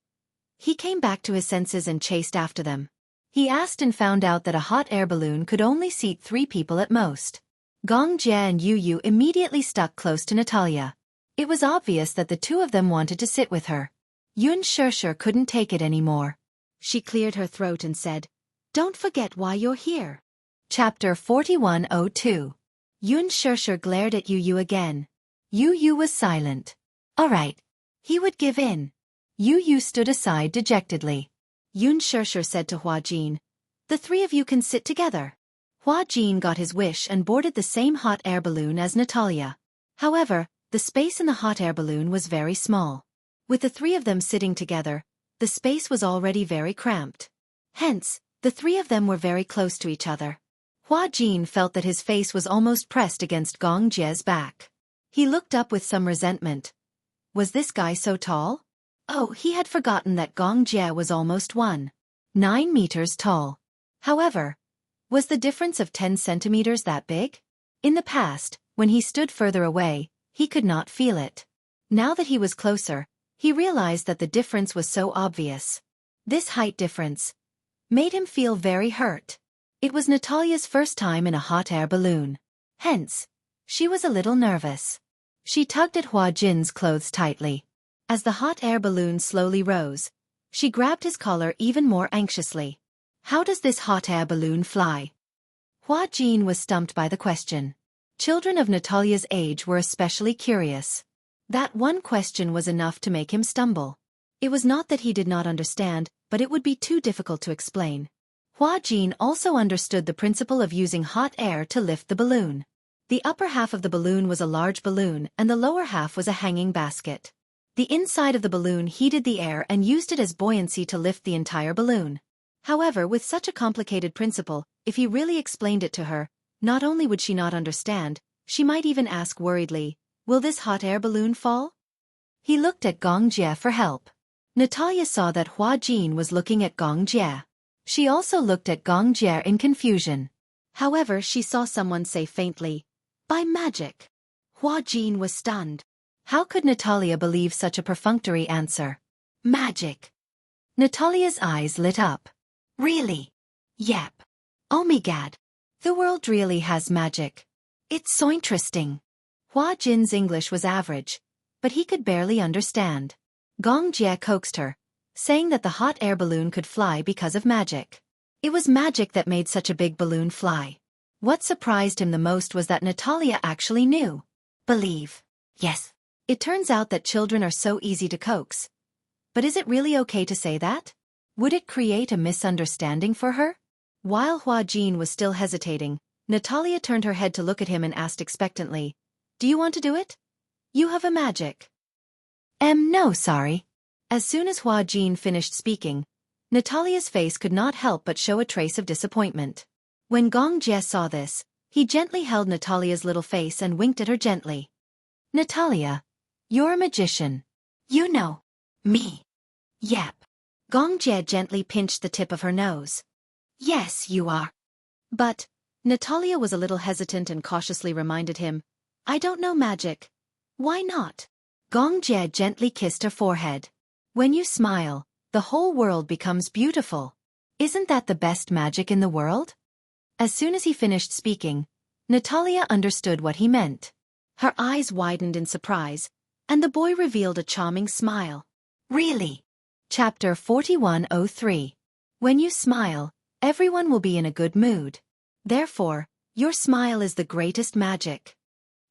[SPEAKER 1] He came back to his senses and chased after them. He asked and found out that a hot air balloon could only seat 3 people at most. Gong Jie and Yu immediately stuck close to Natalia. It was obvious that the 2 of them wanted to sit with her. Xianxia couldn't take it anymore. She cleared her throat and said, "Don't forget why you're here." Chapter 4102. Xianxia glared at Yu again. Yu was silent. All right. He would give in. Yu stood aside dejectedly. Xianxia said to Hua Jin, "The 3 of you can sit together." Hua Jin got his wish and boarded the same hot air balloon as Natalia. However, the space in the hot air balloon was very small. With the 3 of them sitting together, the space was already very cramped. Hence, the 3 of them were very close to each other. Hua Jin felt that his face was almost pressed against Gong Jie's back. He looked up with some resentment. Was this guy so tall? Oh, he had forgotten that Gong Jie was almost 1.9 meters tall. However, was the difference of 10 centimeters that big? In the past, when he stood further away, he could not feel it. Now that he was closer, he realized that the difference was so obvious. This height difference made him feel very hurt. It was Natalia's first time in a hot air balloon. Hence, she was a little nervous. She tugged at Hua Jin's clothes tightly. As the hot air balloon slowly rose, she grabbed his collar even more anxiously. How does this hot air balloon fly? Hua Jin was stumped by the question. Children of Natalia's age were especially curious. That one question was enough to make him stumble. It was not that he did not understand, but it would be too difficult to explain. Hua Jin also understood the principle of using hot air to lift the balloon. The upper half of the balloon was a large balloon and the lower half was a hanging basket. The inside of the balloon heated the air and used it as buoyancy to lift the entire balloon. However, with such a complicated principle, if he really explained it to her, not only would she not understand, she might even ask worriedly, "Will this hot air balloon fall?" He looked at Gong Jie for help. Natalia saw that Hua Jin was looking at Gong Jie. She also looked at Gong Jie in confusion. However, she saw someone say faintly, "By magic." Hua Jin was stunned. How could Natalia believe such a perfunctory answer? Magic. Natalia's eyes lit up. Really? Yep. Oh my god. The world really has magic. It's so interesting. Hua Jin's English was average, but he could barely understand. Gong Jie coaxed her, saying that the hot air balloon could fly because of magic. It was magic that made such a big balloon fly. What surprised him the most was that Natalia actually knew. Believe. Yes. It turns out that children are so easy to coax. But is it really okay to say that? Would it create a misunderstanding for her? While Hua Jin was still hesitating, Natalia turned her head to look at him and asked expectantly, "Do you want to do it? You have a magic." No, sorry." As soon as Hua Jin finished speaking, Natalia's face could not help but show a trace of disappointment. When Gong Jie saw this, he gently held Natalia's little face and winked at her gently. "Natalia, you're a magician. You know. Me. Yep." Gong Jie gently pinched the tip of her nose. "Yes, you are." But Natalia was a little hesitant and cautiously reminded him, "I don't know magic." "Why not?" Gong Jie gently kissed her forehead. "When you smile, the whole world becomes beautiful. Isn't that the best magic in the world?" As soon as he finished speaking, Natalia understood what he meant. Her eyes widened in surprise, and the boy revealed a charming smile. "Really?" Chapter 4103. When you smile, everyone will be in a good mood. Therefore, your smile is the greatest magic.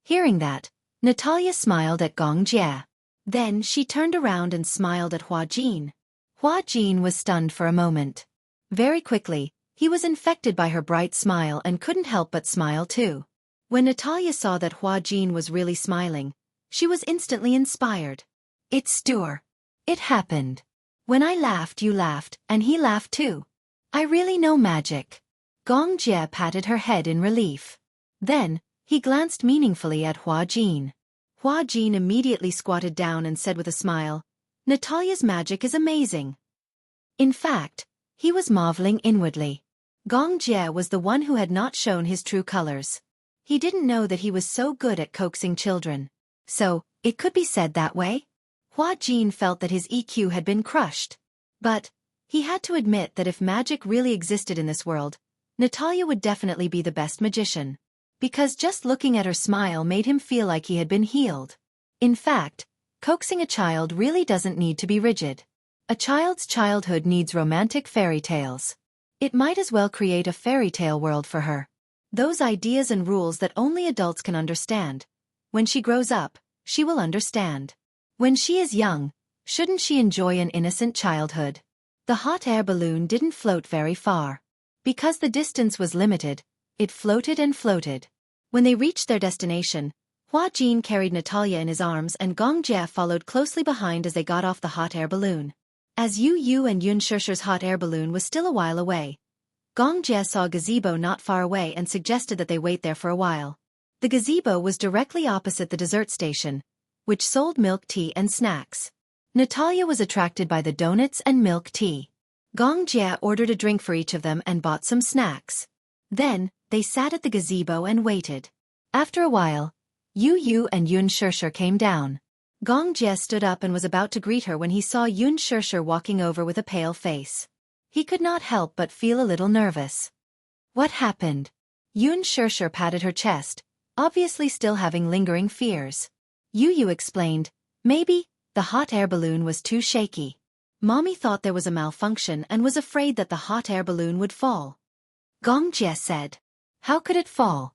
[SPEAKER 1] Hearing that, Natalia smiled at Gong Jie. Then she turned around and smiled at Hua Jin. Hua Jin was stunned for a moment. Very quickly, he was infected by her bright smile and couldn't help but smile too. When Natalia saw that Hua Jin was really smiling, she was instantly inspired. "It's Stuart. It happened. When I laughed you laughed and he laughed too. I really know magic." Gong Jie patted her head in relief. Then, he glanced meaningfully at Hua Jin. Hua Jin immediately squatted down and said with a smile, "Natalia's magic is amazing." In fact, he was marveling inwardly. Gong Jie was the one who had not shown his true colors. He didn't know that he was so good at coaxing children. So, it could be said that way? Hua Jin felt that his EQ had been crushed. But, he had to admit that if magic really existed in this world, Natalia would definitely be the best magician. Because just looking at her smile made him feel like he had been healed. In fact, coaxing a child really doesn't need to be rigid. A child's childhood needs romantic fairy tales. It might as well create a fairy tale world for her. Those ideas and rules that only adults can understand. When she grows up, she will understand. When she is young, shouldn't she enjoy an innocent childhood? The hot air balloon didn't float very far. Because the distance was limited, it floated and floated. When they reached their destination, Hua Jin carried Natalia in his arms and Gong Jie followed closely behind as they got off the hot air balloon. As Yu and Xianxia's hot air balloon was still a while away, Gong Jie saw a gazebo not far away and suggested that they wait there for a while. The gazebo was directly opposite the dessert station, which sold milk tea and snacks. Natalia was attracted by the donuts and milk tea. Gong Jie ordered a drink for each of them and bought some snacks. Then, they sat at the gazebo and waited. After a while, Yu and Xianxia came down. Gong Jie stood up and was about to greet her when he saw Xianxia walking over with a pale face. He could not help but feel a little nervous. What happened? Xianxia patted her chest, obviously still having lingering fears. Yu explained, "Maybe, the hot air balloon was too shaky. Mommy thought there was a malfunction and was afraid that the hot air balloon would fall." Gong Jie said, "How could it fall?"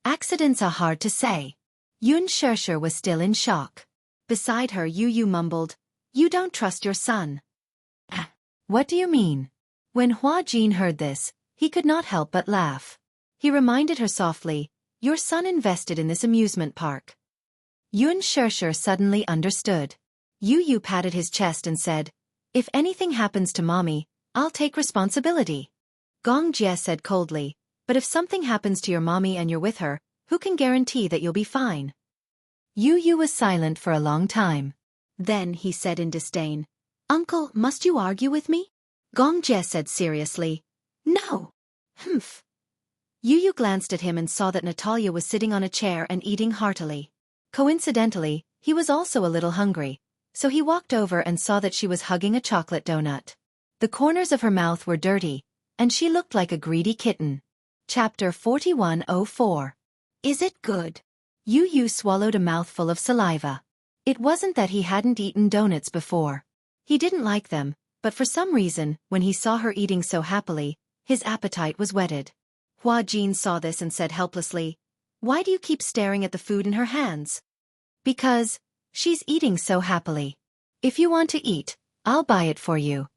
[SPEAKER 1] "Accidents are hard to say." Xianxia was still in shock. Beside her Yu mumbled, "You don't trust your son." What do you mean?" When Hua Jin heard this, he could not help but laugh. He reminded her softly, "Your son invested in this amusement park." Xianxia suddenly understood. Yu patted his chest and said, "If anything happens to mommy, I'll take responsibility." Gong Jie said coldly, "But if something happens to your mommy and you're with her, who can guarantee that you'll be fine?" Yu was silent for a long time. Then he said in disdain, "Uncle, must you argue with me?" Gong Jie said seriously, "No." Humph. Yu glanced at him and saw that Natalia was sitting on a chair and eating heartily. Coincidentally, he was also a little hungry, so he walked over and saw that she was hugging a chocolate donut. The corners of her mouth were dirty, and she looked like a greedy kitten. Chapter 4104. Is it good? Yu swallowed a mouthful of saliva. It wasn't that he hadn't eaten donuts before. He didn't like them, but for some reason, when he saw her eating so happily, his appetite was whetted. Hua Jin saw this and said helplessly, "Why do you keep staring at the food in her hands?" "Because she's eating so happily. If you want to eat, I'll buy it for you."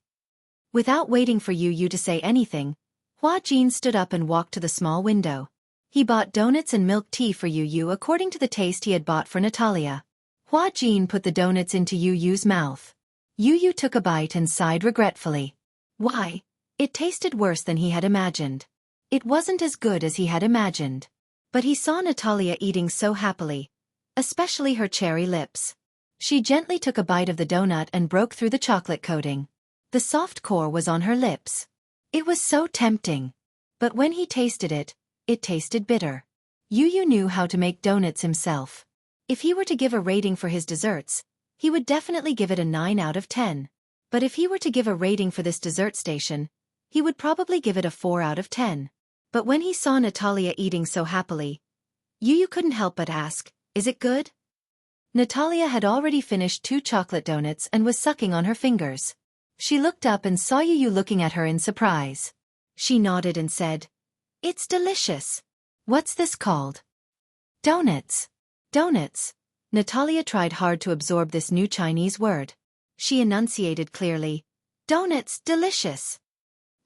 [SPEAKER 1] Without waiting for Yu to say anything, Hua Jin stood up and walked to the small window. He bought donuts and milk tea for Yu according to the taste he had bought for Natalia. Hua Jin put the donuts into Yu's mouth. Yu took a bite and sighed regretfully. Why? It tasted worse than he had imagined. It wasn't as good as he had imagined. But he saw Natalia eating so happily, especially her cherry lips. She gently took a bite of the donut and broke through the chocolate coating. The soft core was on her lips. It was so tempting. But when he tasted it, it tasted bitter. Yu knew how to make donuts himself. If he were to give a rating for his desserts, he would definitely give it a 9 out of 10. But if he were to give a rating for this dessert station, he would probably give it a 4 out of 10. But when he saw Natalia eating so happily, Yu couldn't help but ask, "Is it good?" Natalia had already finished 2 chocolate donuts and was sucking on her fingers. She looked up and saw Yu looking at her in surprise. She nodded and said, "It's delicious." "What's this called?" "Donuts." Donuts. Natalia tried hard to absorb this new Chinese word. She enunciated clearly, "Donuts, delicious."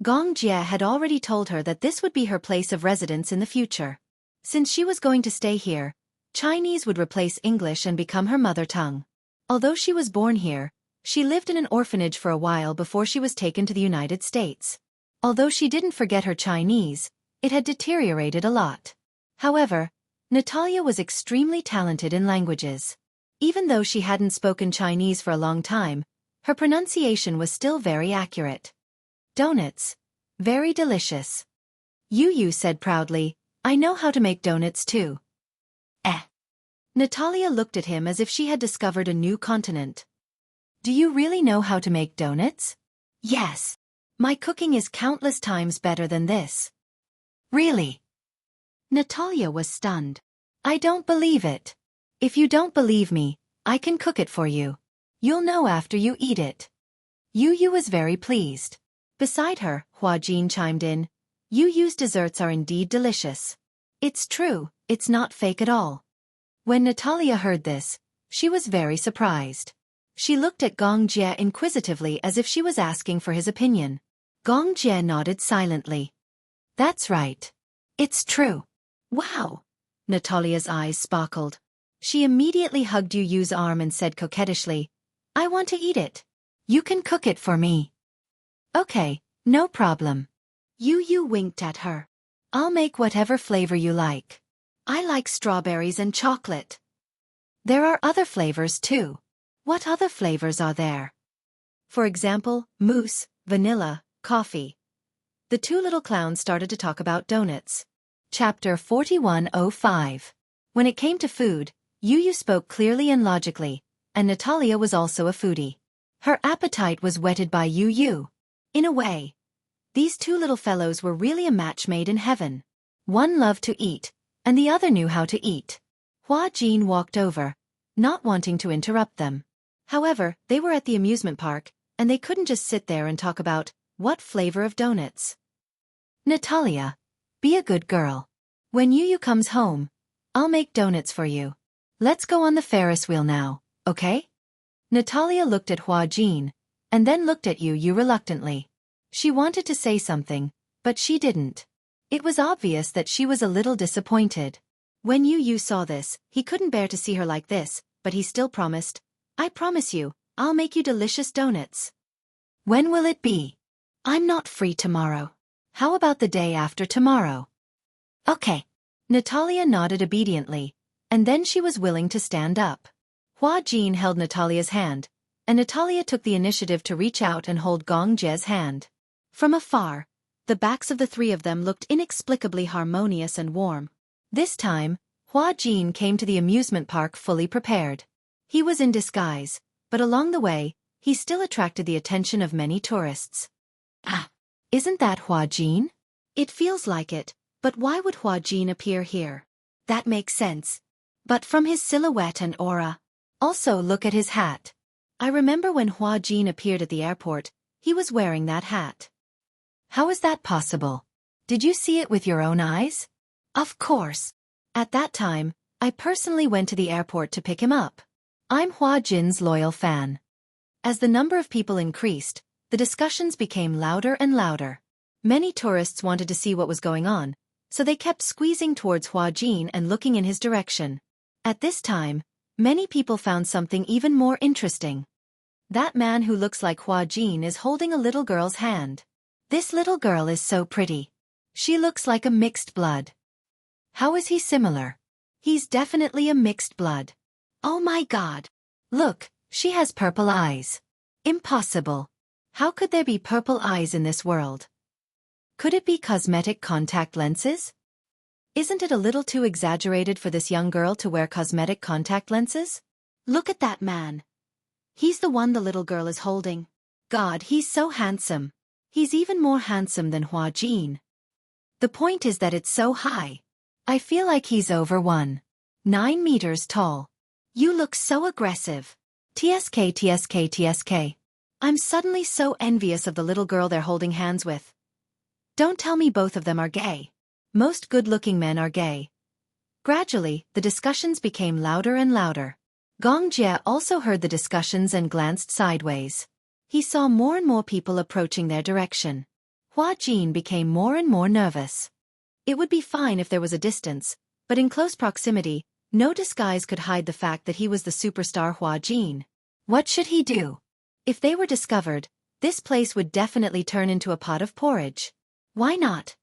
[SPEAKER 1] Gong Jie had already told her that this would be her place of residence in the future. Since she was going to stay here, Chinese would replace English and become her mother tongue. Although she was born here, she lived in an orphanage for a while before she was taken to the United States. Although she didn't forget her Chinese, it had deteriorated a lot. However, Natalia was extremely talented in languages. Even though she hadn't spoken Chinese for a long time, her pronunciation was still very accurate. Donuts. Very delicious. Yu said proudly, "I know how to make donuts too." Natalia looked at him as if she had discovered a new continent. "Do you really know how to make donuts?" "Yes. My cooking is countless times better than this." "Really?" Natalia was stunned. "I don't believe it. If you don't believe me, I can cook it for you. You'll know after you eat it." Yu was very pleased. Beside her, Hua Jin chimed in, "Yu's desserts are indeed delicious." "It's true, it's not fake at all." When Natalia heard this, she was very surprised. She looked at Gong Jie inquisitively as if she was asking for his opinion. Gong Jie nodded silently. "That's right. It's true." "Wow!" Natalia's eyes sparkled. She immediately hugged Yu's arm and said coquettishly, "I want to eat it. You can cook it for me." "Okay, no problem." Yu winked at her. "I'll make whatever flavor you like. I like strawberries and chocolate." "There are other flavors too." "What other flavors are there?" "For example, mousse, vanilla, coffee." The 2 little clowns started to talk about donuts. Chapter 4105. When it came to food, Yu spoke clearly and logically, and Natalia was also a foodie. Her appetite was whetted by Yu. In a way, these 2 little fellows were really a match made in heaven. One loved to eat, and the other knew how to eat. Hua Jin walked over, not wanting to interrupt them. However, they were at the amusement park, and they couldn't just sit there and talk about what flavor of donuts. "Natalia, be a good girl. When Yu comes home, I'll make donuts for you. Let's go on the Ferris wheel now, okay?" Natalia looked at Hua Jin, and then looked at Yu reluctantly. She wanted to say something, but she didn't. It was obvious that she was a little disappointed. When Yu saw this, he couldn't bear to see her like this, but he still promised, "I promise you, I'll make you delicious donuts. When will it be? I'm not free tomorrow. How about the day after tomorrow? Okay. Natalia nodded obediently, and then she was willing to stand up. Hua Jin held Natalia's hand, and Natalia took the initiative to reach out and hold Gong Jie's hand. From afar, the backs of the three of them looked inexplicably harmonious and warm. This time, Hua Jin came to the amusement park fully prepared. He was in disguise, but along the way, he still attracted the attention of many tourists. Ah, isn't that Hua Jin? It feels like it, but why would Hua Jin appear here? That makes sense. But from his silhouette and aura. Also look at his hat. I remember when Hua Jin appeared at the airport, he was wearing that hat. How is that possible? Did you see it with your own eyes? Of course. At that time, I personally went to the airport to pick him up. I'm Hua Jin's loyal fan. As the number of people increased, the discussions became louder and louder. Many tourists wanted to see what was going on, so they kept squeezing towards Hua Jin and looking in his direction. At this time, many people found something even more interesting. That man who looks like Hua Jin is holding a little girl's hand. This little girl is so pretty. She looks like a mixed blood. How is he similar? He's definitely a mixed blood. Oh my God. Look, she has purple eyes. Impossible. How could there be purple eyes in this world? Could it be cosmetic contact lenses? Isn't it a little too exaggerated for this young girl to wear cosmetic contact lenses? Look at that man. He's the one the little girl is holding. God, he's so handsome. He's even more handsome than Hua Jin. The point is that it's so high. I feel like he's over 1.9 meters tall. You look so aggressive. TSK TSK TSK. I'm suddenly so envious of the little girl they're holding hands with. Don't tell me both of them are gay. Most good-looking men are gay. Gradually, the discussions became louder and louder. Gong Jie also heard the discussions and glanced sideways. He saw more and more people approaching their direction. Hua Jin became more and more nervous. It would be fine if there was a distance, but in close proximity, no disguise could hide the fact that he was the superstar Hua Jin. What should he do? If they were discovered, this place would definitely turn into a pot of porridge. Why not?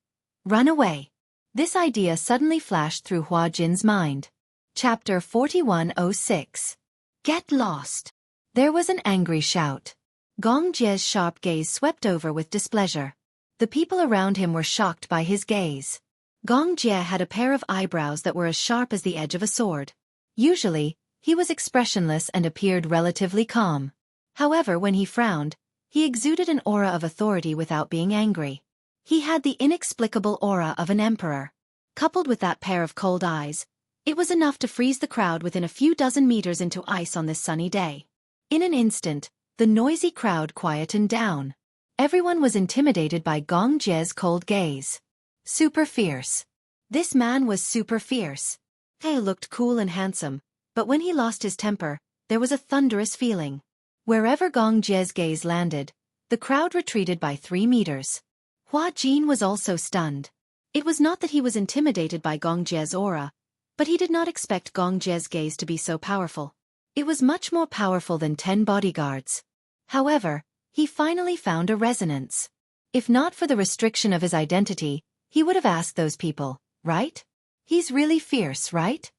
[SPEAKER 1] Run away. This idea suddenly flashed through Hua Jin's mind. Chapter 4106. Get lost. There was an angry shout. Gong Jie's sharp gaze swept over with displeasure. The people around him were shocked by his gaze. Gong Jie had a pair of eyebrows that were as sharp as the edge of a sword. Usually, he was expressionless and appeared relatively calm. However, when he frowned, he exuded an aura of authority without being angry. He had the inexplicable aura of an emperor. Coupled with that pair of cold eyes, it was enough to freeze the crowd within a few dozen meters into ice on this sunny day. In an instant, the noisy crowd quietened down. Everyone was intimidated by Gong Jie's cold gaze. Super fierce. This man was super fierce. He looked cool and handsome, but when he lost his temper, there was a thunderous feeling. Wherever Gong Jie's gaze landed, the crowd retreated by 3 meters. Hua Jin was also stunned. It was not that he was intimidated by Gong Jie's aura, but he did not expect Gong Jie's gaze to be so powerful. It was much more powerful than 10 bodyguards. However, he finally found a resonance. If not for the restriction of his identity, he would have asked those people, right? He's really fierce, right?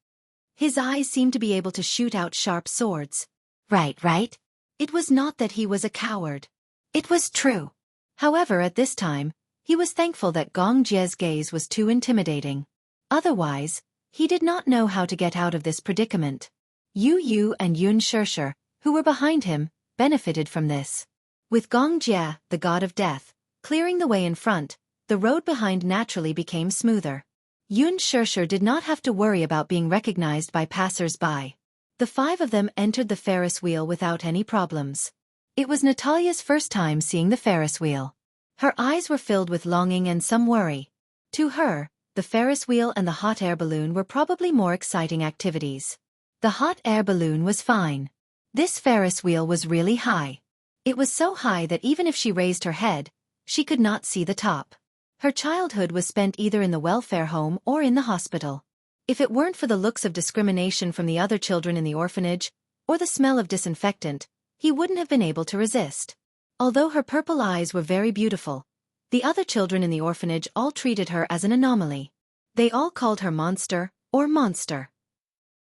[SPEAKER 1] His eyes seemed to be able to shoot out sharp swords. Right. It was not that he was a coward. It was true. However, at this time, he was thankful that Gong Jie's gaze was too intimidating. Otherwise, he did not know how to get out of this predicament. Yu and Xianxia, who were behind him, benefited from this. With Gong Jie, the god of death, clearing the way in front, the road behind naturally became smoother. Xianxia did not have to worry about being recognized by passers-by. The 5 of them entered the Ferris wheel without any problems. It was Natalia's first time seeing the Ferris wheel. Her eyes were filled with longing and some worry. To her, the Ferris wheel and the hot air balloon were probably more exciting activities. The hot air balloon was fine. This Ferris wheel was really high. It was so high that even if she raised her head, she could not see the top. Her childhood was spent either in the welfare home or in the hospital. If it weren't for the looks of discrimination from the other children in the orphanage, or the smell of disinfectant, he wouldn't have been able to resist. Although her purple eyes were very beautiful, the other children in the orphanage all treated her as an anomaly. They all called her monster or monster.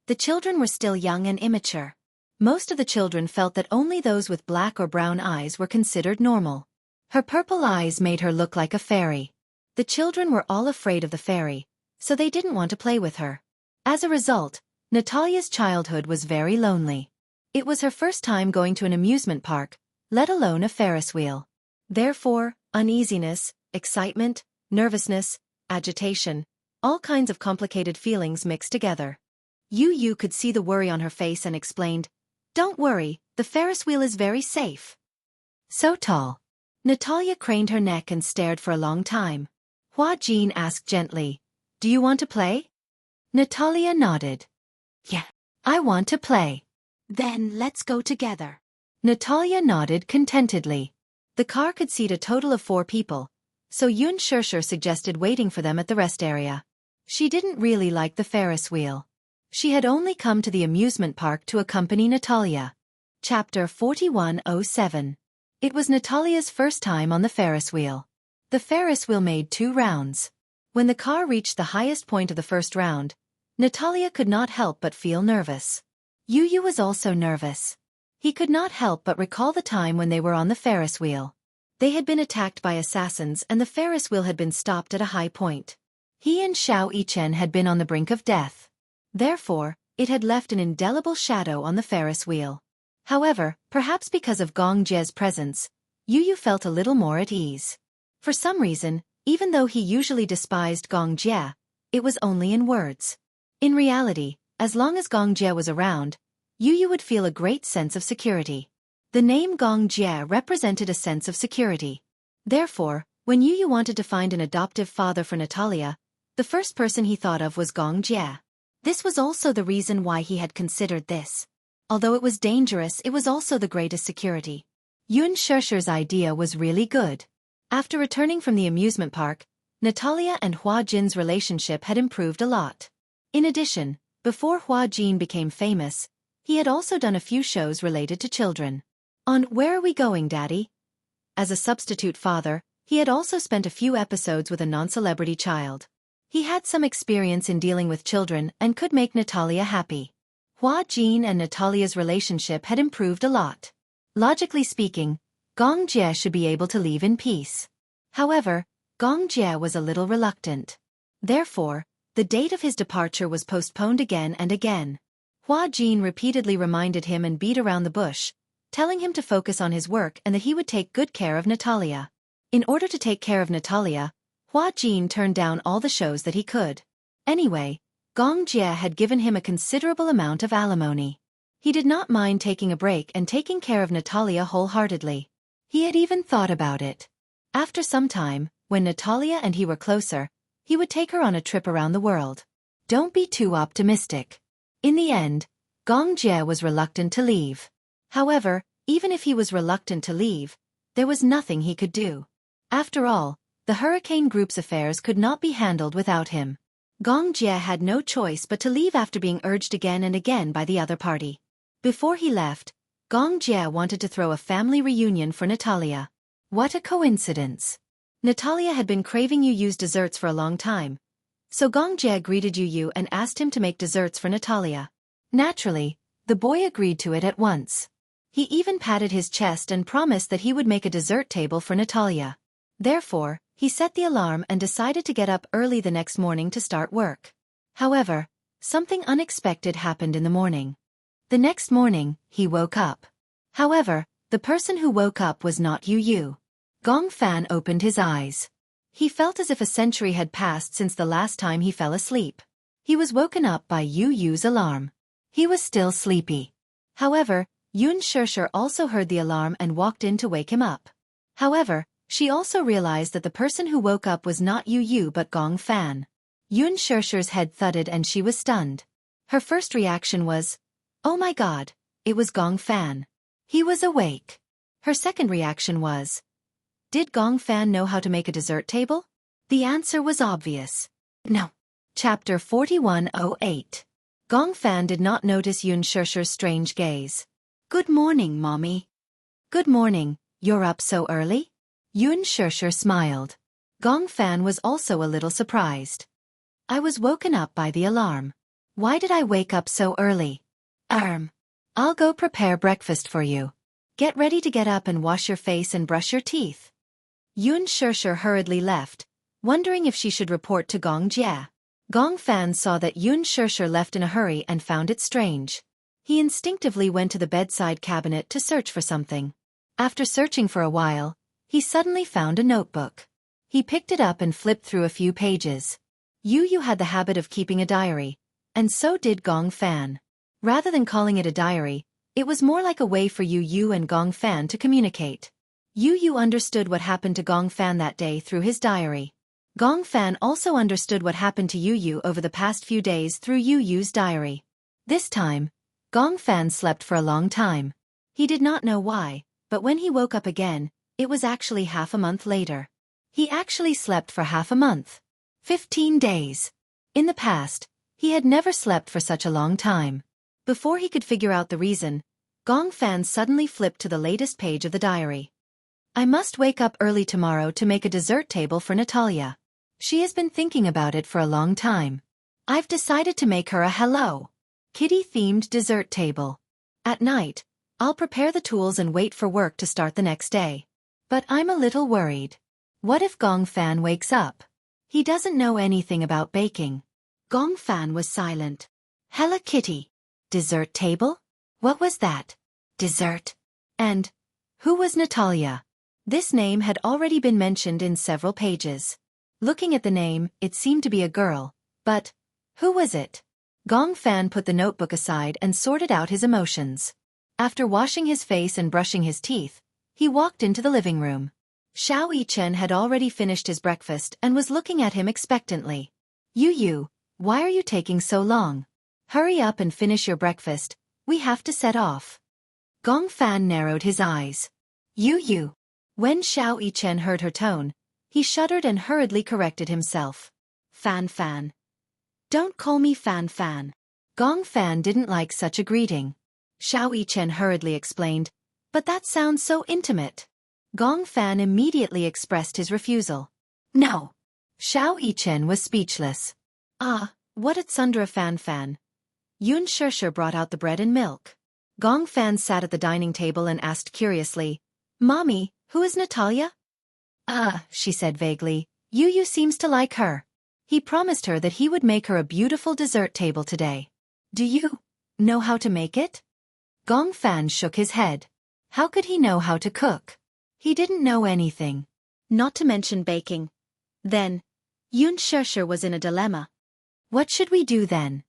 [SPEAKER 1] The children were still young and immature. Most of the children felt that only those with black or brown eyes were considered normal. Her purple eyes made her look like a fairy. The children were all afraid of the fairy, so they didn't want to play with her. As a result, Natalia's childhood was very lonely. It was her first time going to an amusement park, let alone a Ferris wheel. Therefore, uneasiness, excitement, nervousness, agitation, all kinds of complicated feelings mixed together. Yu could see the worry on her face and explained, "Don't worry, the Ferris wheel is very safe." So tall. Natalia craned her neck and stared for a long time. Hua Jin asked gently, "Do you want to play?" Natalia nodded. "Yeah, I want to play." "Then let's go together." Natalia nodded contentedly. The car could seat a total of 4 people, so Xianxia suggested waiting for them at the rest area. She didn't really like the Ferris wheel. She had only come to the amusement park to accompany Natalia. Chapter 4107. It was Natalia's first time on the Ferris wheel. The Ferris wheel made 2 rounds. When the car reached the highest point of the first round, Natalia could not help but feel nervous. Yu was also nervous. He could not help but recall the time when they were on the Ferris wheel. They had been attacked by assassins and the Ferris wheel had been stopped at a high point. He and Xiao Yichen had been on the brink of death. Therefore, it had left an indelible shadow on the Ferris wheel. However, perhaps because of Gong Jie's presence, Yu felt a little more at ease. For some reason, even though he usually despised Gong Jie, it was only in words. In reality, as long as Gong Jie was around, Yu would feel a great sense of security. The name Gong Jie represented a sense of security. Therefore, when Yu wanted to find an adoptive father for Natalia, the first person he thought of was Gong Jie. This was also the reason why he had considered this. Although it was dangerous, it was also the greatest security. Xianxia's idea was really good. After returning from the amusement park, Natalia and Hua Jin's relationship had improved a lot. In addition, before Hua Jin became famous, he had also done a few shows related to children. On Where Are We Going, Daddy? As a substitute father, he had also spent a few episodes with a non-celebrity child. He had some experience in dealing with children and could make Natalia happy. Hua Jin and Natalia's relationship had improved a lot. Logically speaking, Gong Jie should be able to leave in peace. However, Gong Jie was a little reluctant. Therefore, the date of his departure was postponed again and again. Hua Jin repeatedly reminded him and beat around the bush, telling him to focus on his work and that he would take good care of Natalia. In order to take care of Natalia, Hua Jin turned down all the shows that he could. Anyway, Gong Jie had given him a considerable amount of alimony. He did not mind taking a break and taking care of Natalia wholeheartedly. He had even thought about it. After some time, when Natalia and he were closer, he would take her on a trip around the world. Don't be too optimistic. In the end, Gong Jie was reluctant to leave. However, even if he was reluctant to leave, there was nothing he could do. After all, the Hurricane Group's affairs could not be handled without him. Gong Jie had no choice but to leave after being urged again and again by the other party. Before he left, Gong Jie wanted to throw a family reunion for Natalia. What a coincidence. Natalia had been craving Yu's desserts for a long time, so Gong Jie greeted Yu and asked him to make desserts for Natalia. Naturally, the boy agreed to it at once. He even patted his chest and promised that he would make a dessert table for Natalia. Therefore, he set the alarm and decided to get up early the next morning to start work. However, something unexpected happened in the morning. The next morning, he woke up. However, the person who woke up was not Yu. Gong Fan opened his eyes. He felt as if a century had passed since the last time he fell asleep. He was woken up by Yu's alarm. He was still sleepy. However, Xianxia also heard the alarm and walked in to wake him up. However, she also realized that the person who woke up was not Yu but Gong Fan. Xianxia's head thudded and she was stunned. Her first reaction was, "Oh my god, it was Gong Fan. He was awake." Her second reaction was, "Did Gong Fan know how to make a dessert table?" The answer was obvious. No. Chapter 4108. Gong Fan did not notice Xianxia's strange gaze. Good morning, Mommy. Good morning, you're up so early? Xianxia smiled. Gong Fan was also a little surprised. I was woken up by the alarm. Why did I wake up so early? I'll go prepare breakfast for you. Get ready to get up and wash your face and brush your teeth. Xianxia hurriedly left, wondering if she should report to Gong Jia. Gong Fan saw that Xianxia left in a hurry and found it strange. He instinctively went to the bedside cabinet to search for something. After searching for a while, he suddenly found a notebook. He picked it up and flipped through a few pages. Yu had the habit of keeping a diary, and so did Gong Fan. Rather than calling it a diary, it was more like a way for Yu and Gong Fan to communicate. Yu understood what happened to Gong Fan that day through his diary. Gong Fan also understood what happened to Yu over the past few days through Yu's diary. This time, Gong Fan slept for a long time. He did not know why, but when he woke up again, it was actually half a month later. He actually slept for half a month. 15 days. In the past, he had never slept for such a long time. Before he could figure out the reason, Gong Fan suddenly flipped to the latest page of the diary. I must wake up early tomorrow to make a dessert table for Natalia. She has been thinking about it for a long time. I've decided to make her a Hello Kitty-themed dessert table. At night, I'll prepare the tools and wait for work to start the next day. But I'm a little worried. What if Gong Fan wakes up? He doesn't know anything about baking. Gong Fan was silent. Hello Kitty. Dessert table? What was that? Dessert? And who was Natalia? This name had already been mentioned in several pages. Looking at the name, it seemed to be a girl. But who was it? Gong Fan put the notebook aside and sorted out his emotions. After washing his face and brushing his teeth, he walked into the living room. Xianxia had already finished his breakfast and was looking at him expectantly. Yu, why are you taking so long? Hurry up and finish your breakfast, we have to set off. Gong Fan narrowed his eyes. Yu. When Xianxia heard her tone, he shuddered and hurriedly corrected himself. Fan. Don't call me Fan. Gong Fan didn't like such a greeting. Xianxia hurriedly explained, but that sounds so intimate. Gong Fan immediately expressed his refusal. No. Xianxia was speechless. What a tsundra Fan. Xianxia brought out the bread and milk. Gong Fan sat at the dining table and asked curiously, Mommy, who is Natalia? She said vaguely, Yu seems to like her. He promised her that he would make her a beautiful dessert table today. Do you know how to make it? Gong Fan shook his head. How could he know how to cook? He didn't know anything. Not to mention baking. Then, Xianxia was in a dilemma. What should we do then?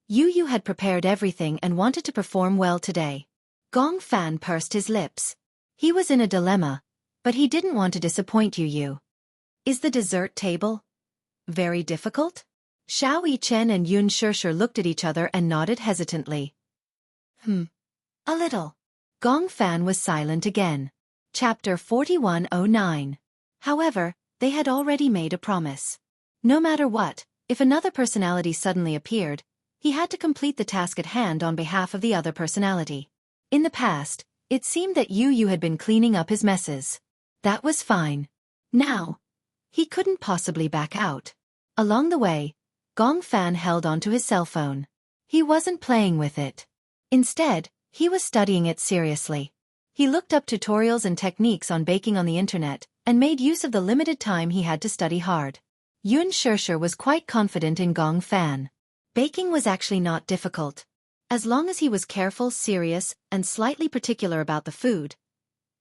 [SPEAKER 1] Yu had prepared everything and wanted to perform well today. Gong Fan pursed his lips. He was in a dilemma, but he didn't want to disappoint Yu. Is the dessert table very difficult? Xianxia and Xianxia looked at each other and nodded hesitantly. A little. Gong Fan was silent again. Chapter 4109. However, they had already made a promise. No matter what, if another personality suddenly appeared, he had to complete the task at hand on behalf of the other personality. In the past, it seemed that Yu had been cleaning up his messes. That was fine. Now, he couldn't possibly back out. Along the way, Gong Fan held onto his cell phone. He wasn't playing with it. Instead, he was studying it seriously. He looked up tutorials and techniques on baking on the internet, and made use of the limited time he had to study hard. Xianxia was quite confident in Gong Fan. Baking was actually not difficult. As long as he was careful, serious, and slightly particular about the food,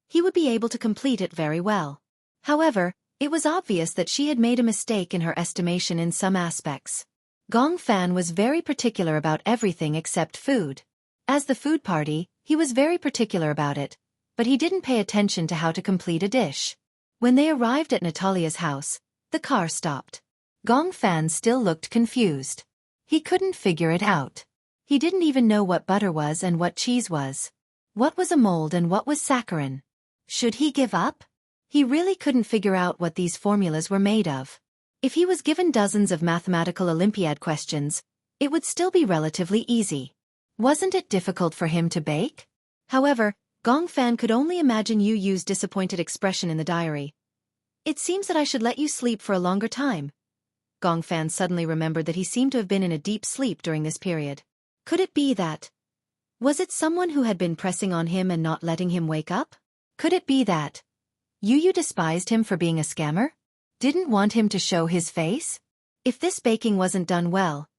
[SPEAKER 1] he would be able to complete it very well. However, it was obvious that she had made a mistake in her estimation in some aspects. Gong Fan was very particular about everything except food. As the food party, he was very particular about it, but he didn't pay attention to how to complete a dish. When they arrived at Natalia's house, the car stopped. Gong Fan still looked confused. He couldn't figure it out. He didn't even know what butter was and what cheese was. What was a mold and what was saccharin? Should he give up? He really couldn't figure out what these formulas were made of. If he was given dozens of mathematical Olympiad questions, it would still be relatively easy. Wasn't it difficult for him to bake? However, Gong Fan could only imagine Yu Yu's disappointed expression in the diary. It seems that I should let you sleep for a longer time. Gong Fan suddenly remembered that he seemed to have been in a deep sleep during this period. Could it be that? Was it someone who had been pressing on him and not letting him wake up? Could it be that Yu Yu despised him for being a scammer? Didn't want him to show his face? If this baking wasn't done well,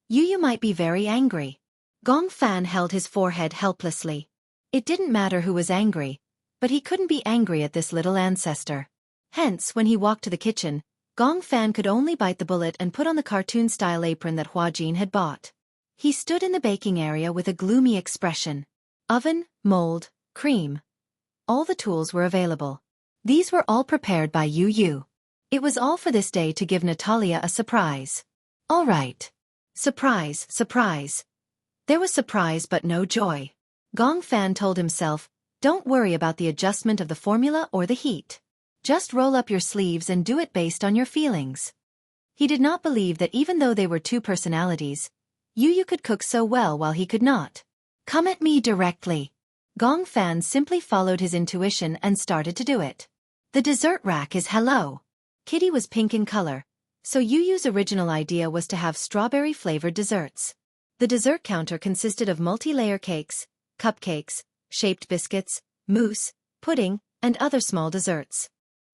[SPEAKER 1] Yu Yu might be very angry. Gong Fan held his forehead helplessly. It didn't matter who was angry, but he couldn't be angry at this little ancestor. Hence, when he walked to the kitchen, Gong Fan could only bite the bullet and put on the cartoon-style apron that Hua Jin had bought. He stood in the baking area with a gloomy expression. Oven, mold, cream. All the tools were available. These were all prepared by Yu Yu. It was all for this day to give Natalia a surprise. All right. Surprise, surprise. There was surprise but no joy. Gong Fan told himself, don't worry about the adjustment of the formula or the heat. Just roll up your sleeves and do it based on your feelings. He did not believe that even though they were two personalities, Yu Yu could cook so well while he could not. Come at me directly. Gong Fan simply followed his intuition and started to do it. The dessert rack is hello. Kitty was pink in color, so Yu Yu's original idea was to have strawberry-flavored desserts. The dessert counter consisted of multi-layer cakes, cupcakes, shaped biscuits, mousse, pudding, and other small desserts.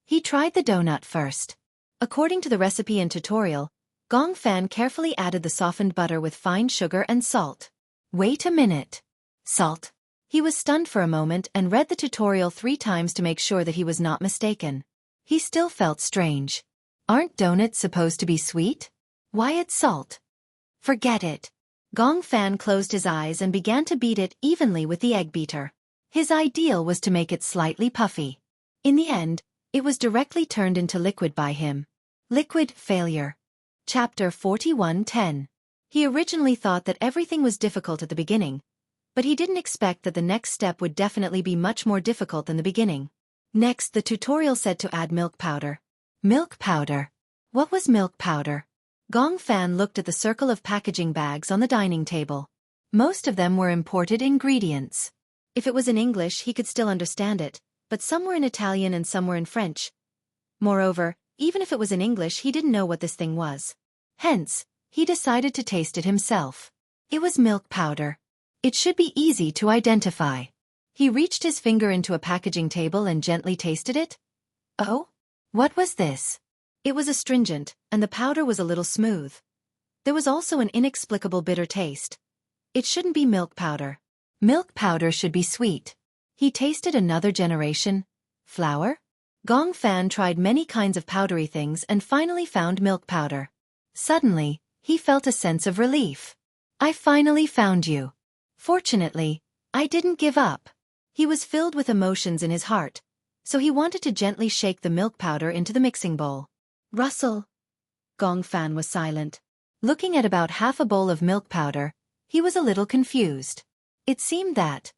[SPEAKER 1] He tried the donut first. According to the recipe and tutorial, Gong Fan carefully added the softened butter with fine sugar and salt. Wait a minute. Salt? He was stunned for a moment and read the tutorial 3 times to make sure that he was not mistaken. He still felt strange. Aren't donuts supposed to be sweet? Why add salt? Forget it. Gong Fan closed his eyes and began to beat it evenly with the egg beater. His ideal was to make it slightly puffy. In the end, it was directly turned into liquid by him. Liquid failure. Chapter 41:10. He originally thought that everything was difficult at the beginning, but he didn't expect that the next step would definitely be much more difficult than the beginning. Next, the tutorial said to add milk powder. Milk powder. What was milk powder? Gong Fan looked at the circle of packaging bags on the dining table. Most of them were imported ingredients. If it was in English, he could still understand it, but some were in Italian and some were in French. Moreover, even if it was in English, he didn't know what this thing was. Hence, he decided to taste it himself. It was milk powder. It should be easy to identify. He reached his finger into a packaging table and gently tasted it. Oh? What was this? It was astringent, and the powder was a little smooth. There was also an inexplicable bitter taste. It shouldn't be milk powder. Milk powder should be sweet. He tasted another generation. Flour? Gong Fan tried many kinds of powdery things and finally found milk powder. Suddenly, he felt a sense of relief. I finally found you. Fortunately, I didn't give up. He was filled with emotions in his heart, so he wanted to gently shake the milk powder into the mixing bowl. Rustle. Gong Fan was silent. Looking at about half a bowl of milk powder, he was a little confused. It seemed that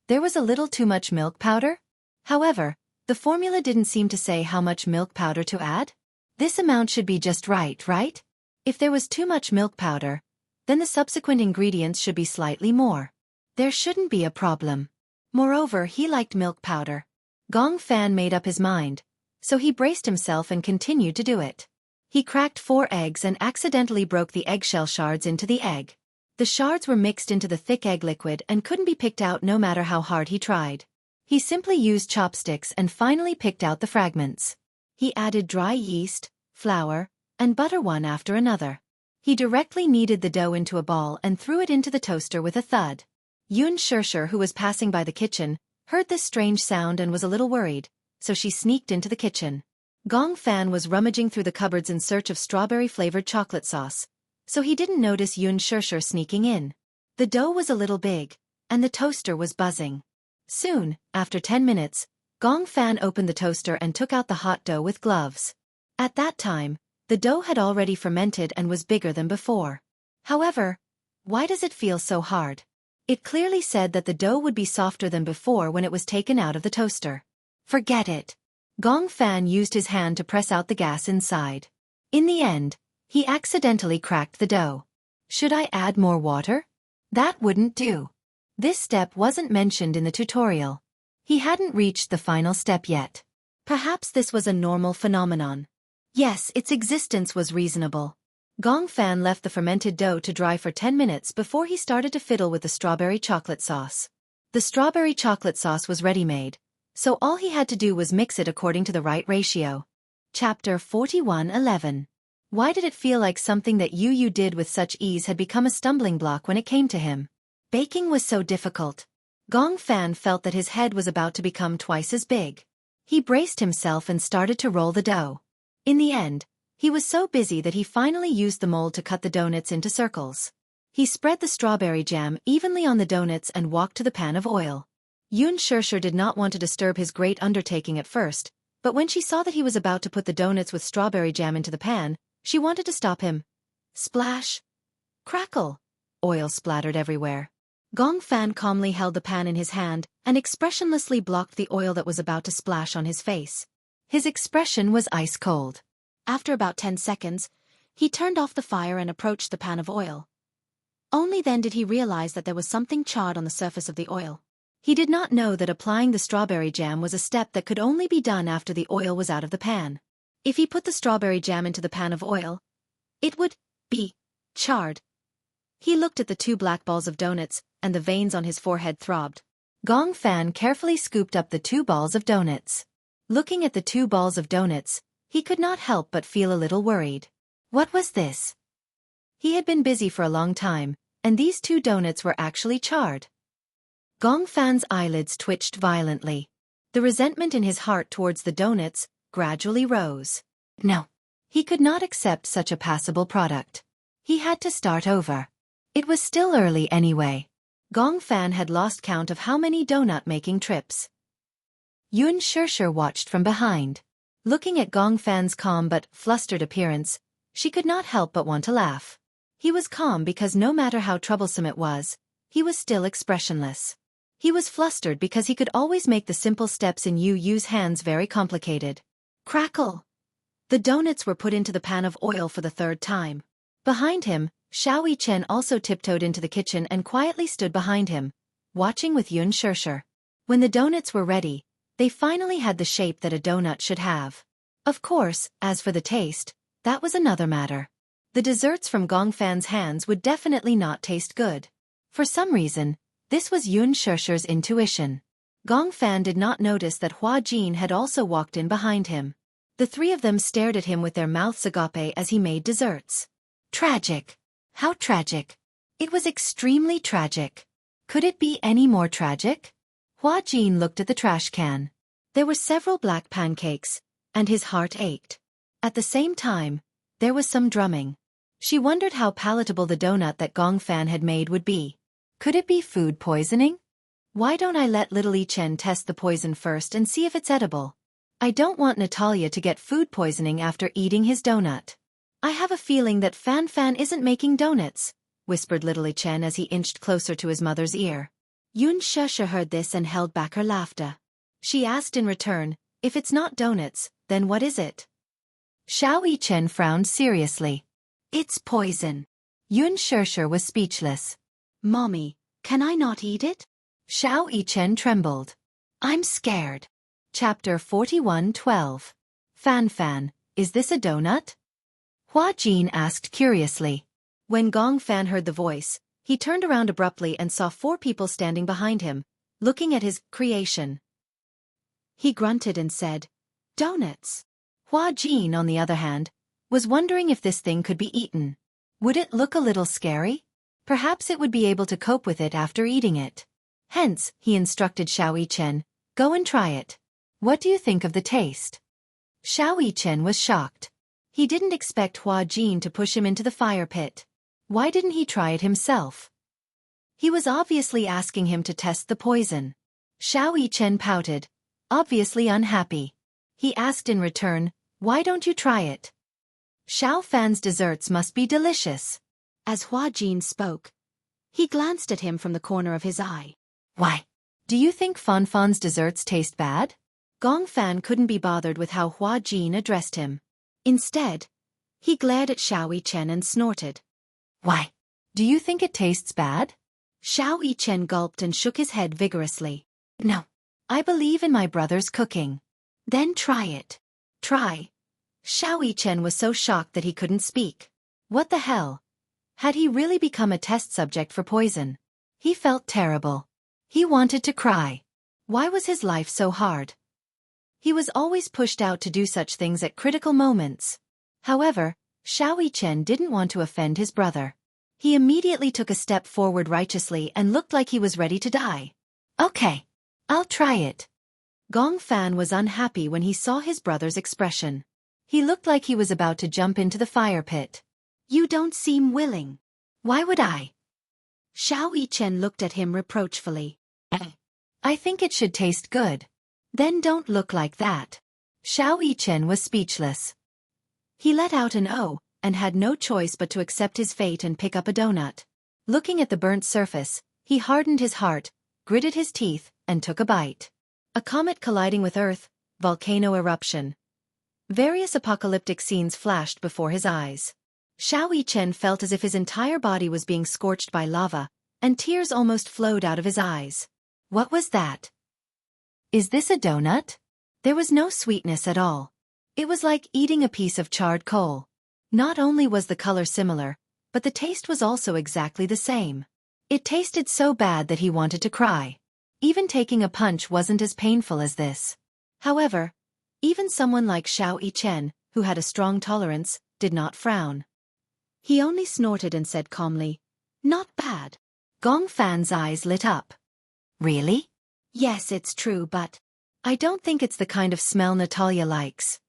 [SPEAKER 1] there was a little too much milk powder. However, the formula didn't seem to say how much milk powder to add. This amount should be just right, right? If there was too much milk powder, then the subsequent ingredients should be slightly more. There shouldn't be a problem. Moreover, he liked milk powder. Gong Fan made up his mind, so he braced himself and continued to do it. He cracked 4 eggs and accidentally broke the eggshell shards into the egg. The shards were mixed into the thick egg liquid and couldn't be picked out no matter how hard he tried. He simply used chopsticks and finally picked out the fragments. He added dry yeast, flour, and butter one after another. He directly kneaded the dough into a ball and threw it into the toaster with a thud. Xianxia, who was passing by the kitchen, heard this strange sound and was a little worried, so she sneaked into the kitchen. Gong Fan was rummaging through the cupboards in search of strawberry-flavored chocolate sauce, so he didn't notice Xianxia sneaking in. The dough was a little big, and the toaster was buzzing. Soon, after 10 minutes, Gong Fan opened the toaster and took out the hot dough with gloves. At that time, the dough had already fermented and was bigger than before. However, why does it feel so hard? It clearly said that the dough would be softer than before when it was taken out of the toaster. Forget it. Gong Fan used his hand to press out the gas inside. In the end, he accidentally cracked the dough. Should I add more water? That wouldn't do. This step wasn't mentioned in the tutorial. He hadn't reached the final step yet. Perhaps this was a normal phenomenon. Yes, its existence was reasonable. Gong Fan left the fermented dough to dry for 10 minutes before he started to fiddle with the strawberry chocolate sauce. The strawberry chocolate sauce was ready-made, so all he had to do was mix it according to the right ratio. Chapter 41:11. Why did it feel like something that Yu did with such ease had become a stumbling block when it came to him? Baking was so difficult. Gong Fan felt that his head was about to become twice as big. He braced himself and started to roll the dough. In the end, he was so busy that he finally used the mold to cut the donuts into circles. He spread the strawberry jam evenly on the donuts and walked to the pan of oil. Xianxia did not want to disturb his great undertaking at first, but when she saw that he was about to put the donuts with strawberry jam into the pan, she wanted to stop him. Splash! Crackle! Oil splattered everywhere. Gong Fan calmly held the pan in his hand and expressionlessly blocked the oil that was about to splash on his face. His expression was ice cold. After about 10 seconds, he turned off the fire and approached the pan of oil. Only then did he realize that there was something charred on the surface of the oil. He did not know that applying the strawberry jam was a step that could only be done after the oil was out of the pan. If he put the strawberry jam into the pan of oil, it would be charred. He looked at the 2 black balls of donuts, and the veins on his forehead throbbed. Gong Fan carefully scooped up the 2 balls of donuts. Looking at the 2 balls of donuts, he could not help but feel a little worried. What was this? He had been busy for a long time, and these 2 donuts were actually charred. Gong Fan's eyelids twitched violently. The resentment in his heart towards the donuts gradually rose. No. He could not accept such a passable product. He had to start over. It was still early anyway. Gong Fan had lost count of how many donut-making trips. Xianxia watched from behind. Looking at Gong Fan's calm but flustered appearance, she could not help but want to laugh. He was calm because no matter how troublesome it was, he was still expressionless. He was flustered because he could always make the simple steps in Yu's hands very complicated. Crackle! The donuts were put into the pan of oil for the 3rd time. Behind him, Xianxia also tiptoed into the kitchen and quietly stood behind him, watching with Xianxia. When the donuts were ready, they finally had the shape that a donut should have. Of course, as for the taste, that was another matter. The desserts from Gong Fan's hands would definitely not taste good. For some reason, this was Xianxia's intuition. Gong Fan did not notice that Hua Jin had also walked in behind him. The 3 of them stared at him with their mouths agape as he made desserts. Tragic. How tragic. It was extremely tragic. Could it be any more tragic? Hua Jin looked at the trash can. There were several black pancakes, and his heart ached. At the same time, there was some drumming. She wondered how palatable the donut that Gong Fan had made would be. Could it be food poisoning? Why don't I let little Chen test the poison first and see if it's edible? I don't want Natalia to get food poisoning after eating his donut. I have a feeling that Fan isn't making donuts, whispered little Chen as he inched closer to his mother's ear. Xianxia heard this and held back her laughter. She asked in return, if it's not donuts, then what is it? Xianxia frowned seriously. It's poison. Xianxia was speechless. Mommy, can I not eat it? Xianxia trembled. I'm scared. Chapter 41:12. Fan, is this a donut? Hua Jin asked curiously. When Gong Fan heard the voice, he turned around abruptly and saw 4 people standing behind him, looking at his creation. He grunted and said, "Donuts." Hua Jin, on the other hand, was wondering if this thing could be eaten. Would it look a little scary? Perhaps it would be able to cope with it after eating it. Hence, he instructed Xianxia, go and try it. What do you think of the taste? Xianxia was shocked. He didn't expect Hua Jin to push him into the fire pit. Why didn't he try it himself? He was obviously asking him to test the poison. Xianxia pouted, obviously unhappy. He asked in return, why don't you try it? Xiao Fan's desserts must be delicious. As Hua Jin spoke, he glanced at him from the corner of his eye. Why? Do you think Fan's desserts taste bad? Gong Fan couldn't be bothered with how Hua Jin addressed him. Instead, he glared at Xianxia and snorted. Why? Do you think it tastes bad? Xiao Yichen gulped and shook his head vigorously. No. I believe in my brother's cooking. Then try it. Try. Xiao Yichen was so shocked that he couldn't speak. What the hell? Had he really become a test subject for poison? He felt terrible. He wanted to cry. Why was his life so hard? He was always pushed out to do such things at critical moments. However, Xiao Yichen didn't want to offend his brother. He immediately took a step forward righteously and looked like he was ready to die. Okay. I'll try it. Gong Fan was unhappy when he saw his brother's expression. He looked like he was about to jump into the fire pit. You don't seem willing. Why would I? Xiao Yichen looked at him reproachfully. I think it should taste good. Then don't look like that. Xiao Yichen was speechless. He let out an "oh," and had no choice but to accept his fate and pick up a donut. Looking at the burnt surface, he hardened his heart, gritted his teeth, and took a bite. A comet colliding with Earth, volcano eruption. Various apocalyptic scenes flashed before his eyes. Xiao Yichen felt as if his entire body was being scorched by lava, and tears almost flowed out of his eyes. What was that? Is this a donut? There was no sweetness at all. It was like eating a piece of charred coal. Not only was the color similar, but the taste was also exactly the same. It tasted so bad that he wanted to cry. Even taking a punch wasn't as painful as this. However, even someone like Xiao Yichen, who had a strong tolerance, did not frown. He only snorted and said calmly, "Not bad." Gong Fan's eyes lit up. Really? Yes, it's true, but I don't think it's the kind of smell Natalia likes.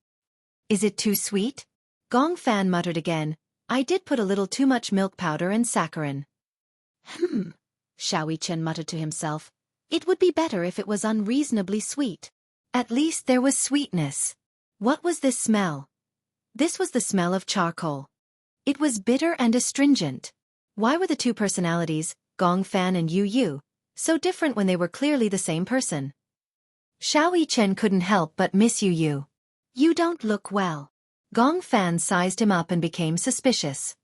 [SPEAKER 1] Is it too sweet? Gong Fan muttered again. I did put a little too much milk powder and saccharin. Xiao Yichen muttered to himself. It would be better if it was unreasonably sweet. At least there was sweetness. What was this smell? This was the smell of charcoal. It was bitter and astringent. Why were the two personalities, Gong Fan and Yu Yu, so different when they were clearly the same person? Xiao Yichen couldn't help but miss Yu Yu. You don't look well. Gong Fan sized him up and became suspicious.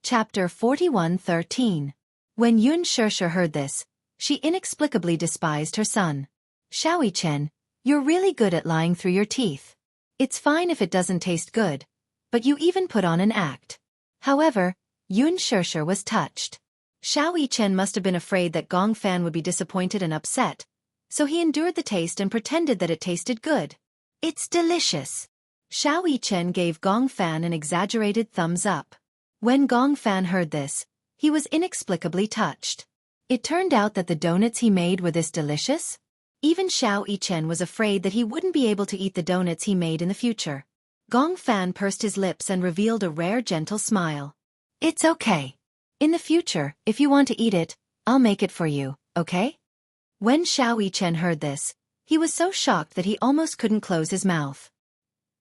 [SPEAKER 1] Chapter 41:13. When Xianxia heard this, she inexplicably despised her son. Xiao Yichen, you're really good at lying through your teeth. It's fine if it doesn't taste good, but you even put on an act. However, Xianxia was touched. Xiao Yichen must have been afraid that Gong Fan would be disappointed and upset, so he endured the taste and pretended that it tasted good. It's delicious. Xiao Yichen gave Gong Fan an exaggerated thumbs up. When Gong Fan heard this, he was inexplicably touched. It turned out that the donuts he made were this delicious? Even Xiao Yichen was afraid that he wouldn't be able to eat the donuts he made in the future. Gong Fan pursed his lips and revealed a rare gentle smile. It's okay. In the future, if you want to eat it, I'll make it for you, okay? When Xiao Yichen heard this, he was so shocked that he almost couldn't close his mouth.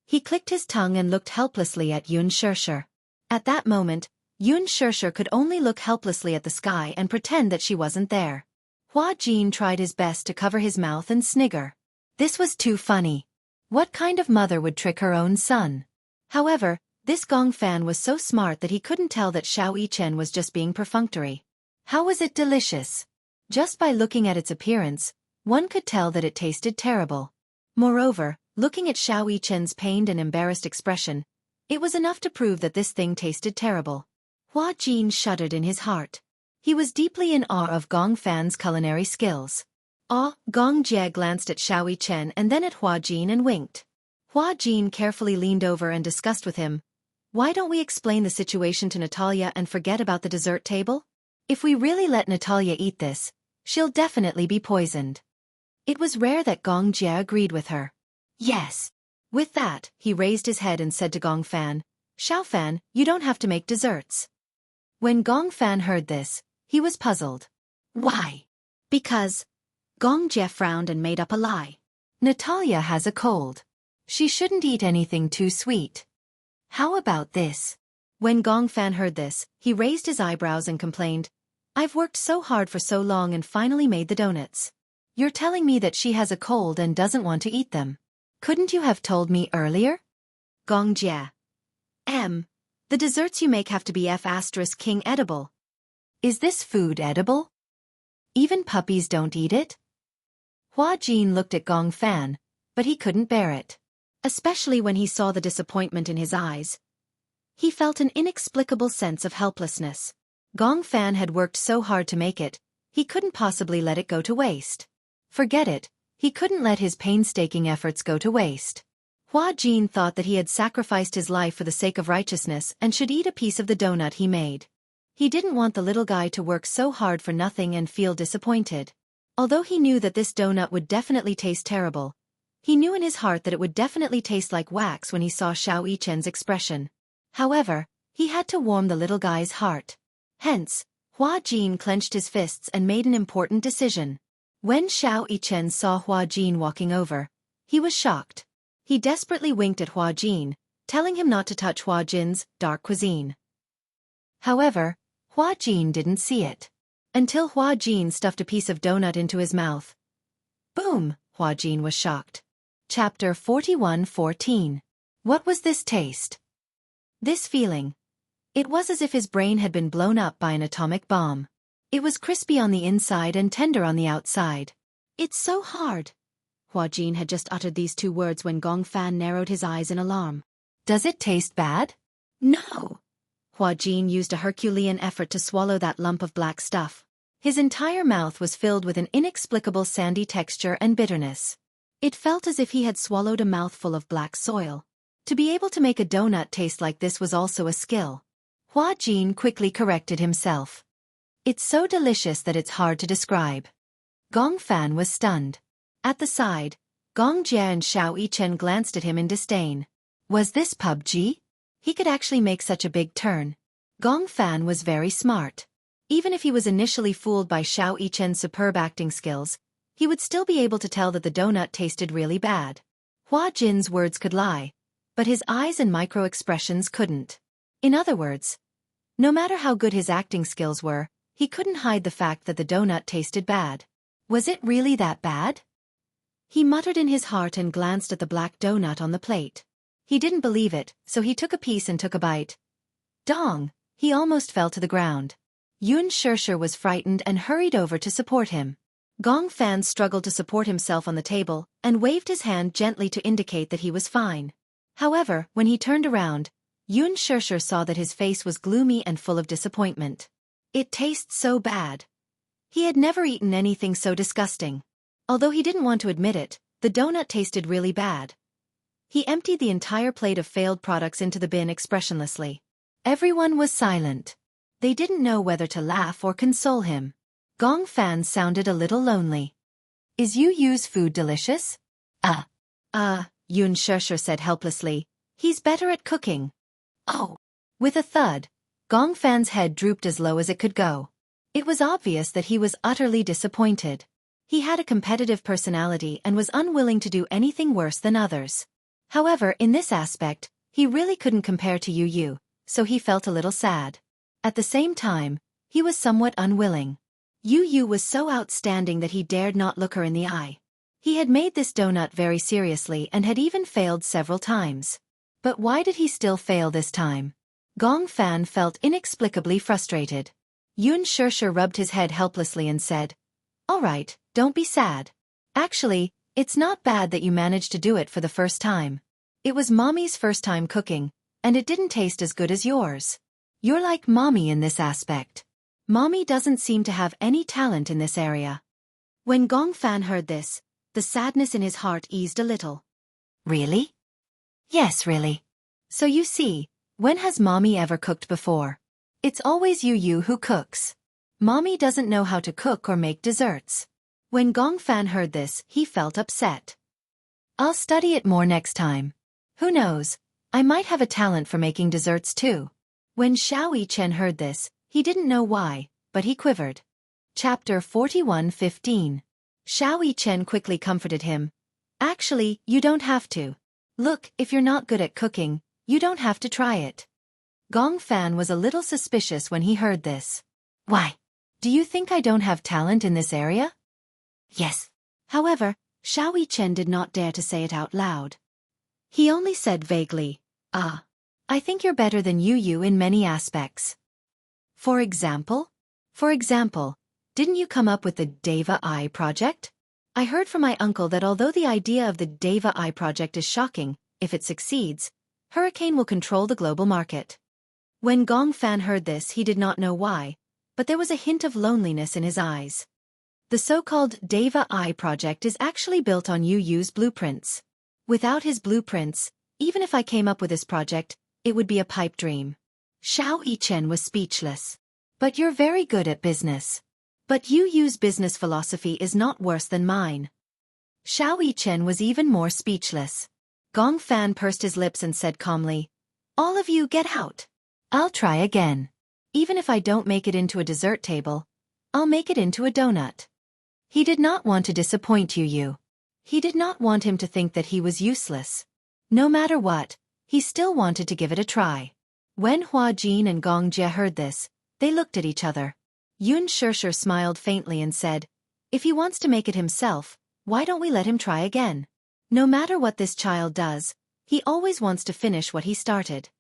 [SPEAKER 1] He clicked his tongue and looked helplessly at Xianxia. At that moment, Xianxia could only look helplessly at the sky and pretend that she wasn't there. Hua Jin tried his best to cover his mouth and snigger. This was too funny. What kind of mother would trick her own son? However, this Gong Fan was so smart that he couldn't tell that Xiao Yichen was just being perfunctory. How was it delicious? Just by looking at its appearance, one could tell that it tasted terrible. Moreover, looking at Xiao Yichen's pained and embarrassed expression, it was enough to prove that this thing tasted terrible. Hua Jin shuddered in his heart. He was deeply in awe of Gong Fan's culinary skills. Gong Jie glanced at Xiao Yichen and then at Hua Jin and winked. Hua Jin carefully leaned over and discussed with him. Why don't we explain the situation to Natalia and forget about the dessert table? If we really let Natalia eat this, she'll definitely be poisoned. It was rare that Gong Jie agreed with her. Yes. With that, he raised his head and said to Gong Fan, Xiao Fan, you don't have to make desserts. When Gong Fan heard this, he was puzzled. Why? Because. Gong Jie frowned and made up a lie. Natalia has a cold. She shouldn't eat anything too sweet. How about this? When Gong Fan heard this, he raised his eyebrows and complained, I've worked so hard for so long and finally made the donuts. You're telling me that she has a cold and doesn't want to eat them. Couldn't you have told me earlier? Gong Jie. The desserts you make have to be F*** king edible. Is this food edible? Even puppies don't eat it? Hua Jin looked at Gong Fan, but he couldn't bear it. Especially when he saw the disappointment in his eyes. He felt an inexplicable sense of helplessness. Gong Fan had worked so hard to make it, he couldn't possibly let it go to waste. Forget it, he couldn't let his painstaking efforts go to waste. Hua Jin thought that he had sacrificed his life for the sake of righteousness and should eat a piece of the donut he made. He didn't want the little guy to work so hard for nothing and feel disappointed. Although he knew that this donut would definitely taste terrible, he knew in his heart that it would definitely taste like wax when he saw Xiao Yichen's expression. However, he had to warm the little guy's heart. Hence, Hua Jin clenched his fists and made an important decision. When Xiao Yichen saw Hua Jin walking over, he was shocked. He desperately winked at Hua Jin, telling him not to touch Hua Jin's dark cuisine. However, Hua Jin didn't see it. Until Hua Jin stuffed a piece of donut into his mouth. Boom! Hua Jin was shocked. Chapter 41:14. What was this taste? This feeling. It was as if his brain had been blown up by an atomic bomb. It was crispy on the inside and tender on the outside. It's so hard. Hua Jin had just uttered these two words when Gong Fan narrowed his eyes in alarm. Does it taste bad? No. Hua Jin used a Herculean effort to swallow that lump of black stuff. His entire mouth was filled with an inexplicable sandy texture and bitterness. It felt as if he had swallowed a mouthful of black soil. To be able to make a donut taste like this was also a skill. Hua Jin quickly corrected himself. It's so delicious that it's hard to describe. Gong Fan was stunned. At the side, Gong Jia and Xiao Yichen glanced at him in disdain. Was this PUBG? He could actually make such a big turn. Gong Fan was very smart. Even if he was initially fooled by Xiao Yichen's superb acting skills, he would still be able to tell that the donut tasted really bad. Hua Jin's words could lie, but his eyes and micro-expressions couldn't. In other words, no matter how good his acting skills were, he couldn't hide the fact that the donut tasted bad. Was it really that bad? He muttered in his heart and glanced at the black donut on the plate. He didn't believe it, so he took a piece and took a bite. Dong! He almost fell to the ground. Xianxia was frightened and hurried over to support him. Gong Fan struggled to support himself on the table and waved his hand gently to indicate that he was fine. However, when he turned around, Xianxia saw that his face was gloomy and full of disappointment. It tastes so bad. He had never eaten anything so disgusting. Although he didn't want to admit it, the donut tasted really bad. He emptied the entire plate of failed products into the bin expressionlessly. Everyone was silent. They didn't know whether to laugh or console him. Gong Fan sounded a little lonely. Is Yu Yu's food delicious? Xianxia said helplessly. He's better at cooking. Oh. With a thud, Gong Fan's head drooped as low as it could go. It was obvious that he was utterly disappointed. He had a competitive personality and was unwilling to do anything worse than others. However, in this aspect, he really couldn't compare to Yu Yu, so he felt a little sad. At the same time, he was somewhat unwilling. Yu Yu was so outstanding that he dared not look her in the eye. He had made this donut very seriously and had even failed several times. But why did he still fail this time? Gong Fan felt inexplicably frustrated. Xianxia rubbed his head helplessly and said, "All right, don't be sad. Actually, it's not bad that you managed to do it for the first time. It was Mommy's first time cooking, and it didn't taste as good as yours. You're like Mommy in this aspect. Mommy doesn't seem to have any talent in this area." When Gong Fan heard this, the sadness in his heart eased a little. Really? Yes, really. So you see, when has Mommy ever cooked before? It's always Yu Yu who cooks. Mommy doesn't know how to cook or make desserts. When Gong Fan heard this, he felt upset. I'll study it more next time. Who knows, I might have a talent for making desserts too. When Xiao Yichen heard this, he didn't know why, but he quivered. Chapter 41:15. Xiao Yichen quickly comforted him. Actually, you don't have to. Look, if you're not good at cooking, you don't have to try it. Gong Fan was a little suspicious when he heard this. Why? Do you think I don't have talent in this area? Yes. However, Xiao Yichen did not dare to say it out loud. He only said vaguely, I think you're better than Yu Yu in many aspects. For example? For example, Didn't you come up with the Deva Eye project? I heard from my uncle that although the idea of the Deva Eye project is shocking, if it succeeds, Hurricane will control the global market. When Gong Fan heard this, he did not know why, but there was a hint of loneliness in his eyes. The so-called Deva Eye project is actually built on Yu Yu's blueprints. Without his blueprints, even if I came up with this project, it would be a pipe dream. Xiao Yichen was speechless. But you're very good at business. But Yu Yu's business philosophy is not worse than mine. Xiao Yichen was even more speechless. Gong Fan pursed his lips and said calmly, "All of you get out. I'll try again. Even if I don't make it into a dessert table, I'll make it into a donut." He did not want to disappoint Yu Yu. He did not want him to think that he was useless. No matter what, he still wanted to give it a try. When Hua Jin and Gong Jie heard this, they looked at each other. Yun Shishir smiled faintly and said, "If he wants to make it himself, why don't we let him try again? No matter what this child does, he always wants to finish what he started."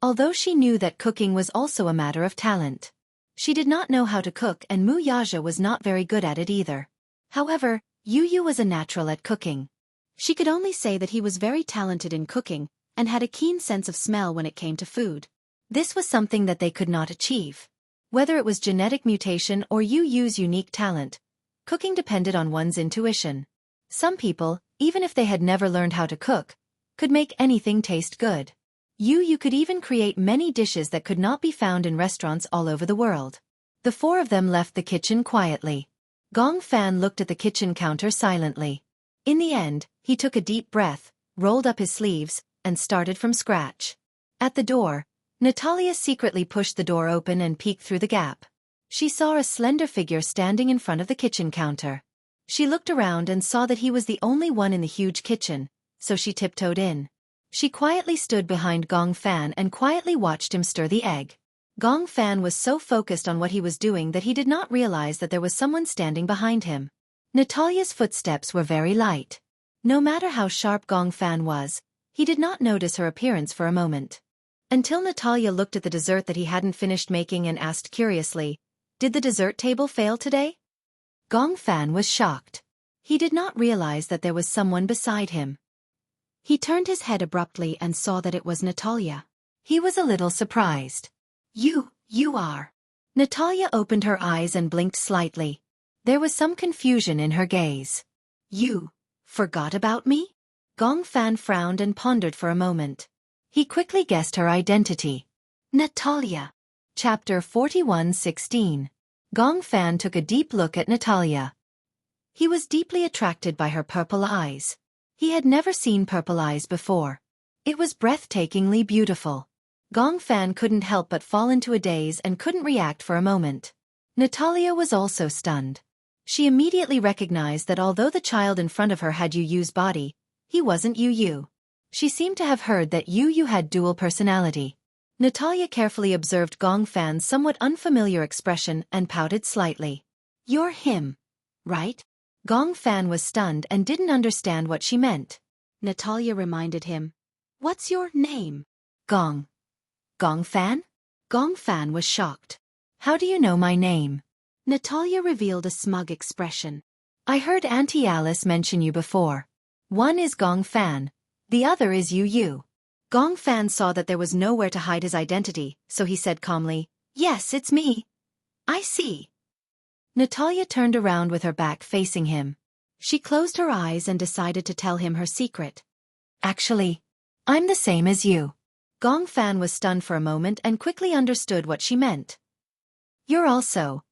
[SPEAKER 1] Although she knew that cooking was also a matter of talent. She did not know how to cook, and Mu Yaja was not very good at it either. However, Yu Yu was a natural at cooking. She could only say that he was very talented in cooking, and had a keen sense of smell when it came to food. This was something that they could not achieve. Whether it was genetic mutation or Yu Yu's unique talent, cooking depended on one's intuition. Some people, even if they had never learned how to cook, could make anything taste good. Yu Yu could even create many dishes that could not be found in restaurants all over the world. The four of them left the kitchen quietly. Gong Fan looked at the kitchen counter silently. In the end, he took a deep breath, rolled up his sleeves, and started from scratch. At the door, Natalia secretly pushed the door open and peeked through the gap. She saw a slender figure standing in front of the kitchen counter. She looked around and saw that he was the only one in the huge kitchen, so she tiptoed in. She quietly stood behind Gong Fan and quietly watched him stir the egg. Gong Fan was so focused on what he was doing that he did not realize that there was someone standing behind him. Natalia's footsteps were very light. No matter how sharp Gong Fan was, he did not notice her appearance for a moment. Until Natalia looked at the dessert that he hadn't finished making and asked curiously, "Did the dessert table fail today?" Gong Fan was shocked. He did not realize that there was someone beside him. He turned his head abruptly and saw that it was Natalia. He was a little surprised. You are." Natalia opened her eyes and blinked slightly. There was some confusion in her gaze. "You forgot about me?" Gong Fan frowned and pondered for a moment. He quickly guessed her identity. Natalia. Chapter 41:16. Gong Fan took a deep look at Natalia. He was deeply attracted by her purple eyes. He had never seen purple eyes before. It was breathtakingly beautiful. Gong Fan couldn't help but fall into a daze and couldn't react for a moment. Natalia was also stunned. She immediately recognized that although the child in front of her had Yu Yu's body, he wasn't Yu Yu. She seemed to have heard that Yu Yu had dual personality. Natalia carefully observed Gong Fan's somewhat unfamiliar expression and pouted slightly. "You're him, right?" Gong Fan was stunned and didn't understand what she meant. Natalia reminded him, "What's your name?" Gong Fan? Gong Fan was shocked. "How do you know my name?" Natalia revealed a smug expression. "I heard Auntie Alice mention you before. One is Gong Fan, the other is Yu Yu." Gong Fan saw that there was nowhere to hide his identity, so he said calmly, "Yes, it's me. I see." Natalia turned around with her back facing him. She closed her eyes and decided to tell him her secret. "Actually, I'm the same as you." Gong Fan was stunned for a moment and quickly understood what she meant. "You're also..."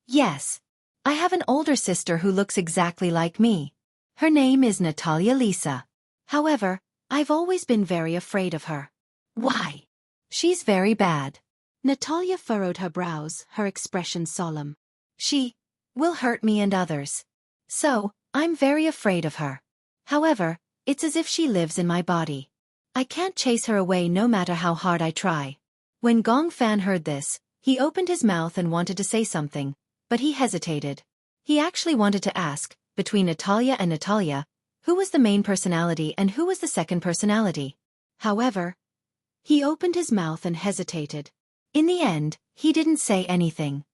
[SPEAKER 1] "Yes. I have an older sister who looks exactly like me. Her name is Natalia Lisa. However, I've always been very afraid of her." "Why?" "She's very bad." Natalia furrowed her brows, her expression solemn. "She will hurt me and others. So, I'm very afraid of her. However, it's as if she lives in my body. I can't chase her away no matter how hard I try." When Gong Fan heard this, he opened his mouth and wanted to say something, but he hesitated. He actually wanted to ask, between Natalia and Natalia, who was the main personality and who was the second personality. However, he opened his mouth and hesitated. In the end, he didn't say anything.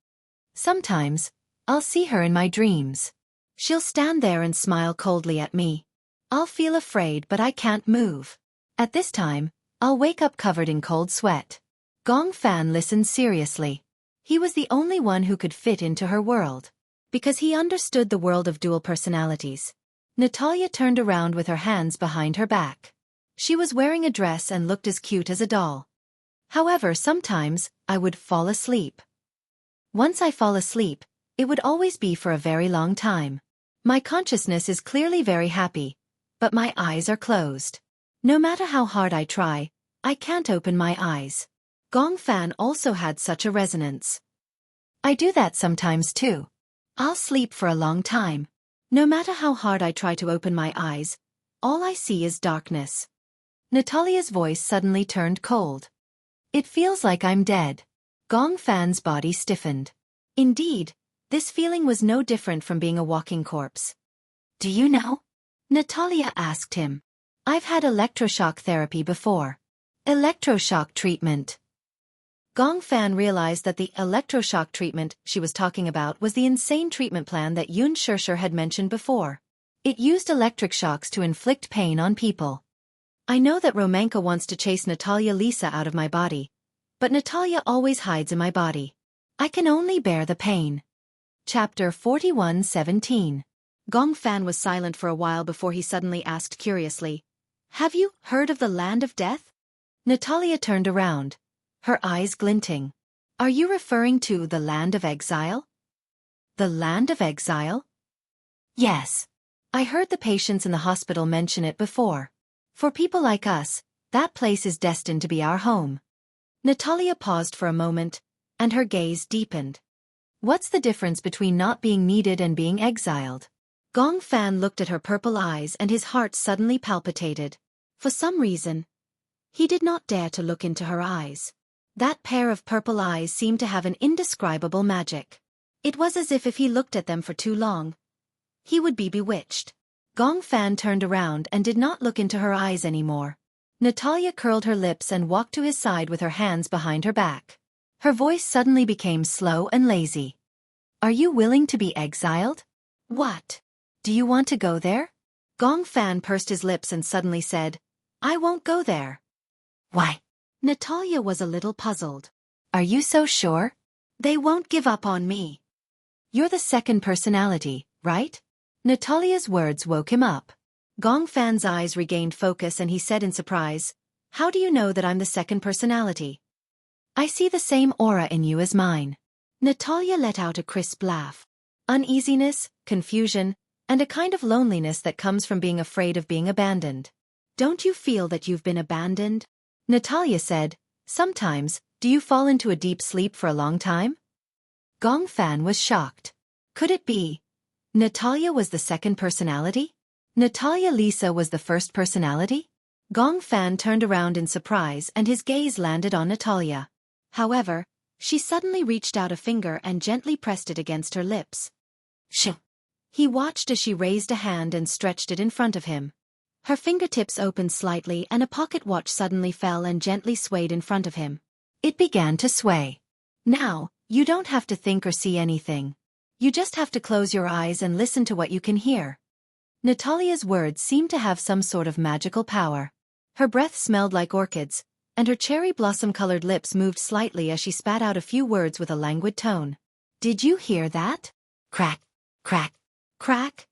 [SPEAKER 1] Sometimes, I'll see her in my dreams. She'll stand there and smile coldly at me. I'll feel afraid but I can't move. At this time, I'll wake up covered in cold sweat. Gong Fan listened seriously. He was the only one who could fit into her world. Because he understood the world of dual personalities. Natalia turned around with her hands behind her back. She was wearing a dress and looked as cute as a doll. However, sometimes, I would fall asleep. Once I fall asleep, it would always be for a very long time. My consciousness is clearly very happy, but my eyes are closed. No matter how hard I try, I can't open my eyes. Gong Fan also had such a resonance. I do that sometimes too. I'll sleep for a long time. No matter how hard I try to open my eyes, all I see is darkness. Natalia's voice suddenly turned cold. It feels like I'm dead. Gong Fan's body stiffened. Indeed, this feeling was no different from being a walking corpse. Do you know? Natalia asked him. I've had electroshock therapy before. Electroshock treatment. Gong Fan realized that the electroshock treatment she was talking about was the insane treatment plan that Xianxia had mentioned before. It used electric shocks to inflict pain on people. I know that Romanka wants to chase Natalia Lisa out of my body, but Natalia always hides in my body. I can only bear the pain. Chapter 41:17. Gong Fan was silent for a while before he suddenly asked curiously, Have you heard of the land of death? Natalia turned around, her eyes glinting. Are you referring to the land of exile? The land of exile? Yes. I heard the patients in the hospital mention it before. For people like us, that place is destined to be our home. Natalia paused for a moment, and her gaze deepened. What's the difference between not being needed and being exiled? Gong Fan looked at her purple eyes and his heart suddenly palpitated. For some reason, he did not dare to look into her eyes. That pair of purple eyes seemed to have an indescribable magic. It was as if he looked at them for too long, he would be bewitched. Gong Fan turned around and did not look into her eyes anymore. Natalia curled her lips and walked to his side with her hands behind her back. Her voice suddenly became slow and lazy. Are you willing to be exiled? What? Do you want to go there? Gong Fan pursed his lips and suddenly said, I won't go there. Why? Natalia was a little puzzled. Are you so sure? They won't give up on me. You're the second personality, right? Natalia's words woke him up. Gong Fan's eyes regained focus and he said in surprise, How do you know that I'm the second personality? I see the same aura in you as mine. Natalia let out a crisp laugh. Uneasiness, confusion, and a kind of loneliness that comes from being afraid of being abandoned. Don't you feel that you've been abandoned? Natalia said, Sometimes, do you fall into a deep sleep for a long time? Gong Fan was shocked. Could it be? Natalia was the second personality? Natalia Lisa was the first personality? Gong Fan turned around in surprise and his gaze landed on Natalia. However, she suddenly reached out a finger and gently pressed it against her lips. Shoo! He watched as she raised a hand and stretched it in front of him. Her fingertips opened slightly and a pocket watch suddenly fell and gently swayed in front of him. It began to sway. Now, you don't have to think or see anything. You just have to close your eyes and listen to what you can hear. Natalia's words seemed to have some sort of magical power. Her breath smelled like orchids, and her cherry blossom-colored lips moved slightly as she spat out a few words with a languid tone. Did you hear that? Crack, crack, crack.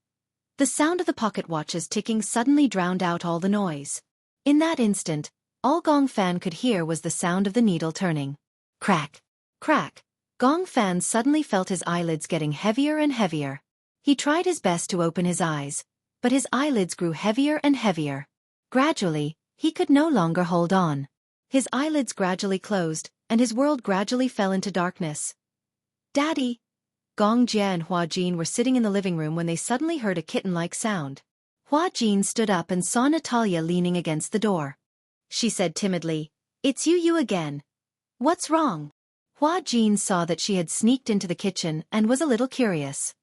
[SPEAKER 1] The sound of the pocket watch's ticking suddenly drowned out all the noise. In that instant, all Gong Fan could hear was the sound of the needle turning. Crack, crack. Gong Fan suddenly felt his eyelids getting heavier and heavier. He tried his best to open his eyes, but his eyelids grew heavier and heavier. Gradually, he could no longer hold on. His eyelids gradually closed, and his world gradually fell into darkness. Daddy! Gong Jia and Hua Jin were sitting in the living room when they suddenly heard a kitten-like sound. Hua Jin stood up and saw Natalia leaning against the door. She said timidly, It's you again. What's wrong? Hua Jin saw that she had sneaked into the kitchen and was a little curious.